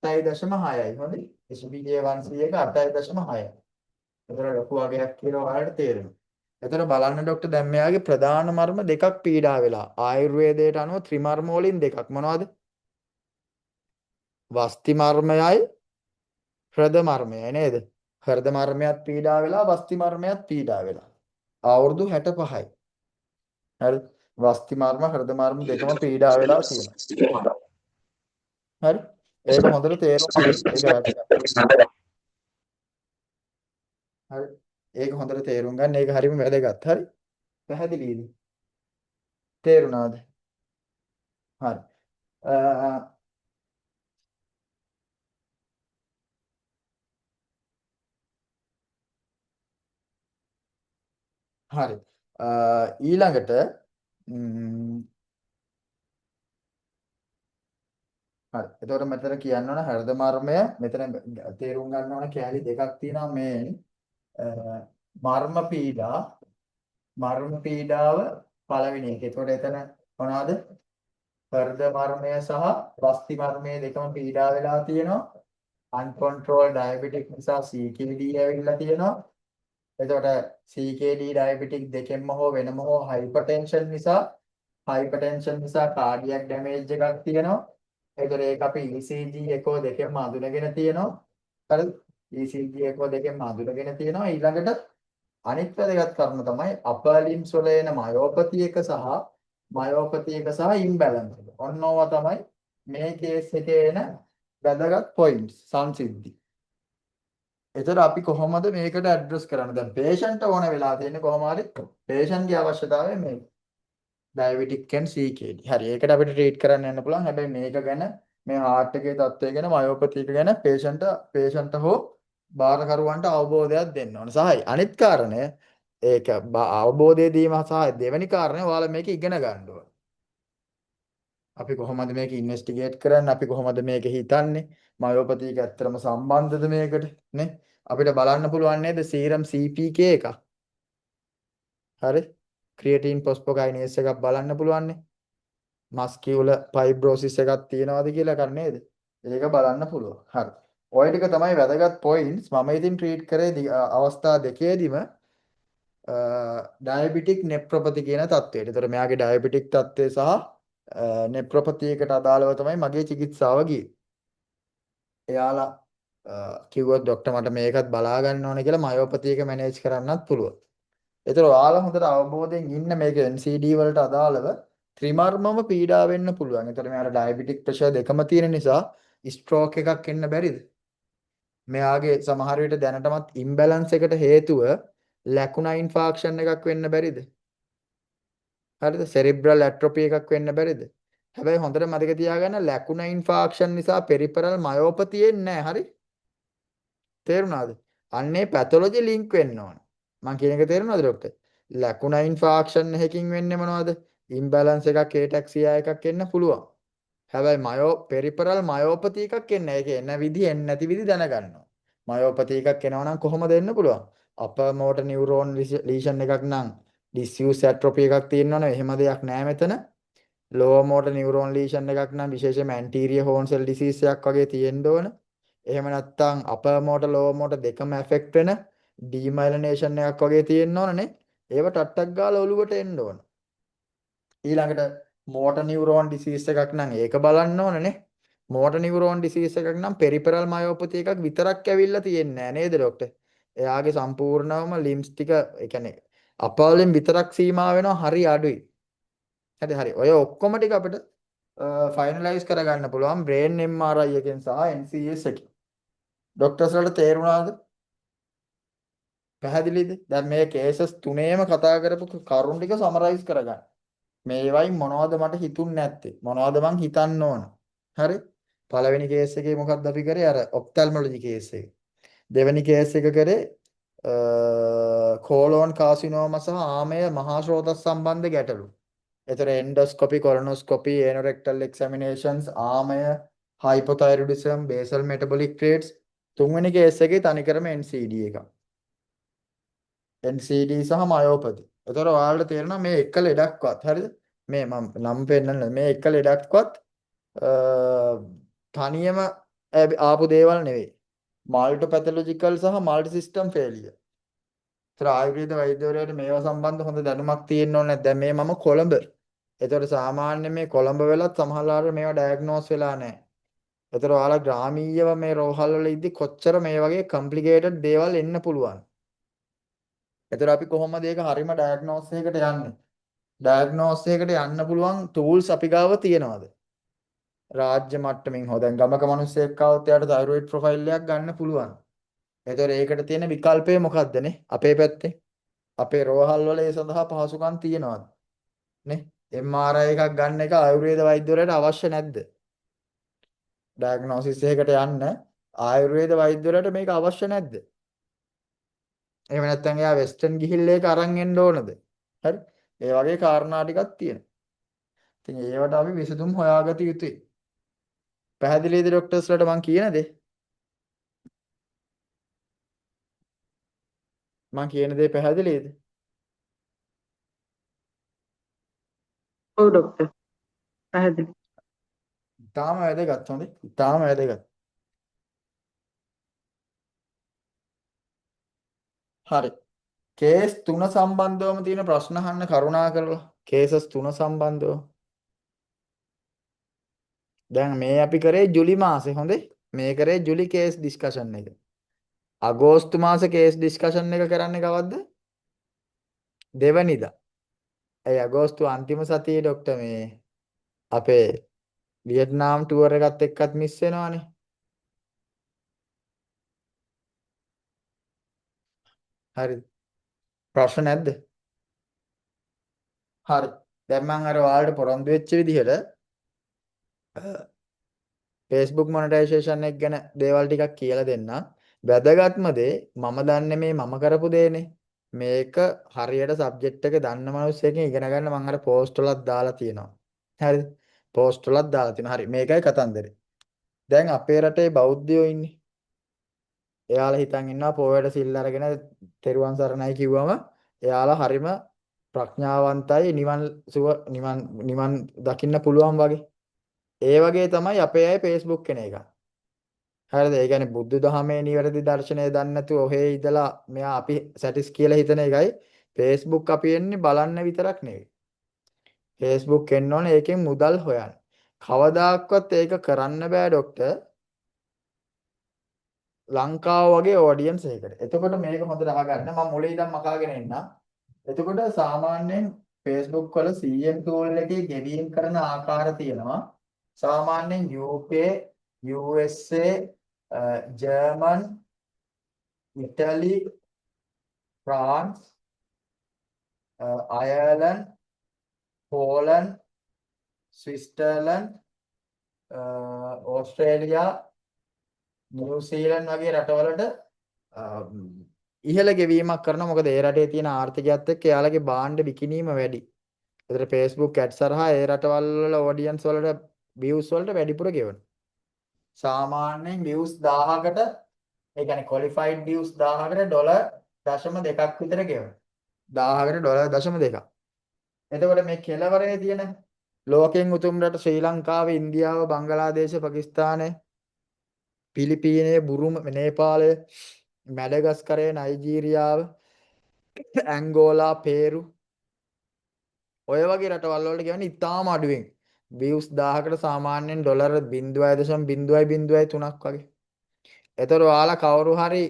8.6යි. හොඳයි. HbA1c එක 8.6යි. ඒතර ලොකු වගයක් කියලා ඔයාලට තේරෙනවා. ඒතර බලන්න ડોක්ටර් දැන් මෙයාගේ ප්‍රධාන මර්ම දෙකක් පීඩා වෙලා. ආයුර්වේදයට අනුව ත්‍රිමර්ම වලින් දෙකක් මොනවද? වස්ති මර්මයයි හෘද මර්මයයි නේද? හෘද මර්මයක් පීඩා වෙලා වස්ති මර්මයක් පීඩා වෙලා. අවුරුදු 65යි. හරි. වස්ති මර්ම හෘද මර්ම දෙකම පීඩා වෙලා තියෙනවා. හරි. ඒක හොඳට තේරුම් ගන්න. ඒක වැදගත්. හරි. ඒක හොඳට තේරුම් ගන්න. ඒක හරිම වැදගත්. හරි. පැහැදිලිද? තේරුණාද? හරි. හරි. ඊළඟට හරි. එතකොට මෙතන කියන්න ඕන හෘද මර්මය මෙතන තේරුම් ගන්න ඕන කැලි දෙකක් තියෙනවා මේ මර්ම පීඩාව පළවෙනි එක. එතකොට එතන මොනවද? හෘද මර්මය සහ වස්ති මර්මය දෙකම පීඩා වෙලා තියෙනවා. uncontrolled diabetic නිසා CKD ඇවිල්ලා තියෙනවා. එතකොට CKD diabetic දෙකෙන්ම හෝ වෙනම හෝ hypertension නිසා cardiac damage එකක් තියෙනවා. එතකොට ඒක අපි ECG එකෝ දෙකෙන්ම අඳුනගෙන තියෙනවා. හරිද? ECG එකෝ දෙකෙන්ම අඳුනගෙන තියෙනවා. ඊළඟට අනිත් වැදගත් කරුණ තමයි upper limbs වල එන myopathy එක සහ imbalance එක. ඔන්න ඕවා තමයි මේ කේස් එකේ එන වැදගත් points සංසිද්ධි. එතකොට අපි කොහොමද මේකට ඇඩ්‍රස් කරන්නේ? දැන් patient ඕන වෙලා තියෙන්නේ කොහොම හරි patient ගේ අවශ්‍යතාවය මේක. diabetic and CKD. හරි. ඒකට අපිට ට්‍රීට් කරන්න යන්න පුළුවන්. හැබැයි මේක ගැන මේ heart එකේ තත්ත්වය ගැන myopathy එක ගැන patient හෝ බාරකරුවන්ට අවබෝධයක් දෙන්න ඕන. සහයි. අනිත් කාරණය ඒක අවබෝධය දීම සහ දෙවෙනි කාරණය ඔයාලා මේක ඉගෙන ගන්න ඕන. අපි කොහොමද මේක ඉන්වෙස්ටිගේට් කරන්නේ? අපි කොහොමද මේක හිතන්නේ? myopathy එක ඇත්තටම සම්බන්ධද මේකට? නේ? අපිට බලන්න පුළුවන් නේද serum CPK එක? හරි? creatine phosphokinase එකක් බලන්න පුළුවන් නේ. muscular fibrosis එකක් තියෙනවද කියලා කර නේද? ඒක බලන්න පුළුවන්. හරි. ඔය ටික තමයි වැදගත් points. මම ඉතින් ට්‍රීට් කරේ අවස්ථා දෙකේදීම diabetic nephropathy කියන තත්ත්වයට. ඒතර මෙයාගේ diabetic තත්ත්වය සහ nephropathy එකට අදාළව තමයි මගේ චිකිත්සාව ගියේ. එයාලා කිව්වොත් ડોක්ටර් මට මේකත් බලා ගන්න ඕනේ කියලා myopathy එක මැනේජ් කරන්නත් පුළුවන්. ඒතර ඔයාලා හොඳට අවබෝධයෙන් ඉන්න මේක NCD වලට අදාළව ත්‍රිමර්මම පීඩා වෙන්න පුළුවන්. ඒතර මෙයාට diabetic pressure දෙකම තියෙන නිසා stroke එකක් එන්න බැරිද? මෙයාගේ සමහර විට දැනටමත් imbalance එකට හේතුව ලැකුනා infarction එකක් වෙන්න බැරිද? හරිද? cerebral atrophy එකක් වෙන්න බැරිද? හැබැයි හොඳට මතක තියාගන්න ලැකුනා infarction නිසා peripheral myopathy එන්නේ නැහැ. හරි? තේරුණාද? අන්නේ pathology link වෙන්න ඕන. මම කියන එක තේරුණාද ડોක්ටර්? ලැකුනා infarction එකකින් වෙන්නේ මොනවද? imbalance එකක් ataxia එකක් එන්න පුළුවන්. හැබැයි peripheral myopathy එකක් එන්නේ නැහැ. ඒක එන විදි එන්නේ නැති විදි දැනගන්නවා. myopathy එකක් එනවා නම් කොහොමද එන්න පුළුවන්? upper motor neuron lesion එකක් නම් diffuse atrophy එකක් තියෙනවනේ. එහෙම දෙයක් නැහැ මෙතන. lower motor neuron lesion එකක් නම් විශේෂයෙන්ම anterior horn cell disease එකක් වගේ තියෙන්න ඕන. එහෙම නැත්නම් upper motor lower motor දෙකම affect වෙන demyelination එකක් වගේ තියෙන්න ඕනනේ. ඒව ටට්ටක් ගාලා ඔලුවට එන්න ඕන. ඊළඟට motor neuron disease එකක් නම් ඒක බලන්න ඕනනේ. motor neuron disease එකක් නම් peripheral myopathy එකක් විතරක් ඇවිල්ලා තියෙන්නේ නැහැ නේද ડોක්ටර්? එයාගේ සම්පූර්ණවම limbs ටික ඒ කියන්නේ upper limb විතරක් සීමා වෙනවා හරි අඩුයි. හරි. ඔය ඔක්කොම ටික අපිට ෆයිනලයිස් කරගන්න පුළුවන් brain MRI එකෙන් සහ NCS එකෙන්. ડોක්ටර්ස් වලට තේරුණාද? පැහැදිලිද? දැන් මේ කේසස් තුනේම කතා කරපු කරුණු ටික සමරයිස් කරගන්න. මේවයින් මොනවද මට හිතුන්නේ නැත්තේ? මොනවද මං හිතන්න ඕන? හරි? පළවෙනි කේස් එකේ මොකක්ද අපි කරේ? අර ඔප්තල්මොලොජි කේස් එක. දෙවෙනි කේස් එක කරේ කෝලෝන් කාසිනෝමා සහ ආමය මහා ශ්‍රෝතස් සම්බන්ධ ගැටලු. ඒතර එන්ඩොස්කොපි, කොලොනොස්කොපි, ඒනොරෙක්ටල් එක්සැමිනේෂන්ස්, ආමය, හයිපොතයිරොයිඩිසම්, බේසල් මෙටබොලික් රේට්ස්. තුන්වෙනි කේස් එකේ තනිකරම NCD එක. NCD සහ myopathy. ඒතර ඔයාලට තේරෙනවා මේ එක ලෙඩක්වත් හරිද? මේ මම නම් පෙන්නන්න මේ එක ලෙඩක්වත් තනියම ආපු දේවල් නෙවෙයි. multipathological සහ multi system failure. ඒතර ආයුර්වේද වෛද්‍යවරයාට මේවා සම්බන්ධ හොඳ දැනුමක් තියෙන්න ඕනේ. දැන් මේ මම කොළඹ. ඒතර සාමාන්‍ය මේ කොළඹ වෙලත් සමහරවල් මේවා ඩයග්නෝස් වෙලා නැහැ. ඒතර ඔයාලා ග්‍රාමීයව මේ රෝහල් වල ඉද්දි කොච්චර මේ වගේ complicated දේවල් එන්න පුළුවන්. ඒතර අපි කොහොමද ඒක හරියම ඩයග්නෝස් එකකට යන්නේ? ඩයග්නෝස් එකකට යන්න පුළුවන් tools අපි ගාව තියෙනවද? රාජ්‍ය මට්ටමින් හෝ දැන් ගමක මිනිස්සෙක් ආවොත් එයාට thyroid profile එකක් ගන්න පුළුවන්. ඒතර ඒකට තියෙන විකල්පය මොකක්ද නේ? අපේ පැත්තේ. අපේ රෝහල් වල ඒ සඳහා පහසුකම් තියෙනවද? නේ? MRI එකක් ගන්න එක ආයුර්වේද වෛද්‍යවරයාට අවශ්‍ය නැද්ද? ඩයග්නොසිස් එකකට යන්න ආයුර්වේද වෛද්‍යවරයාට මේක අවශ්‍ය නැද්ද? එහෙම නැත්නම් එයා වෙස්ටර්න් ගිහිල්ලා ඒක අරන් එන්න ඕනද? හරි? ඒ වගේ කාරණා ටිකක් තියෙනවා. ඉතින් ඒවට අපි විසඳුම් හොයාගත යුතුයි. පැහැදිලිද ડોක්ටර්ස්ලාට මං කියන දේ? මං කියන දේ පැහැදිලිද? ඔව් ડોක්ටර්. පැහැදිලි. තාම වැදගත් හොඳේ. තාම වැදගත්. හරි. කේස් 3 සම්බන්ධවම තියෙන ප්‍රශ්න අහන්න කරුණා කරලා. කේසස් 3 සම්බන්ධව. දැන් මේ අපි කරේ ජුලි මාසේ හොඳේ. මේ කරේ ජුලි කේස් ඩිස්කෂන් එක. අගෝස්තු මාසේ කේස් ඩිස්කෂන් එක කරන්නේ කවද්ද? දෙවනිදා. ඒ අගෝස්තු අන්තිම සතියේ ડોක්ටර් මේ අපේ වියට්නාම් ටුවර් එකත් එක්කත් මිස් වෙනවානේ. හරිද? ප්‍රශ්න නැද්ද? හරි. දැන් මම අර ඔයාලට පොරොන්දු වෙච්ච විදිහට Facebook මොනටයිසේෂන් එක ගැන දේවල් ටිකක් කියලා දෙන්නම්. වැදගත්ම දේ මම දන්නේ මේ මම කරපු දේනේ. මේක හරියට සබ්ජෙක්ට් එක දන්න මිනිස්සෙක්ගෙන් ඉගෙන ගන්න මම අර පෝස්ට් වලත් දාලා තියෙනවා. හරිද? පෝස්ට් වලත් දාලා තියෙනවා. හරි. මේකයි කතන්දරේ. දැන් අපේ රටේ බෞද්ධයෝ ඉන්නේ. එයාලා හිතන් ඉන්නවා පොයට සිල් අරගෙන තෙරුවන් සරණයි කිව්වම එයාලා හරිම ප්‍රඥාවන්තයි නිවන් දකින්න පුළුවන් වගේ. ඒ වගේ තමයි අපේ අය Facebook කෙන එක. හරිද? ඒ කියන්නේ බුදු දහමේ නිවැරදි දර්ශනය දන්නේ නැතුව ඔහේ ඉඳලා මෙයා අපි සැටිස් කියලා හිතන එකයි Facebook අපි එන්නේ බලන්න විතරක් නෙවෙයි. Facebook එන්න ඕනේ ඒකෙන් මුදල් හොයන්න. කවදාක්වත් ඒක කරන්න බෑ ડોක්ටර්. ලංකාව වගේ ඔඩියන්ස් එකකට. එතකොට මේක හොඳට අහගන්න. මම මුලින් ඉඳන් මකාගෙන එන්නම්. එතකොට සාමාන්‍යයෙන් Facebook වල CM tool එකේ ගෙවීම් කරන ආකාර තියෙනවා. සාමාන්‍යයෙන් UK, USA, German, Italy, France, Ireland, Poland, Switzerland, Australia, New Zealand වගේ රටවලට ඉහළ ගෙවීමක් කරනවා. මොකද ඒ රටේ තියෙන ආර්ථිකයත් එක්ක එයාලගේ භාණ්ඩ විකිණීම වැඩි. ඒතර Facebook ads හරහා ඒ රටවල් වල ඔඩියන්ස් වලට views වලට වැඩිපුර ගෙවනවා. සාමාන්‍යයෙන් views 1000කට ඒ කියන්නේ qualified views 1000කට $0.2ක් විතර ගෙවනවා. 1000කට $0.2. එතකොට මේ කෙලවරේ තියෙන ලෝකෙන් උතුම් රට ශ්‍රී ලංකාව, ඉන්දියාව, බංගලාදේශ, පාකිස්තානය, පිලිපීනය, බුරුම, නේපාලය, මැඩගස්කරය, නයිජීරියාව, ඇංගෝලා, පේරු ඔය වගේ රටවල් වලට කියන්නේ ඉතාම අඩුවෙන් views 1000කට සාමාන්‍යයෙන් $0.0.003ක් වගේ. ඒතර ඔයාලා කවුරු හරි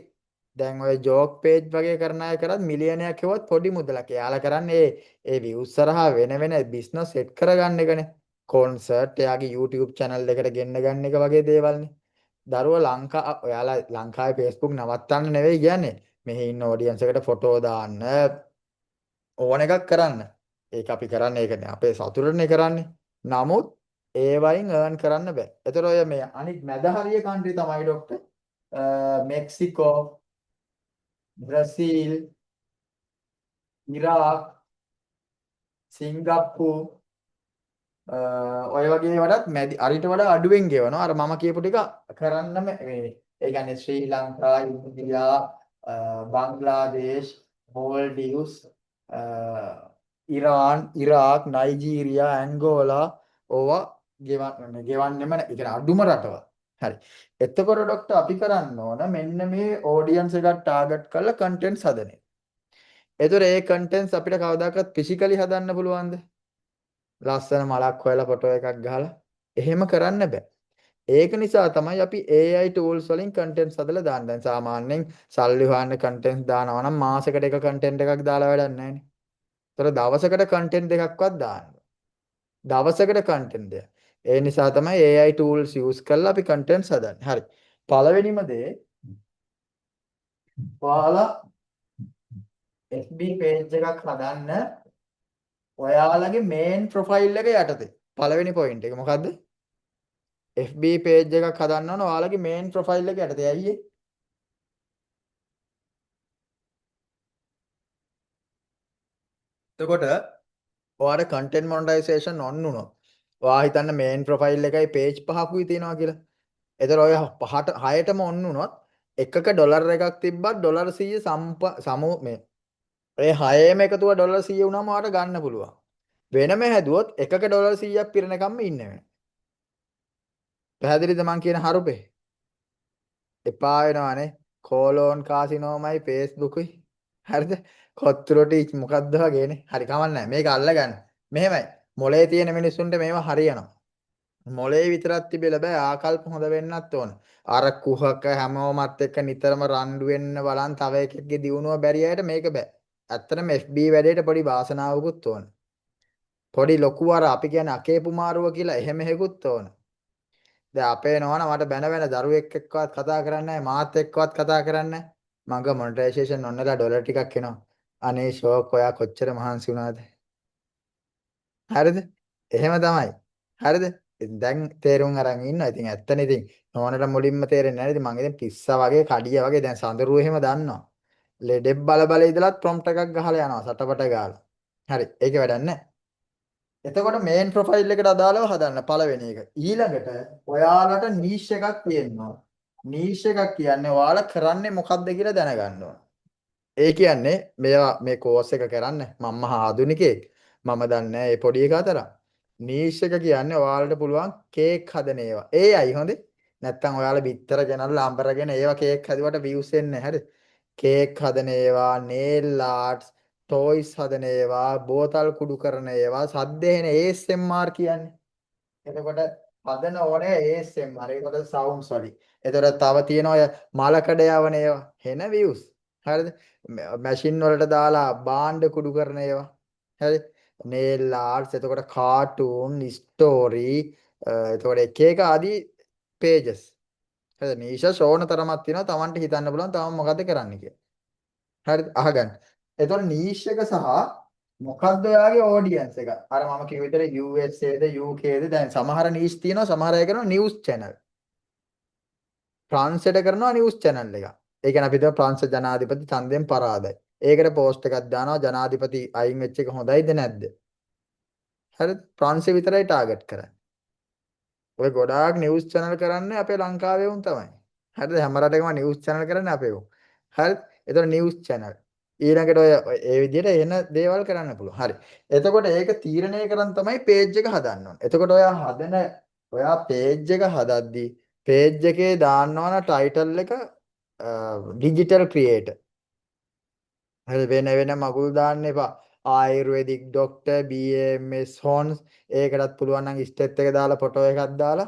දැන් ඔය ජෝක් පේජ් වගේ කරන අය කරත් මිලියනයක් හෙවොත් පොඩි මුදලක්. එයාලා කරන්නේ ඒ views සරහා වෙන බිස්නස් සෙට් කරගන්න එකනේ. කොන්සර්ට්, එයාගේ YouTube channel එකට ගෙන්න ගන්න එක වගේ දේවල්නේ. දරුවෝ ඔයාලා ලංකාවේ Facebook නවත්තන්න නෙවෙයි කියන්නේ. මෙහි ඉන්න ඔඩියන්ස් එකට ෆොටෝ දාන්න ඕන එකක් කරන්න. ඒක අපි කරන්නේ ඒකනේ. අපේ සතුටනේ කරන්නේ. නමුත් ඒ වයින් earn කරන්න බෑ. ඒතර ඔය මේ අනිත් මැදහරිය කන්ට්‍රි තමයි ડોක්ටර් මෙක්සිකෝ, බ්‍රසීල්, ඉරාක්, සිංගප්පූර් ඔය වගේ වලත් අරිට වඩා අඩුවෙන් ගෙවනවා. අර මම කියපු ටික කරන්නම මේ ඒ කියන්නේ ශ්‍රී ලංකා, ඉන්දියා, බංග්ලාදේශ, මෝල්ඩිව්ස්, ඉරාන්, ඉරාක්, නයිජීරියා, ඇංගෝලා ඕවා ගෙවන්නෙම නැහැ. ඒ කියන්නේ අඩුම රටවල්. හරි. එතකොට ડોක්ටර් අපි කරන්න ඕන මෙන්න මේ ඔඩියන්ස් එකක් ටාගට් කරලා කන්ටෙන්ට්ස් හදන එක. ඒතර ඒ කන්ටෙන්ට්ස් අපිට කවදාකවත් ෆිසිකලි හදන්න පුළුවන්ද? ලස්සන මලක් හොයලා ෆොටෝ එකක් ගහලා එහෙම කරන්න බෑ. ඒක නිසා තමයි අපි AI tools වලින් contents හදලා දාන්න. දැන් සාමාන්‍යයෙන් සල්ලි හොයන්න contents දානවා නම් මාසෙකට එක content එකක් දාලා වැඩක් නැහැ නේ. ඒතර දවසකට content දෙකක්වත් දාන්න. දවසකට content දෙක. ඒ නිසා තමයි AI tools use කරලා අපි contents හදන්නේ. හරි. පළවෙනිම දේ ඔයාලා FB page එකක් හදන්න ඔයාලගේ main profile එක යටතේ. පළවෙනි point එක මොකද්ද? FB page එකක් හදන්න ඕන ඔයාලගේ main profile එක යටතේ. ඇයි ඒ? එතකොට ඔයාලට content monetization on වුණොත් ඔයා හිතන්න මේන් ප්‍රොෆයිල් එකයි පේජ් පහකුයි තියෙනවා කියලා. එතකොට ඔය පහට හයටම ඔන්න වුණොත් එකක ඩොලර් එකක් තිබ්බත් ඩොලර් 100 සමු මේ ඒ හයේම එකතුව ඩොලර් 100 වුණාම ඔයාට ගන්න පුළුවන්. වෙනම හැදුවොත් එකක ඩොලර් 100ක් පිරෙනකම්ම ඉන්න වෙනවා. පැහැදිලිද මං කියන හරුපේ? එපා වෙනවානේ. කෝලෝන් කාසිනෝමයි Facebook-යි. හරිද? කොත්තුරොටි මොකද්ද වගේනේ. හරි කමන්නේ. මේක අල්ලගන්න. මෙහෙමයි. මොලේ තියෙන මිනිස්සුන්ට මේවා හරියනවා. මොලේ විතරක් තිබෙලා බෑ ආකල්ප හොඳ වෙන්නත් ඕන. අර කුහක හැමෝමත් එක්ක නිතරම රණ්ඩු වෙන්න බලන් තව එකෙක්ගේ දියුණුව බැරි අයට මේක බෑ. ඇත්තටම FB වැඩේට පොඩි වාසනාවකුත් ඕන. පොඩි ලොකු අර අපි කියන්නේ අකේපු මාරුව කියලා එහෙම හේකුත් ඕන. දැන් අපේ නෝනා මට බැන බැන දරුවෙක් එක්කවත් කතා කරන්නේ නැහැ මාත් එක්කවත් කතා කරන්නේ නැහැ. මග මොනිටයිසේෂන් ඔන්නලා ඩොලර් ටිකක් එනවා. අනේ ෂෝක් ඔයා කොච්චර මහන්සි වුණාද? හරිද? එහෙම තමයි. හරිද? දැන් තේරුම් අරන් ඉන්නවා. ඉතින් ඇත්තනේ ඉතින් නෝනට මුලින්ම තේරෙන්නේ නැහැ. ඉතින් මං ඉතින් පිස්සා වගේ කඩිය වගේ දැන් සඳරුව එහෙම දන්නවා. ලෙඩෙක් බල බල ඉඳලත් ප්‍රොම්ප්ට් එකක් ගහලා යනවා සටපට ගාලා. හරි. ඒකේ වැඩක් නැහැ. එතකොට මේන් ප්‍රොෆයිල් එකට අදාළව හදන්න පළවෙනි එක. ඊළඟට ඔයාලට නීෂ් එකක් තියෙනවා. නීෂ් එකක් කියන්නේ ඔයාලා කරන්නේ මොකක්ද කියලා දැනගන්න ඕන. ඒ කියන්නේ මේවා මේ කෝස් එක කරන්න මම මහා ආධුනිකයෙක්. මම දන්නේ මේ පොඩි එක අතර. නීෂ් එක කියන්නේ ඔයාලට පුළුවන් කේක් හදන ඒවා. ඒයි හොඳේ. නැත්තම් ඔයාලා බිත්තර ගෙනල්ලා අඹරගෙන ඒවා කේක් හදුවට views එන්නේ නැහැ. හරි. කේක් හදන ඒවා, nail arts, toys හදන ඒවා, බෝතල් කුඩු කරන ඒවා, සද්ද එන ASMR කියන්නේ. එතකොට හදන ඕනේ ASMR. ඒකට sounds වලින්. එතකොට තව තියෙන ඔය මලකඩ යවන ඒවා, හෙන views. හරිද? මැෂින් වලට දාලා බාණ්ඩ කුඩු කරන ඒවා. හරි? nail arts, එතකොට cartoon, story, එතකොට එක එක ආදී pages. හරිද? නීෂස් ඕන තරමක් තියෙනවා. Tamanට හිතන්න පුළුවන් තමන් මොකද්ද කරන්න කියලා. හරිද? අහගන්න. එතකොට නීෂ් එක සහ මොකද්ද ඔයාගේ ඔඩියන්ස් එක? අර මම කිව්ව විදිහට USA ද UK ද දැන් සමහර නීෂ් තියෙනවා සමහර අය කරනවා නිවුස් channel. ට්‍රාන්ස්ලේට් කරනවා නිවුස් channel එක. ඒ කියන්නේ අපි හිතමු ප්‍රංශ ජනාධිපති ඡන්දයෙන් පරාදයි. ඒකට පෝස්ට් එකක් දානවා ජනාධිපති අයින් වෙච්ච එක හොඳයිද නැද්ද? හරිද? ප්‍රංශ විතරයි ටාගට් කරන්නේ. ඔය ගොඩාක් නිවුස් channel කරන්නේ අපේ ලංකාවේ උන් තමයි. හරිද? හැම රටකම නිවුස් channel කරන්නේ අපේ උන්. හරිද? එතකොට නිවුස් channel. ඊළඟට ඔය ඒ විදිහට එන දේවල් කරන්න පුළුවන්. හරි. එතකොට ඒක තීරණය කරන් තමයි page එක හදන්න ඕන. එතකොට ඔයා page එක හදද්දී page එකේ දාන්න ඕන title එක digital creator. හරි වෙන මගුල් දාන්න එපා. ආයුර්වේදික් ડોක්ටර් BAMS හොන්ස් ඒකටත් පුළුවන් නම් ස්ටෙප් එක දාලා ෆොටෝ එකක් දාලා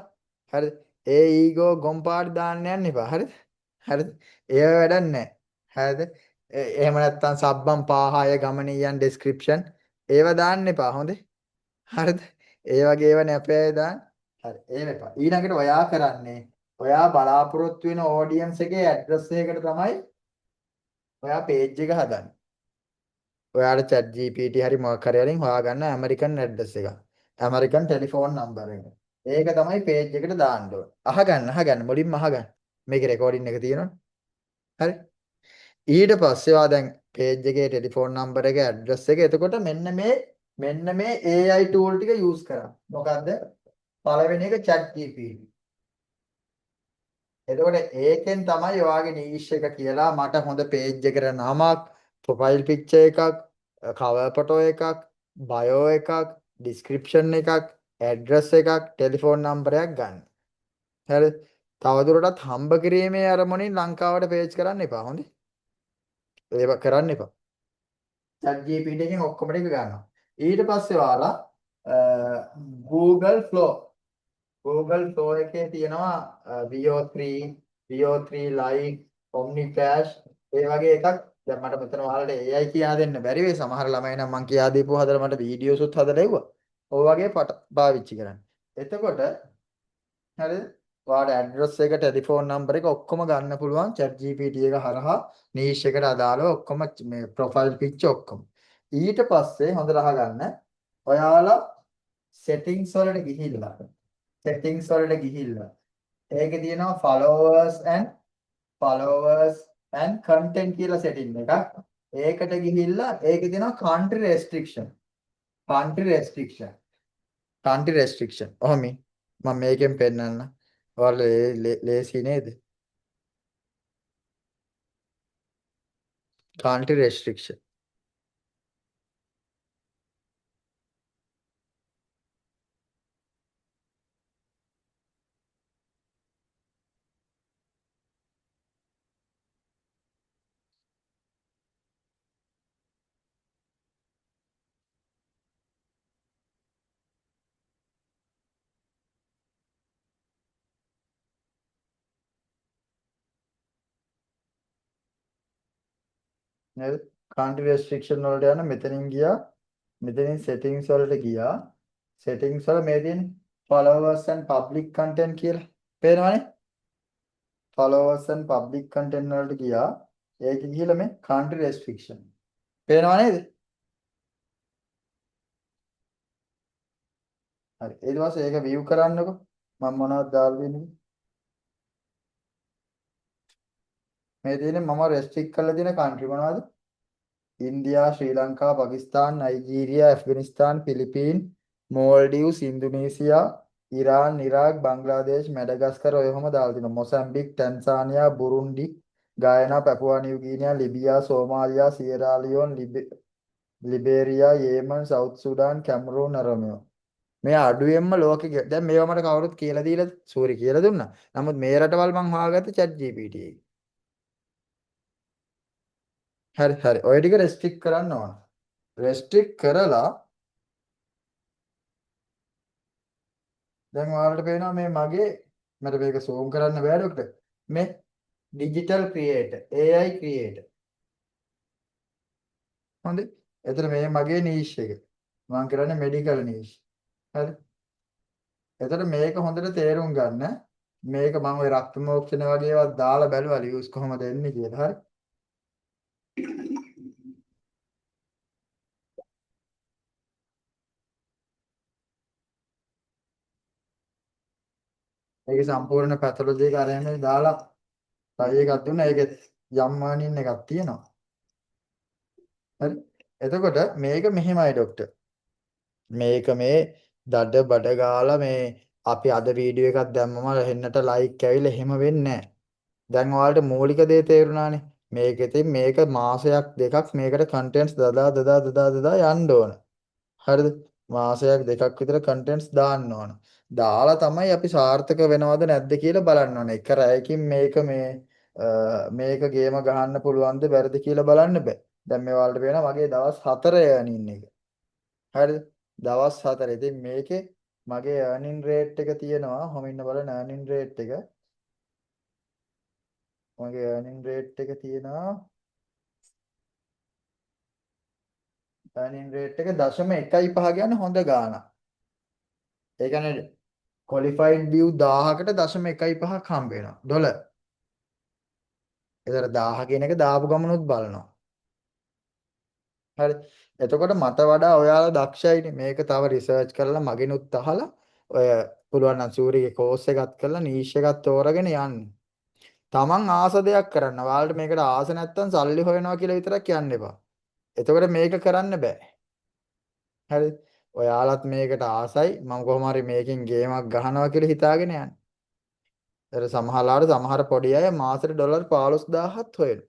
හරිද? ඒ ඊගෝ ගොම්පාට දාන්න යන්න එපා. හරිද? හරිද? ඒව වැඩක් නැහැ. හරිද? එහෙම නැත්නම් සබ්බම් පාහාය ගමනියන් ඩෙස්ක්‍රිප්ෂන් ඒව දාන්න එපා. හොඳේ. හරිද? ඒ වගේ ඒවා නැපේ දාන්න. හරි. ඒව එපා. ඊළඟට ඔයා කරන්නේ ඔයා බලාපොරොත්තු වෙන ඔඩියන්ස් එකේ ඇඩ්‍රස් එකකට තමයි ඔයා page එක හදන්නේ. ඔයාලා chat GPT හරි මොකක් හරි වලින් හොයාගන්න ඇමරිකන් ඇඩ්‍රස් එක. ඇමරිකන් ටෙලිෆෝන් නම්බර් එක. ඒක තමයි page එකට දාන්න ඕනේ. අහගන්න මුලින්ම අහගන්න. මේකේ රෙකෝඩින් එක තියෙනවනේ. හරි. ඊට පස්සේ ඔයා දැන් page එකේ ටෙලිෆෝන් නම්බර් එක ඇඩ්‍රස් එක එතකොට මෙන්න මේ AI tool ටික use කරා. මොකද්ද? පළවෙනි එක chat GPT. එතකොට ඒකෙන් තමයි ඔයාගේ niche එක කියලා මට හොඳ page එකකට නමක්, profile picture එකක්, cover photo එකක්, bio එකක්, description එකක්, address එකක්, telephone number එකක් ගන්න. හරිද? තවදුරටත් හම්බ කිරීමේ අරමුණින් ලංකාවට page කරන්න එපා. හොඳේ. ඒක කරන්න එපා. chat GPT එකෙන් ඔක්කොම ටික ගන්නවා. ඊට පස්සේ ඔයාලා Google Flow එකේ තියෙනවා VO3 Lite Omniflash ඒ වගේ එකක් දැන් මට මෙතන ඔයාලට AI කියා දෙන්න බැරි වෙයි සමහර ළමයි නම් මං කියා දීපුවා හදලා මට වීඩියෝස් උත් හදලා එව්වා. ඔය වගේ පාවිච්චි කරන්න. එතකොට හරිද? ඔයාලට ඇඩ්‍රස් එක ටෙලිෆෝන් නම්බර් එක ඔක්කොම ගන්න පුළුවන් chat GPT එක හරහා niche එකට අදාළව ඔක්කොම මේ profile picture ඔක්කොම. ඊට පස්සේ හොඳට අහගන්න ඔයාලා settings වලට ගිහිල්ලා ඒකේ තියෙනවා followers and content කියලා setting එකක්. ඒකට ගිහිල්ලා ඒකේ තියෙනවා country restriction. country restriction. ඔහොමයි. මම මේකෙන් පෙන්නන්න. ඔයාලා ලේසි නේද? country restriction. නේද? country restriction වලට යන මෙතනින් ගියා. මෙතනින් settings වලට ගියා. settings වල මේ තියෙන followers and public content කියලා. පේනවනේ? followers and public content වලට ගියා. ඒක ගිහලා මේ country restriction. පේනව නේද? හරි. ඊට පස්සේ ඒක view කරන්නකො. මම මොනවද දාලා දෙන්නේ? මේ තියෙන්නේ මම restrict කරලා තියෙන country මොනවද? ඉන්දියා, ශ්‍රී ලංකා, පාකිස්තාන්, නයිජීරියා, ඇෆ්ගනිස්තාන්, පිලිපීන්, මෝල්ඩීව්ස්, ඉන්දුනීසියා, ඉරාන්, ඉරාක්, බංග්ලාදේශ්, මැඩගස්කර් ඔය ඔහොම දාලා තිනවා. මොසැම්බික්, ටැන්සානියා, බුරුන්ඩි, ගායනා, පැපුවා නිව් ගිනියා, ලිබියා, සෝමාලියා, සියරා ලියෝන්, ලිබේරියා, යේමන්, සවුත් සුඩාන්, කැමරූන් අරමෝ. මේ අඩුවෙන්ම ලෝකෙ දැන් මේවා මට කවුරුත් කියලා දීලා සූරි කියලා දුන්නා. නමුත් මේ රටවල් මං හොයාගත්තේ chat GPT එකේ. හරි හරි. ඔය ටික රෙස්ට්‍රික්ට් කරන්න ඕන. රෙස්ට්‍රික්ට් කරලා දැන් ඔයාලට පේනවා මේ මගේ මට මේක zoom කරන්න බෑ ડોක්ටර්. මේ digital creator AI creator. හොඳයි. එතන මේ මගේ niche එක. මම කරන්නේ medical niche. හරි. එතකොට මේක හොඳට තේරුම් ගන්න. මේක මම ওই රක්ත මෝක්ෂණ වගේ ඒවා දාලා බැලුවා ලියුස් කොහොමද එන්නේ කියලා. හරි. මේක සම්පූර්ණ පැතලොජි එක අරගෙන දාලා ටයි එකක් දුන්නා. ඒකේ යම් වර්නින් එකක් තියෙනවා. හරි. එතකොට මේක මෙහෙමයි ડોක්ටර්. මේක මේ දඩ බඩ ගාලා මේ අපි අද වීඩියෝ එකක් දැම්මම හෙන්නට ලයික් ඇවිල්ලා එහෙම වෙන්නේ නැහැ. දැන් ඔයාලට මූලික දේ තේරුණානේ. මේක ඉතින් මේක මාසයක් දෙකක් මේකට කන්ටෙන්ට්ස් දදා යන්න ඕන. හරිද? මාසයක් දෙකක් විතර කන්ටෙන්ට්ස් දාන්න ඕන. දාලා තමයි අපි සාර්ථක වෙනවද නැද්ද කියලා බලන්න ඕනේ. එක රැයකින් මේක ගේම ගහන්න පුළුවන්ද බැරිද කියලා බලන්න බෑ. දැන් මේ ඔයාලට පේනවා මගේ දවස් 4 earning එක. හරිද? දවස් 4. ඉතින් මේකේ මගේ earning rate එක තියෙනවා. කොහොම ඉන්න බලන්න earning rate එක. මගේ earning rate එක තියෙනවා. earning rate එක 0.15 කියන්නේ හොඳ ගාණක්. ඒ කියන්නේ qualified view 1000කට 0.15ක් හම්බ වෙනවා. ඩොලර්. ඒතර 1000 කියන එක දාපු ගමනොත් බලනවා. හරි. එතකොට මට වඩා ඔයාලා දක්ෂයිනේ. මේක තව රිසර්ච් කරලා මගෙනුත් අහලා ඔය පුළුවන් නම් සූරිගේ කෝස් එකක් කරලා නීෂ් එකක් තෝරගෙන යන්න. Taman ආස දෙයක් කරන්න. ඔයාලට මේකට ආස නැත්තම් සල්ලි හොයනවා කියලා විතරක් කියන්න එපා. එතකොට මේක කරන්න බෑ. හරි. ඔයාලත් මේකට ආසයි. මම කොහොම හරි මේකෙන් ගේමක් ගහනවා කියලා හිතාගෙන යන්න. ඒතර සමහර පොඩි අය මාසෙට ඩොලර් 15000ත් හොයනවා.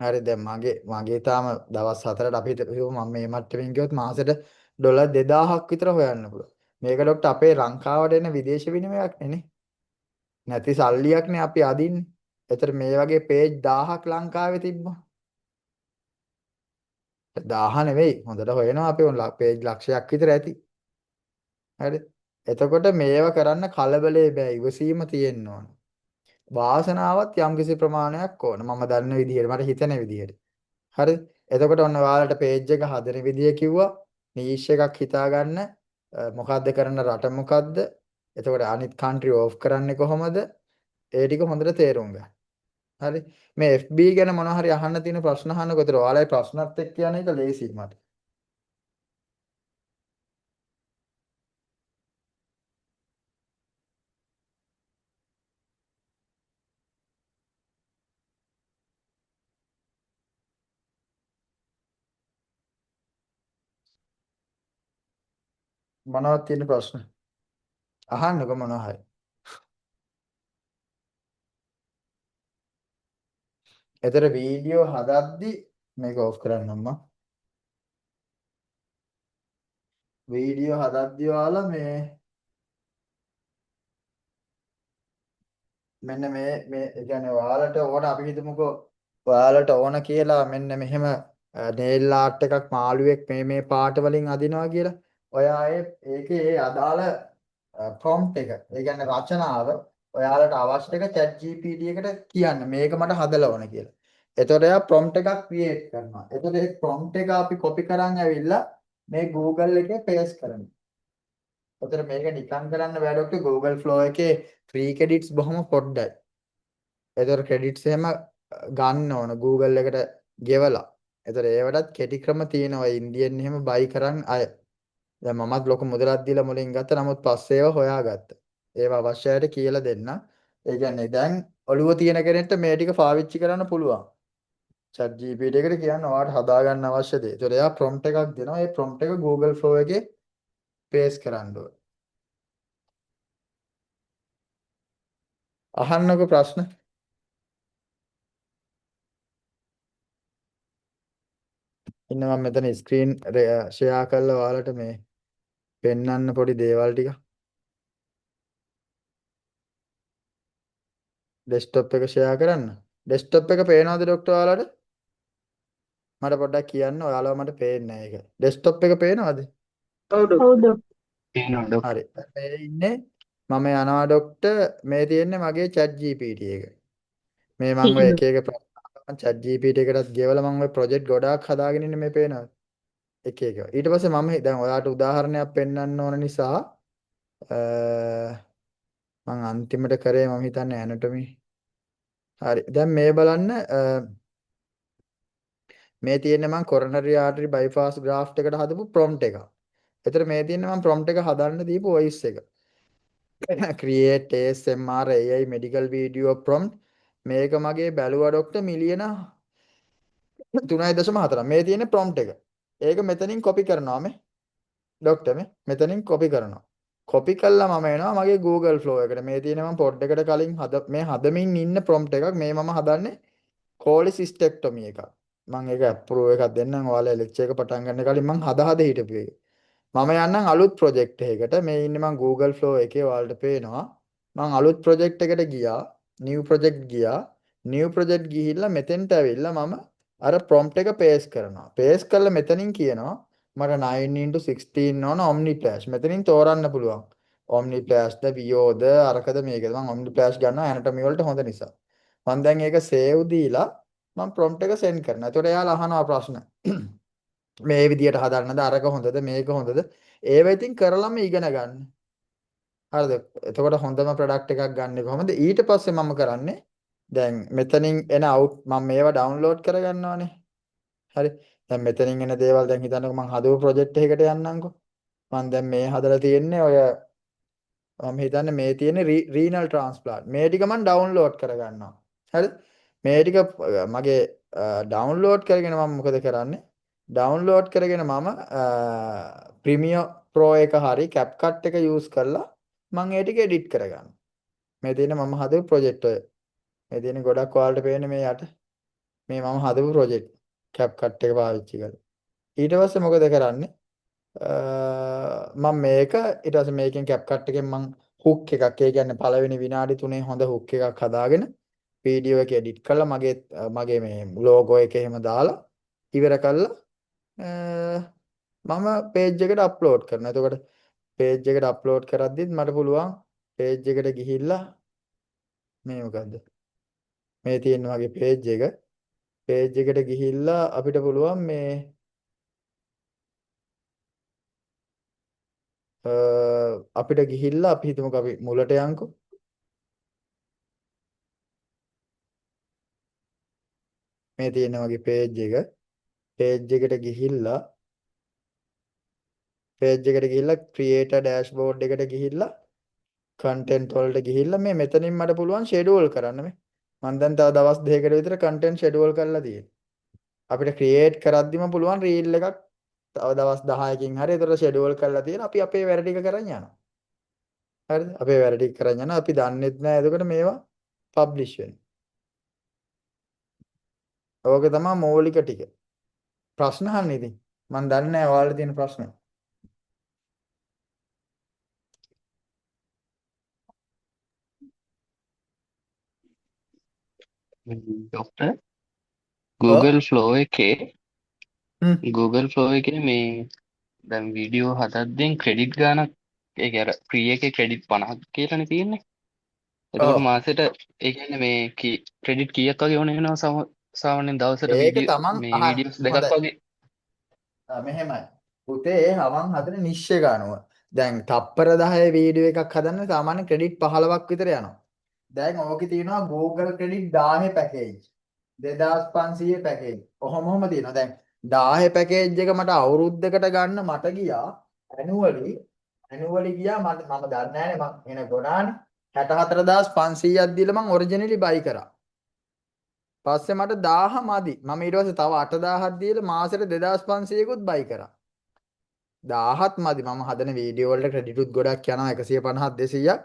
හරි දැන් මගේ තාම දවස් 4ට අපි හිතුව මම මේ මට්ටමින් ගියොත් මාසෙට ඩොලර් 2000ක් විතර හොයන්න පුළුවන්. මේක ડોක්ටර් අපේ ලංකාවට එන විදේශ විනිමයක් නේ. නැති සල්ලියක් නේ අපි අදින්නේ. ඒතර මේ වගේ පේජ් 1000ක් ලංකාවේ තිබ්බා. 1000 නෙවෙයි හොඳට හොයනවා අපි පේජ් ලක්ෂයක් විතර ඇති. හරි. එතකොට මේව කරන්න කලබලේ බෑ ඉවසීම තියෙන්න ඕන. වාසනාවත් යම්කිසි ප්‍රමාණයක් ඕන. මම දන්න විදිහට මට හිතෙන විදිහට. හරි. එතකොට ඔන්න ඔයාලට පේජ් එක හදන විදිය කිව්වා. නීෂ් එකක් හිතාගන්න. මොකද්ද කරන රට මොකද්ද? එතකොට අනිත් country off කරන්නේ කොහොමද? ඒ ටික හොඳට තේරුම් ගන්න. හරි. මේ FB ගැන මොනවා හරි අහන්න තියෙන ප්‍රශ්න අහන්නකො. ඒතර ඔයාලයි ප්‍රශ්නත් එක්ක යන එක ලේසි මට. මොනවද තියෙන ප්‍රශ්න? අහන්නකො මොනවා හරි. එතන වීඩියෝ හදද්දි මේක ඕෆ් කරන්න අම්මා. වීඩියෝ හදද්දි ඔයාලා මේ මෙන්න මේ ඒ කියන්නේ ඔයාලට ඕන අපි හිතමුකෝ ඔයාලට ඕන කියලා මෙන්න මෙහෙම නේල් ආර්ට් එකක් මාළුවෙක් මේ පාට වලින් අදිනවා කියලා. ඔයා ඒකේ ඒ අදාළ ප්‍රොම්ප්ට් එක ඒ කියන්නේ රචනාව ඔයාලට අවශ්‍ය එක chat GPT එකට කියන්න මේක මට හදලා ඕන කියලා. එතකොට එයා ප්‍රොම්ප්ට් එකක් ක්‍රියේට් කරනවා. එතකොට ඒ ප්‍රොම්ප්ට් එක අපි කොපි කරන් ඇවිල්ලා මේ Google එකේ පේස්ට් කරනවා. එතකොට මේක නිකන් කරන්න බෑ ඩොක්ටර් Google Flow එකේ ෆ්‍රී ක්‍රෙඩිට්ස් බොහොම පොඩ්ඩයි. එතකොට ක්‍රෙඩිට්ස් එහෙම ගන්න ඕන Google එකට ගෙවලා. එතකොට ඒවටත් කෙටි ක්‍රම තියෙනවා ඉන්දියන් එහෙම බයි කරන් අය. දැන් මමත් ලොකු මුදලක් දීලා මුලින් ගත්තා. නමුත් පස්සේ ඒවා හොයාගත්තා. ඒවා අවශ්‍යයට කියලා දෙන්න. ඒ කියන්නේ දැන් ඔළුව තියෙන කෙනෙක්ට මේ ටික පාවිච්චි කරන්න පුළුවන්. chat GPT එකට කියන්න ඔයාලට හදාගන්න අවශ්‍ය දේ. ඒතකොට එයා prompt එකක් දෙනවා. ඒ prompt එක Google Flow එකේ paste කරන්න ඕනේ. අහන්නකො ප්‍රශ්න. ඉන්න මම මෙතන ස්ක්‍රීන් ෂෙයා කරලා ඔයාලට මේ පෙන්වන්න පොඩි දේවල් ටික. ඩෙස්ක්ටොප් එක ෂෙයා කරන්න. ඩෙස්ක්ටොප් එක පේනවද ડોක්ටර් ඔයාලට? මට පොඩ්ඩක් කියන්න. ඔයාලව මට පේන්නේ නැහැ ඒක. ඩෙස්ක්ටොප් එක පේනවද? පේනවා ඩොක්ටර්. හරි. මේ ඉන්නේ මම යනවා ડોක්ටර් මේ තියෙන්නේ මගේ chat GPT එක. මේ මම ඔය එක එක ප්‍රශ්න chat GPT එකටත් ගෙවලා මම ඔය ප්‍රොජෙක්ට් ගොඩාක් හදාගෙන ඉන්නේ මේ පේනවද? එක එක. ඊට පස්සේ මම දැන් ඔයාලට උදාහරණයක් පෙන්වන්න ඕන නිසා මම අන්තිමට කරේ මම හිතන්නේ ඇනටොමි. හරි. දැන් මේ බලන්න මේ තියෙන්නේ මම coronary artery bypass graft එකට හදපු prompt එක. එතන මේ තියෙන්නේ මම prompt එක හදන්න දීපු voice එක. create ASMR AI medical video prompt මේක මගේ බැලුවා ડોක්ටර් මිලියන 3.4. මේ තියෙන prompt එක. ඒක මෙතනින් copy කරනවා මේ. ડોක්ටර් මෙතනින් copy කරනවා. copy කළා මම එනවා මගේ Google Flow එකට. මේ තියෙන මම පොඩ් එකට කලින් මේ හදමින් ඉන්න prompt එකක්. මේ මම හදන්නේ cholecystectomy එකක්. මම ඒක approve එකක් දෙන්නම් ඔයාලා lecture එක පටන් ගන්න කලින් මම හද හිටපු එක. මම යන්නම් අලුත් project එකකට. මේ ඉන්නේ මම Google Flow එකේ ඔයාලට පේනවා. මම අලුත් project එකට ගියා. new project ගියා. new project ගිහිල්ලා මෙතෙන්ට ඇවිල්ලා මම අර prompt එක paste කරනවා. paste කරලා මෙතනින් කියනවා මට 9x16 ඕන omni flash. මෙතනින් තෝරන්න පුළුවන්. omni flash ද වියෝද අරකද මේකද. මම omni flash ගන්නවා anatomy වලට හොඳ නිසා. මම දැන් ඒක save දීලා මම prompt එක send කරනවා. එතකොට එයාලා අහනවා ප්‍රශ්න. මේ විදියට හදන්නද අරක හොඳද මේක හොඳද? ඒව ඉතින් කරලම ඉගෙන ගන්න. හරිද? එතකොට හොඳම ප්‍රොඩක්ට් එකක් ගන්න කොහොමද? ඊට පස්සේ මම කරන්නේ දැන් මෙතනින් එන අවුට් මම මේවා ඩවුන්ලෝඩ් කරගන්නවානේ. හරි. දැන් මෙතනින් එන දේවල් දැන් හිතන්නකෝ මම හදපු ප්‍රොජෙක්ට් එකකට යන්නම්කෝ. මම දැන් මේ හදලා තියෙන්නේ ඔය මම හිතන්නේ මේ තියෙන්නේ රීනල් ට්‍රාන්ස්ප්ලාන්ට්. මේ ටික මම ඩවුන්ලෝඩ් කරගන්නවා. හරි. මේ ටික මගේ ඩවුන්ලෝඩ් කරගෙන මම මොකද කරන්නේ? ඩවුන්ලෝඩ් කරගෙන මම Premiere Pro එක හරි CapCut එක යූස් කරලා මම ඒ ටික එඩිට් කරගන්නවා. මේ තියෙන මම හදපු ප්‍රොජෙක්ට් ඔය. මේ තියෙන ගොඩක් ඔයාලට පේන්නේ මේ යට. මේ මම හදපු ප්‍රොජෙක්ට් CapCut එක පාවිච්චි කරලා. ඊට පස්සේ මොකද කරන්නේ? මම මේක ඊට පස්සේ මේකෙන් CapCut එකෙන් මම හුක් එකක් ඒ කියන්නේ පළවෙනි විනාඩි 3 හොඳ හුක් එකක් හදාගෙන වීඩියෝ එක එඩිට් කරලා මගේ මේ ලෝගෝ එක එහෙම දාලා ඉවර කළා මම page එකට අප්ලෝඩ් කරනවා. එතකොට page එකට අප්ලෝඩ් කරද්දිත් මට පුළුවන් page එකට ගිහිල්ලා මේ මොකද්ද? මේ තියෙන මගේ page එක. page එකට ගිහිල්ලා අපිට පුළුවන් මේ අපිට ගිහිල්ලා අපි හිතමුකෝ අපි මුලට යන්කෝ. මේ තියෙන මගේ page එක. page එකට ගිහිල්ලා create a dashboard එකට ගිහිල්ලා content වලට ගිහිල්ලා මේ මෙතනින් මට පුළුවන් schedule කරන්න මේ. මම දැන් තව දවස් දෙකකට විතර content schedule කරලා තියෙනවා. අපිට create කරද්දිම පුළුවන් reel එකක් තව දවස් 10කින් හරි ඒතර ෂෙඩියුල් කරලා තියෙන අපි අපේ වැඩ ටික කරන් යනවා. හරිද? අපේ වැඩ ටික කරන් යනවා. අපි දන්නෙත් නෑ එතකොට මේවා පබ්ලිෂ් වෙන්නේ. ඕක තමයි මৌলিক ටික. ප්‍රශ්න අහන්න ඉතින්. මම දන්නේ නෑ ඔයාලා තියෙන ප්‍රශ්න. ડોક્ટર ඔව්. Google Flow එකේ හ්ම්. Google Flow එකේ මේ දැන් වීඩියෝ හදද්දී ක්‍රෙඩිට් ගානක් ඒක අර ෆ්‍රී එකේ ක්‍රෙඩිට් 50ක් කියලානේ තියෙන්නේ. එතකොට ඔව්. මාසෙට ඒ කියන්නේ මේ ක්‍රෙඩිට් කීයක් වගේ ඕන වෙනවා සාමාන්‍යයෙන් දවසට ඒක වීඩියෝ තමන් මේ අහන්න. වීඩියෝස් දෙකක් හොඳයි. වගේ. මෙහෙමයි. පුතේ හවන් හදන නිශ්චය ගන්නවා. දැන් තප්පර 10 වීඩියෝ එකක් හදන්න සාමාන්‍ය ක්‍රෙඩිට් 15ක් විතර යනවා. දැන් ඕකේ තියෙනවා Google ක්‍රෙඩිට් 10 පැකේජ්. 2500 පැකේජ්. ඔහොම තියෙනවා. දැන් 10 පැකේජ් එක මට අවුරුද්දකට ගන්න මට ගියා ඇනුවලි ගියා මම දන්නේ නැහැ මම එන ගොඩානේ 64500ක් දීලා මම ඔරිජිනලි බයි කරා. පස්සේ මට 1000 මදි. මම ඊට පස්සේ තව 8000ක් දීලා මාසෙට 2500කුත් බයි කරා. 1000ත් මදි. මම හදන වීඩියෝ වලට ක්‍රෙඩිටුත් ගොඩක් යනවා 150 200ක්.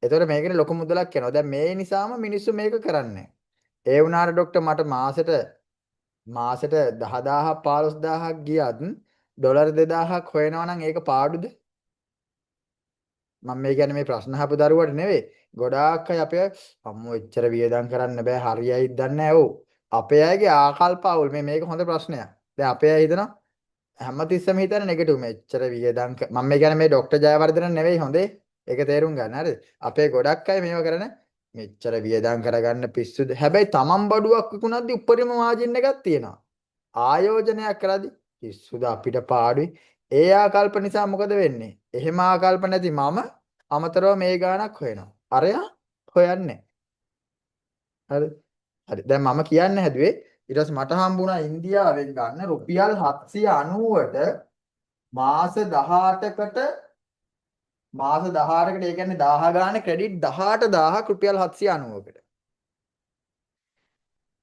ඒතකොට මේකනේ ලොකු මුදලක් යනවා. දැන් මේ නිසාම මිනිස්සු මේක කරන්නේ. ඒ වුණාට ડોක්ටර් මට මාසෙට 10000ක් 15000ක් ගියත් ඩොලර් 2000ක් හොයනවා නම් ඒක පාඩුද? මම මේ කියන්නේ මේ ප්‍රශ්න අහපු දරුවට නෙවෙයි. ගොඩාක් අය අපේ අම්මෝ එච්චර වියදම් කරන්න බෑ හරියයිද දන්නේ නැහැ. ඔව්. අපේ අයගේ ආකල්ප අවුල්. මේක හොඳ ප්‍රශ්නයක්. දැන් අපේ අය හිතනවා හැමතිස්සෙම හිතන්නේ නෙගටිව් මෙච්චර වියදම් මම මේ කියන්නේ මේ ડોක්ටර් ජයවර්ධන නෙවෙයි හොඳේ. ඒක තේරුම් ගන්න හරිද? අපේ ගොඩක් අය මේව කරන මෙච්චර වියදම් කරගන්න පිස්සුද? හැබැයි තමන් බඩුවක් විකුණද්දි උඩරිම මාජින් එකක් තියෙනවා. ආයෝජනයක් කරද්දි පිස්සුද අපිට පාඩුයි. ඒ ආකල්ප නිසා මොකද වෙන්නේ? එහෙම ආකල්ප නැති මම අමතරව මේ ගාණක් හොයනවා. අරයා හොයන්නේ. හරි. හරි. දැන් මම කියන්න හැදුවේ ඊට පස්සේ මට හම්බුණා ඉන්දියාවෙන් ගන්න රුපියල් 790ට මාස 18කට ඒ කියන්නේ 1000 ගානේ ක්‍රෙඩිට් 18000ක් රුපියල් 790කට.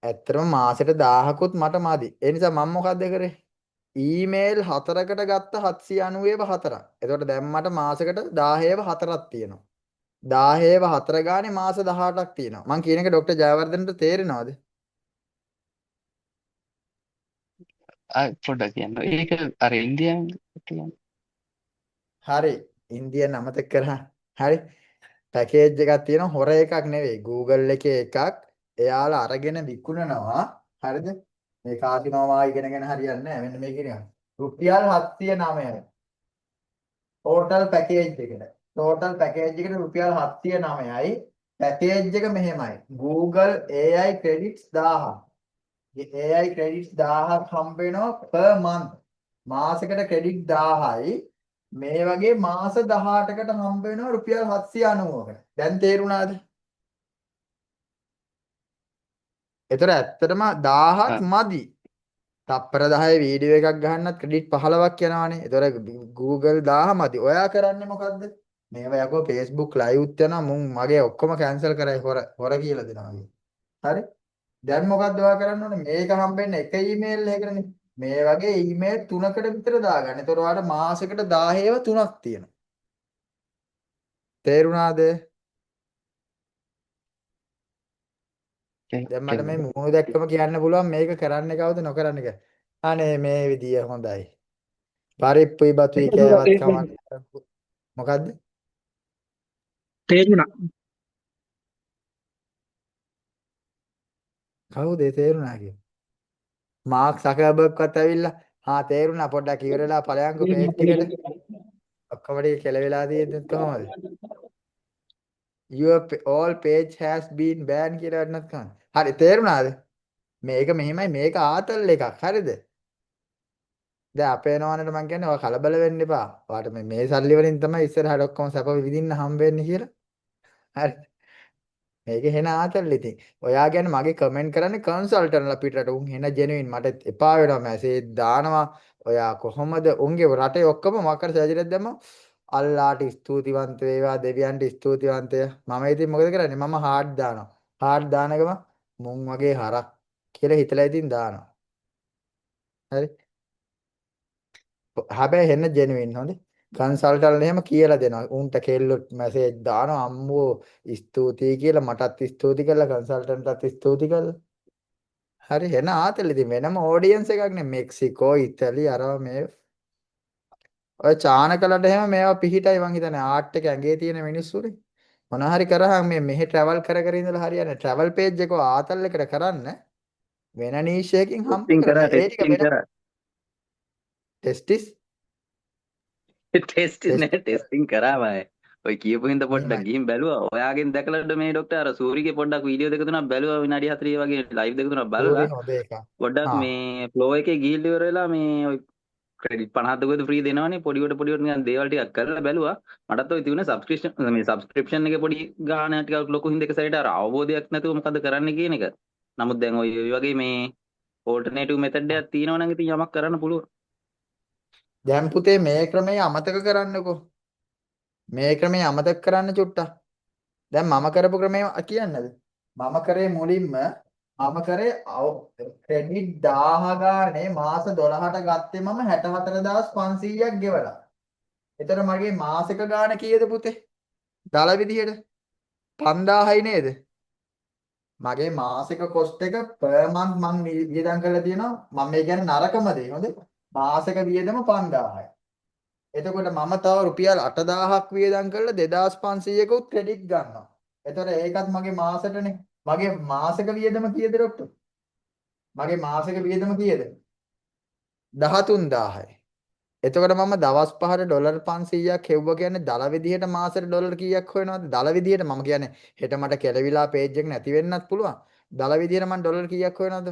ඇත්තටම මාසෙට 1000කුත් මට මදි. ඒ නිසා මම මොකද්ද කරේ? ඊමේල් 4කට ගත්ත 790ව 4ක්. එතකොට දැන් මට මාසෙකට 1000ව 4ක් තියෙනවා. 1000ව 4 ගානේ මාස 18ක් තියෙනවා. මං කියන එක ડોක්ටර් ජයවර්ධනට තේරෙනවද? පොඩ්ඩක් කියන්න. ඒක අර ඉන්දියාවෙන් කියන්නේ. හරි. ඉන්දියන් අමතක කරා. හරි. පැකේජ් එකක් තියෙනවා හොර එකක් නෙවෙයි. Google එකේ එකක්. එයාලා අරගෙන විකුණනවා. හරිද? මේ කාසිනෝවා ඉගෙනගෙන හරියන්නේ නැහැ. මෙන්න මේ කියනවා. රුපියල් 709යි. ටෝටල් පැකේජ් එකට. ටෝටල් පැකේජ් එකට රුපියල් 709යි. පැකේජ් එක මෙහෙමයි. Google AI credits 1000. මේ AI credits 1000ක් හම්බ වෙනවා per month. මාසෙකට credit 1000යි. මේ වගේ මාස 18කට හම්බ වෙනවා රුපියල් 790කට. දැන් තේරුණාද? ඒතර ඇත්තටම 1000ක් මදි. තප්පර 10 වීඩියෝ එකක් ගහන්නත් ක්‍රෙඩිට් 15ක් යනවානේ. ඒතර Google 1000 මදි. ඔයා කරන්නේ මොකද්ද? මේවා යකෝ Facebook live උත් යනවා මගේ ඔක්කොම කැන්සල් කරයි හොර කියලා දෙනවා. හරි? දැන් මොකද්ද ඔයා කරන්න ඕනේ? මේක හම්බෙන්නේ එක ඊමේල් එකකටනේ. මේ වගේ ඊමේල් 3කට විතර දාගන්න. ඒතර ඔයාලට මාසෙකට 10ව 3ක් තියෙනවා. තේරුණාද? දැන් මට මේ මුහුණ දැක්කම කියන්න පුළුවන් මේක කරන්න කවුද නොකරන්න කියලා. අනේ මේ විදිය හොඳයි. පරිප්පුයි බතුයි කෑවත් කමක් මොකද්ද? තේරුණා. කවුද ඒ තේරුණා කියන්නේ? මාක් සකර්බර්ග්වත් ඇවිල්ලා තේරුණා පොඩ්ඩක් ඉවරලා ඵලයන්කෝ පේජ් එකට. ඔක්කොම ටික කෙලවිලා තියෙද්දිත් කොහමද? Your all page has been banned කියලා වටනත් කම. හරි තේරුණාද? මේක මෙහිමයි මේක ආතල් එකක්. හරිද? දැන් අපේ නෝනට මම කියන්නේ ඔයා කලබල වෙන්න එපා. ඔයාට මේ සල්ලි වලින් තමයි ඉස්සරහට ඔක්කොම සැප විඳින්න හම්බ වෙන්නේ කියලා. හරි. මේක හෙන ආතල් ඉතින්. ඔයා කියන්නේ මගේ කමෙන්ට් කරන්නේ කන්සල්ටන්ට්ලා පිටරට උන් හෙන ජෙනුයින් මට එපා වෙනවා මැසේජ් දානවා. ඔයා කොහොමද උන්ගේ රටේ ඔක්කොම මකර සර්ජරියක් දැම්මම අල්ලාට ස්තුතිවන්ත වේවා දෙවියන්ට ස්තුතිවන්තය. මම ඉතින් මොකද කරන්නේ? මම හાર્ට් දානවා. හાર્ට් දානකම මුන් වගේ හරක් කියලා හිතලා ඉතින් දානවා. හරි. හැබැයි හෙන්න ජෙනුවින් හොඳේ. කන්සල්ටන්ට් එහෙම කියලා දෙනවා. උන්ට කෙල්ලොත් මැසේජ් දානවා අම්මෝ ස්තුතියි කියලා මටත් ස්තුති කළා කන්සල්ටන්ට්ටත් ස්තුති කළා. හරි හෙන ආතල් ඉතින් වෙනම ඔඩියන්ස් එකක් නේ මෙක්සිකෝ ඉතාලි අරව මේ ඔය චානකලට එහෙම මේවා පිහිටයි මං හිතන්නේ ආර්ට් එක ඇඟේ තියෙන මිනිස්සුනේ. මොන හරි කරාම මේ මෙහෙ ට්‍රැවල් කර කර ඉඳලා හරියන්නේ ට්‍රැවල් පේජ් එක ආතල් එකට කරන්න වෙන නීෂ් එකකින් හම්බ ටෙස්ටිං කරන්න කරා ඒ ටික ටෙස්ටිං වෙන කරා ටෙස්ටිස් ටෙස්ට් නෑ ටෙස්ට් ටෙස්ටිං කරා මම ඔය කියපු හින්දා පොඩ්ඩක් මෙහෙමයි ගිහින් බැලුවා ඔයාගෙන් දැකලා මේ ડોක්ටර් අර සූරිගේ පොඩ්ඩක් වීඩියෝ දෙක තුනක් බැලුවා විනාඩි 40 වගේ ලයිව් දෙක තුනක් බලලා සූරි හොඳ එකක් පොඩ්ඩක් හා මේ ෆ්ලෝ එකේ ගිහිල්ලා ඉවර වෙලා මේ ඔය ක්‍රෙඩිට් 50ක් දුකද ෆ්‍රී දෙනවනේ පොඩි කොට නිකන් දේවල් ටිකක් කරලා බැලුවා මටත් ඔය තිබුණේ සබ්ස්ක්‍රිප්ෂන් එකේ පොඩි ගාණ ටිකක් ලොකු හින්දා එක සැරේට අර අවබෝධයක් නැතුව මොකද කරන්න කියන එක නමුත් දැන් ඔය වගේ මේ ඕල්ටර්නේටිව් මෙතඩ් එකක් තියෙනවා නම් ඉතින් යමක් කරන්න පුළුවන් දැන් පුතේ මේ ක්‍රමය අමතක කරන්නකෝ මේ ක්‍රමය අමතක කරන්න චුට්ටක් දැන් මම කරපු ක්‍රමය කියන්නද මම කරේ මුලින්ම මම කරේ ක්‍රෙඩිට් 1000 ගානේ මාස 12ට ගත්තේ මම 64500ක් ගෙවලා. ඒතර මගේ මාසික ගාණ කීයද පුතේ? දල විදියට 5000යි නේද? මගේ මාසික කොස්ට් එක per month මම වියදම් කරලා තියෙනවා. මම මේ කියන්නේ නරකම දේ. හොඳේ. මාසික වියදම 5000යි. එතකොට මම තව රුපියල් 8000ක් වියදම් කරලා 2500ක උත් ක්‍රෙඩිට් ගන්නවා. එතකොට ඒකත් මගේ මාසෙටනේ. මගේ මාසික වියදම කීයද ડોක්ටර්? මගේ මාසික වියදම කීයද? 13000යි. එතකොට මම දවස් 5ට ඩොලර් 500ක් හෙව්වා කියන්නේ දල විදිහට මාසෙට ඩොලර් කීයක් හොයනවද? දල විදිහට මම කියන්නේ හෙට මට කෙලවිලා පේජ් එක නැති වෙන්නත් පුළුවන්. දල විදිහට මම ඩොලර් කීයක් හොයනවද?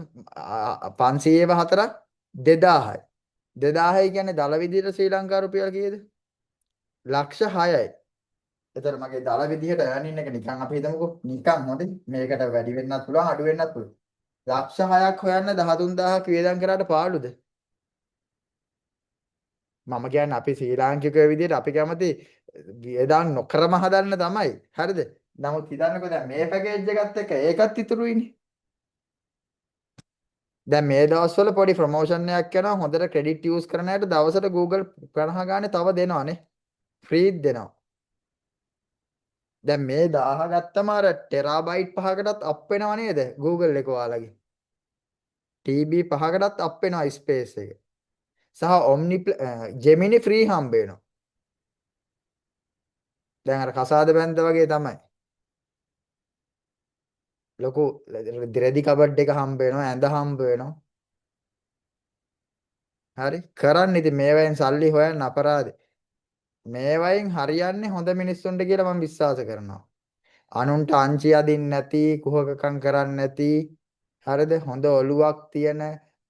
500ව 4ක් 2000යි. 2000යි කියන්නේ දල විදිහට ශ්‍රී ලංකා රුපියල් කීයද? ලක්ෂ 6යි. එතකොට මගේ දල විදිහට earning එක නිකන් අපි හිතමුකෝ නිකන් හොඳේ මේකට වැඩි වෙන්නත් පුළුවන් අඩු වෙන්නත් පුළුවන්. ලක්ෂ 6ක් හොයන්න 13000ක් වියදම් කරාට පාඩුද? මම කියන්නේ අපි ශ්‍රී ලාංකිකයෝ විදිහට අපි කැමති වියදම් නොකරම හදන්න තමයි. හරිද? නමුත් හිතන්නකෝ දැන් මේ පැකේජ් එකත් එක්ක ඒකත් ඉතුරුයිනේ. දැන් මේ දවස්වල පොඩි ප්‍රොමෝෂන් එකක් යනවා හොඳට ක්‍රෙඩිට් යූස් කරන අයට දවසට Google 50 ගානේ තව දෙනවානේ. ෆ්‍රීත් දෙනවා. දැන් මේ 1000 ගත්තම අර ටෙරාබයිට් 5කටත් අප් වෙනව නේද? Google එක ඔයාලගේ. TB 5කටත් අප් වෙනවා ස්පේස් එක. සහ Omni Gemini ෆ්‍රී හම්බ වෙනවා. දැන් අර කසාද බැන්ද වගේ තමයි. ලොකු රෙදි කබඩ් එක හම්බ වෙනවා, ඇඳ හම්බ වෙනවා. හරි. කරන්න ඉතින් මේවෙන් සල්ලි හොයන්න අපරාධේ. මේවයින් හරියන්නේ හොඳ මිනිස්සුන්ට කියලා මම විශ්වාස කරනවා. අනුන්ට අංචි අදින්න නැති, කුහකකම් කරන්න නැති, හරිද? හොඳ ඔලුවක් තියෙන,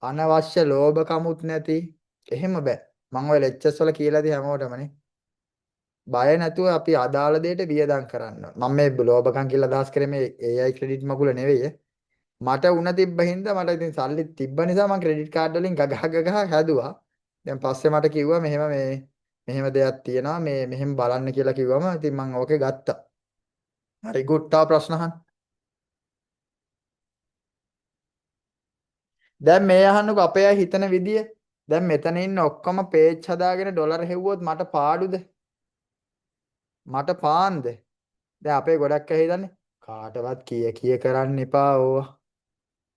අනවශ්‍ය ලෝභකමුත් නැති. එහෙම බෑ. මම ඔය ලෙක්චර්ස් වල කියලා දී හැමෝටමනේ. බය නැතුව අපි අදාළ දෙයට වියදම් කරන්න. මම මේ ලෝභකම් කියලා අදහස් කරේ මේ AI ක්‍රෙඩිට් මගුල නෙවෙයි. මට උණ තිබ්බ හින්දා මට ඉතින් සල්ලි තිබ්බ නිසා මම ක්‍රෙඩිට් කාඩ් වලින් ගගහ හැදුවා. දැන් පස්සේ මට කිව්වා මෙහෙම දෙයක් තියෙනවා මේ මෙහෙම බලන්න කියලා කිව්වම ඉතින් මම ඕකේ ගත්තා. හරි ගුඩ්. තව ප්‍රශ්න අහන්න. දැන් මේ අහන්නකො අපේ අය හිතන විදිය. දැන් මෙතන ඉන්න ඔක්කොම පේජ් හදාගෙන ඩොලර් හෙව්වොත් මට පාඩුද? මට පාන්ද? දැන් අපේ ගොඩක් අය හිතන්නේ කාටවත් කිය කරන්න එපා ඕවා.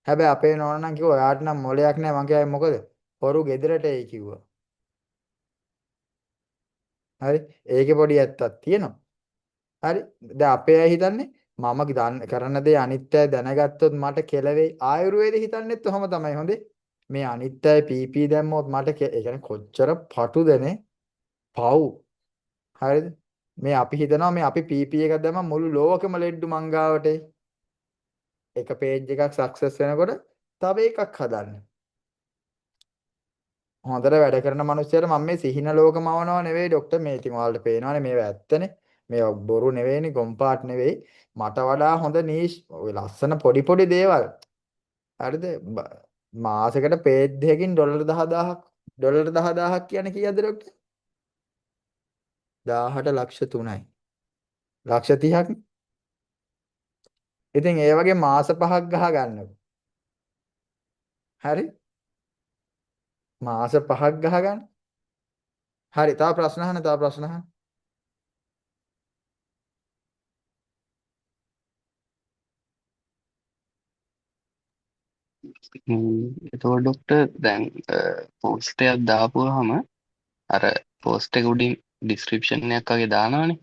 හැබැයි අපේ නෝනා නම් කිව්වා ඔයාට නම් මොලයක් නැහැ. මං කිව්වා මොකද? හොරු ගෙදරට එයි කිව්වා. හරි. ඒකේ පොඩි ඇත්තක් තියෙනවා. හරි. දැන් අපේ අය හිතන්නේ මම කරන දේ අනිත්‍ය දැනගත්තොත් මට කෙලවෙයි. ආයුර්වේද හිතන්නේත් ඔහම තමයි හොඳේ. මේ අනිත්‍ය PP දැම්මොත් මට ඒ කියන්නේ කොච්චර පටුදනේ පව්. හරිද? මේ අපි හිතනවා මේ අපි PP එකක් දැම්මම මුළු ලෝකෙම ලෙඩ්ඩු මංගාවට එක පේජ් එකක් සක්සස් වෙනකොට තව එකක් හදන්න. හොඳට වැඩ කරන මිනිස්සුන්ට මම මේ සිහින ලෝකමවනව නෙවෙයි ડોක්ටර් මේ ඉතින් ඔයාලට පේනවනේ මේවා ඇත්තනේ. මේවා බොරු නෙවෙයිනේ ගොම්පාට් නෙවෙයි. මට වඩා හොඳ නීෂ් ඔය ලස්සන පොඩි පොඩි දේවල්. හරිද? මාසෙකට පේජ් දෙකකින් ඩොලර් 10000ක් කියන්නේ කීයද ડોක්ටර්? 1000ට ලක්ෂ 3යි. ලක්ෂ 30ක්. ඉතින් ඒ වගේ මාස 5ක් ගහ ගන්නකො. හරි? මාස 5ක් ගහ ගන්න. හරි තව ප්‍රශ්න අහන්න තව ප්‍රශ්න අහන්න. එතකොට ඩොක්ටර් දැන් පෝස්ට් එකක් දාපුවාම අර පෝස්ට් එක උඩින් ඩිස්ක්‍රිප්ෂන් එකක් වගේ දානවනේ.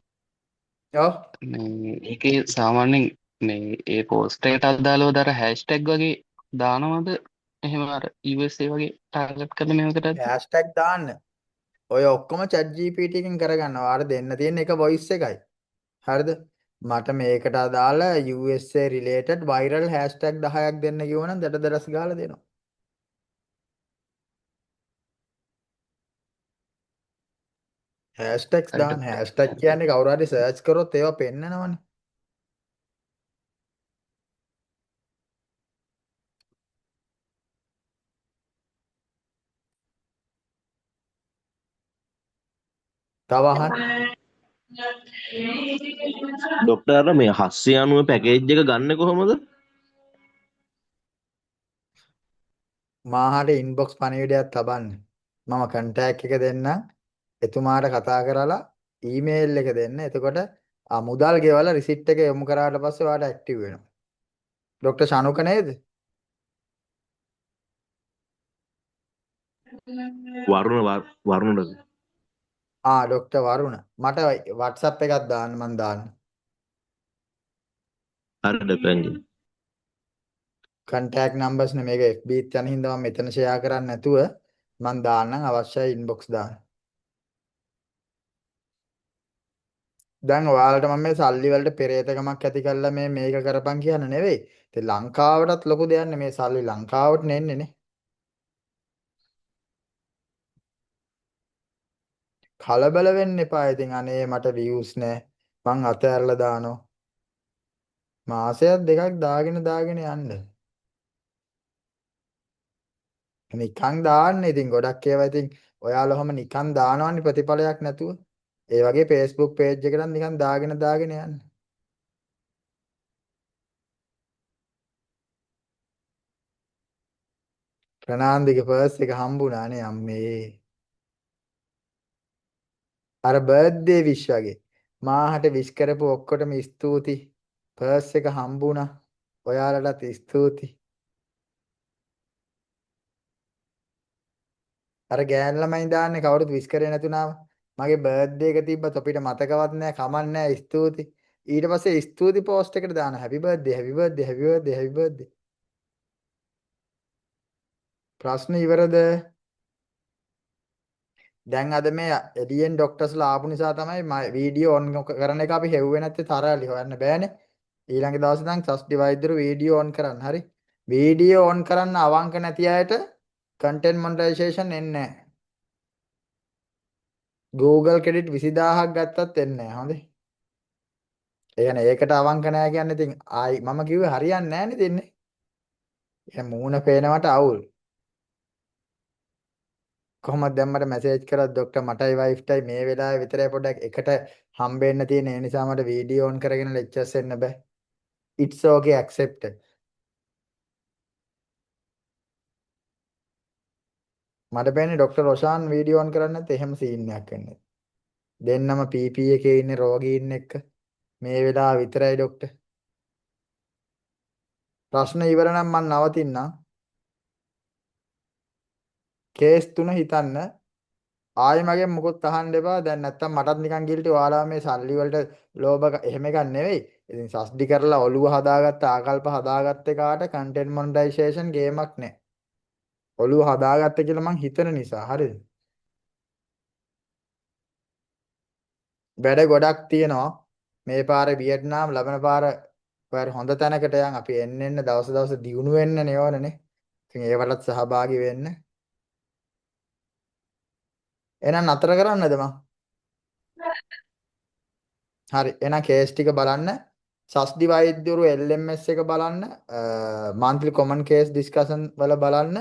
ඔව් මේ ඒකේ සාමාන්‍යයෙන් මේ ඒ පෝස්ට් එකට අදාළව දර හැෂ්ටැග් වගේ දානවද? එහෙම අර USA වගේ ටාගට් කරලා මේව කරද්දි? හෑෂ්ටැග් දාන්න. ඔය ඔක්කොම chat GPT එකෙන් කරගන්නවා. ඔයාලට දෙන්න තියෙන එක voice එකයි. හරිද? මට මේකට අදාළ USA related viral hashtag 10ක් දෙන්න කිව්වනම් දඩදරස් ගාලා දෙනවා. hashtags හරි දාන්න. ඩොක්ටර්. hashtag කියන්නේ කවුරු හරි search කරොත් ඒවා පෙන්නනවනේ. තව අහන්න. ඩොක්ටර් මේ 790 පැකේජ් එක ගන්න කොහොමද? මාහට ඉන්බොක්ස් පණිවිඩයක් තබන්න. මම contact එක දෙන්නම්. එතුමාට කතා කරලා ඊමේල් එක දෙන්න. එතකොට මුදල් ගෙවලා රිසිට් එක යොමු කරාට පස්සේ ඔයාලට ඇක්ටිව් වෙනවා. ડોક્ટર ශානුක නේද? වරුණද? ડોક્ટર වරුණ. මට WhatsApp එකක් දාන්න මං දාන්න. හරි ඩොක්ටර්. contact numbers නේ මේක FB එකත් යන හින්දා මම මෙතන share කරන්නේ නැතුව මං දාන්නම් අවශ්‍යයි inbox දාන්න. දැන් ඔයාලට මම මේ සල්ලි වලට පෙරේතකමක් ඇති කරලා මේක කරපන් කියන නෙවෙයි. ඉතින් ලංකාවටත් ලොකු දෙයක් නේ මේ සල්ලි ලංකාවට නෙන්නේ නේ. කලබල වෙන්න එපා. ඉතින් අනේ මට views නෑ. මං අතහැරලා දානවා. මාසයක් දෙකක් දාගෙන යන්න. නිකන් දාන්න ඉතින් ගොඩක් ඒවා ඉතින් ඔයාලොම නිකන් දානවනේ ප්‍රතිඵලයක් නැතුව. ඒ වගේ Facebook page එකකට නිකන් දාගෙන යන්න. ප්‍රනාන්දිගේ පර්ස් එක හම්බුණා නේ අම්මේ. අර බර්ත්ඩේ විශ් වගේ. මාහට විශ් කරපු ඔක්කොටම ස්තුති. පර්ස් එක හම්බුණා. ඔයාලටත් ස්තුති. අර ගෑන් ළමයි දාන්නේ කවුරුත් විශ් කරේ නැතුණාම මගේ බර්ත්ඩේ එක තිබ්බත් අපිට මතකවත් නැහැ කමක් නැහැ ස්තුති. ඊට පස්සේ ස්තුති පෝස්ට් එකට දාන හැපි බර්ත්ඩේ හැපි බර්ත්ඩේ හැපි බර්ත්ඩේ හැපි බර්ත්ඩේ. ප්‍රශ්න ඉවරද? දැන් අද මේ එඩියෙන් ડોක්ටර්ස්ලා ආපු නිසා තමයි වීඩියෝ ඔන් කරන එක අපි හෙව්වේ නැත්තේ තරහලි හොයන්න බෑනේ. ඊළඟ දවසේ නම් සස්ටි වෛද්‍යරු වීඩියෝ ඔන් කරන්න. හරි. වීඩියෝ ඔන් කරන්න අවංක නැති අයට content monetization එන්නේ නැහැ. Google credit 20000ක් ගත්තත් එන්නේ නැහැ. හොඳේ. ඒ කියන්නේ ඒකට අවංක නැහැ කියන්නේ ඉතින් ආයි මම කිව්වේ හරියන්නේ නැහැ නේද ඉන්නේ. එහෙනම් මූණ පේනවට අවුල්. කොහොමද දැන් මට මැසේජ් කරලා ડોක්ටර් මටයි වයිෆ්ටයි මේ වෙලාවේ විතරයි පොඩ්ඩක් එකට හම්බෙන්න තියෙන. ඒ නිසා මට වීඩියෝ ඔන් කරගෙන ලෙක්චර්ස් එන්න බෑ. It's okay accepted. මට පේන්නේ ડોක්ටර් රොෂාන් වීඩියෝ ඔන් කරන්නේ නැත්නම් එහෙම සීන් එකක් වෙන්නේ. දෙන්නම PP එකේ ඉන්නේ රෝගීන් එක්ක. මේ වෙලාව විතරයි ડોක්ටර්. ප්‍රශ්න ඉවර නම් මම නවතින්නම්. කේස් 3 හිතන්න. ආයි මගෙන් මොකොත් අහන්න එපා. දැන් නැත්තම් මටත් නිකන් ගිල්ටි ඔයාලා මේ සල්ලි වලට ලෝභ එහෙම එකක් නෙවෙයි. ඉතින් සස්ඩි කරලා ඔළුව හදාගත්ත ආකල්ප හදාගත්ත එකාට content monetization ගේමක් නෑ. ඔළුව හදාගත්ත කියලා මං හිතන නිසා. හරිද? වැඩ ගොඩක් තියෙනවා. මේ පාරේ වියට්නාම් ලබන පාර ඔයාලා හොඳ තැනකට යන් අපි එන්න දවස් දියුණු වෙන්න නේ. ඉතින් ඒවලත් සහභාගී වෙන්න. එහෙනම් නතර කරන්නද මං? හරි. එහෙනම් කේස් ටික බලන්න. සස්දි වෛද්‍යවරු LMS එක බලන්න. monthly common case discussion වල බලන්න.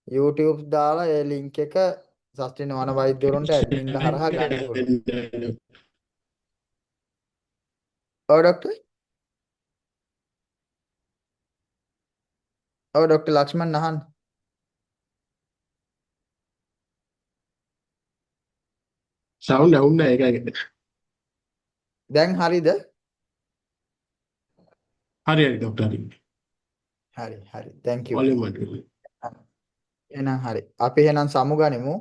YouTube දාලා ඒ link එක සස්තින වන වෛද්‍යවරුන්ට ඇඩ්මින්ලා හරහා ගන්න පුළුවන්. ඔව් ડોක්ටර්. ඔව් ડોක්ටර් ලක්ෂ්මන් අහන්න. සවුන්ඩ් අවුන්නේ ඒකයි. දැන් හරිද? හරි ડોක්ටර් හරි. හරි. thank you. වොලියුම් අඩු. එහෙනම් හරි. අපි එහෙනම් සමුගනිමු.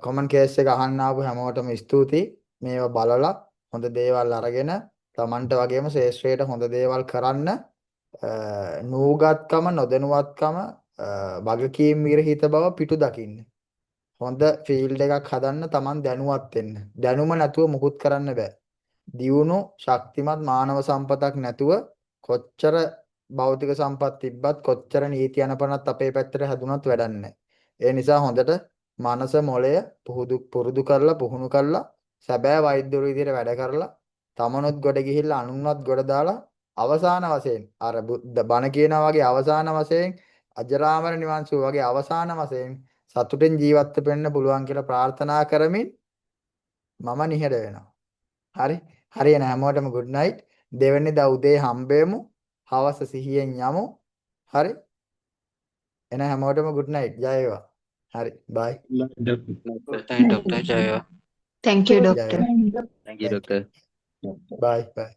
කොමන් කේස් එක අහන්න ආපු හැමෝටම ස්තුතියි. මේවා බලලා හොඳ දේවල් අරගෙන Tamanට වගේම ශ්‍රේෂ්ඨයට හොඳ දේවල් කරන්න නූගත්කම නොදැනුවත්කම වගකීම් විරහිත බව පිටු දකින්න. හොඳ ෆීල්ඩ් එකක් හදන්න Taman දැනුවත් වෙන්න. දැනුම නැතුව මුකුත් කරන්න බෑ. දියුණු ශක්තිමත් මානව සම්පතක් නැතුව කොච්චර භෞතික සම්පත් තිබ්බත් කොච්චර නීති අනපනත් අපේ පැත්තට හැදුනත් වැඩක් නැහැ. ඒ නිසා හොඳට මනස මොළය පුරුදු කරලා පුහුණු කරලා සැබෑ වෛද්‍යවරු විදිහට වැඩ කරලා තමනුත් ගොඩ ගිහිල්ලා අනුන්වත් ගොඩ දාලා අවසාන වශයෙන් අර බණ කියනා වගේ අවසාන වශයෙන් අජරාමර නිවන් සුව වගේ අවසාන වශයෙන් සතුටෙන් ජීවත් වෙන්න පුළුවන් කියලා ප්‍රාර්ථනා කරමින් මම නිහඬ වෙනවා. හරි. හරියන හැමෝටම good night. දෙවෙනිදා උදේ හම්බෙමු. හවස සිහියෙන් යමු. හරි. එන හැමෝටම good night. ජය වේවා. හරි. bye. ඩොක්ටර් ජයවා Thank you, ජය doctor. වේවා. thank you doctor bye.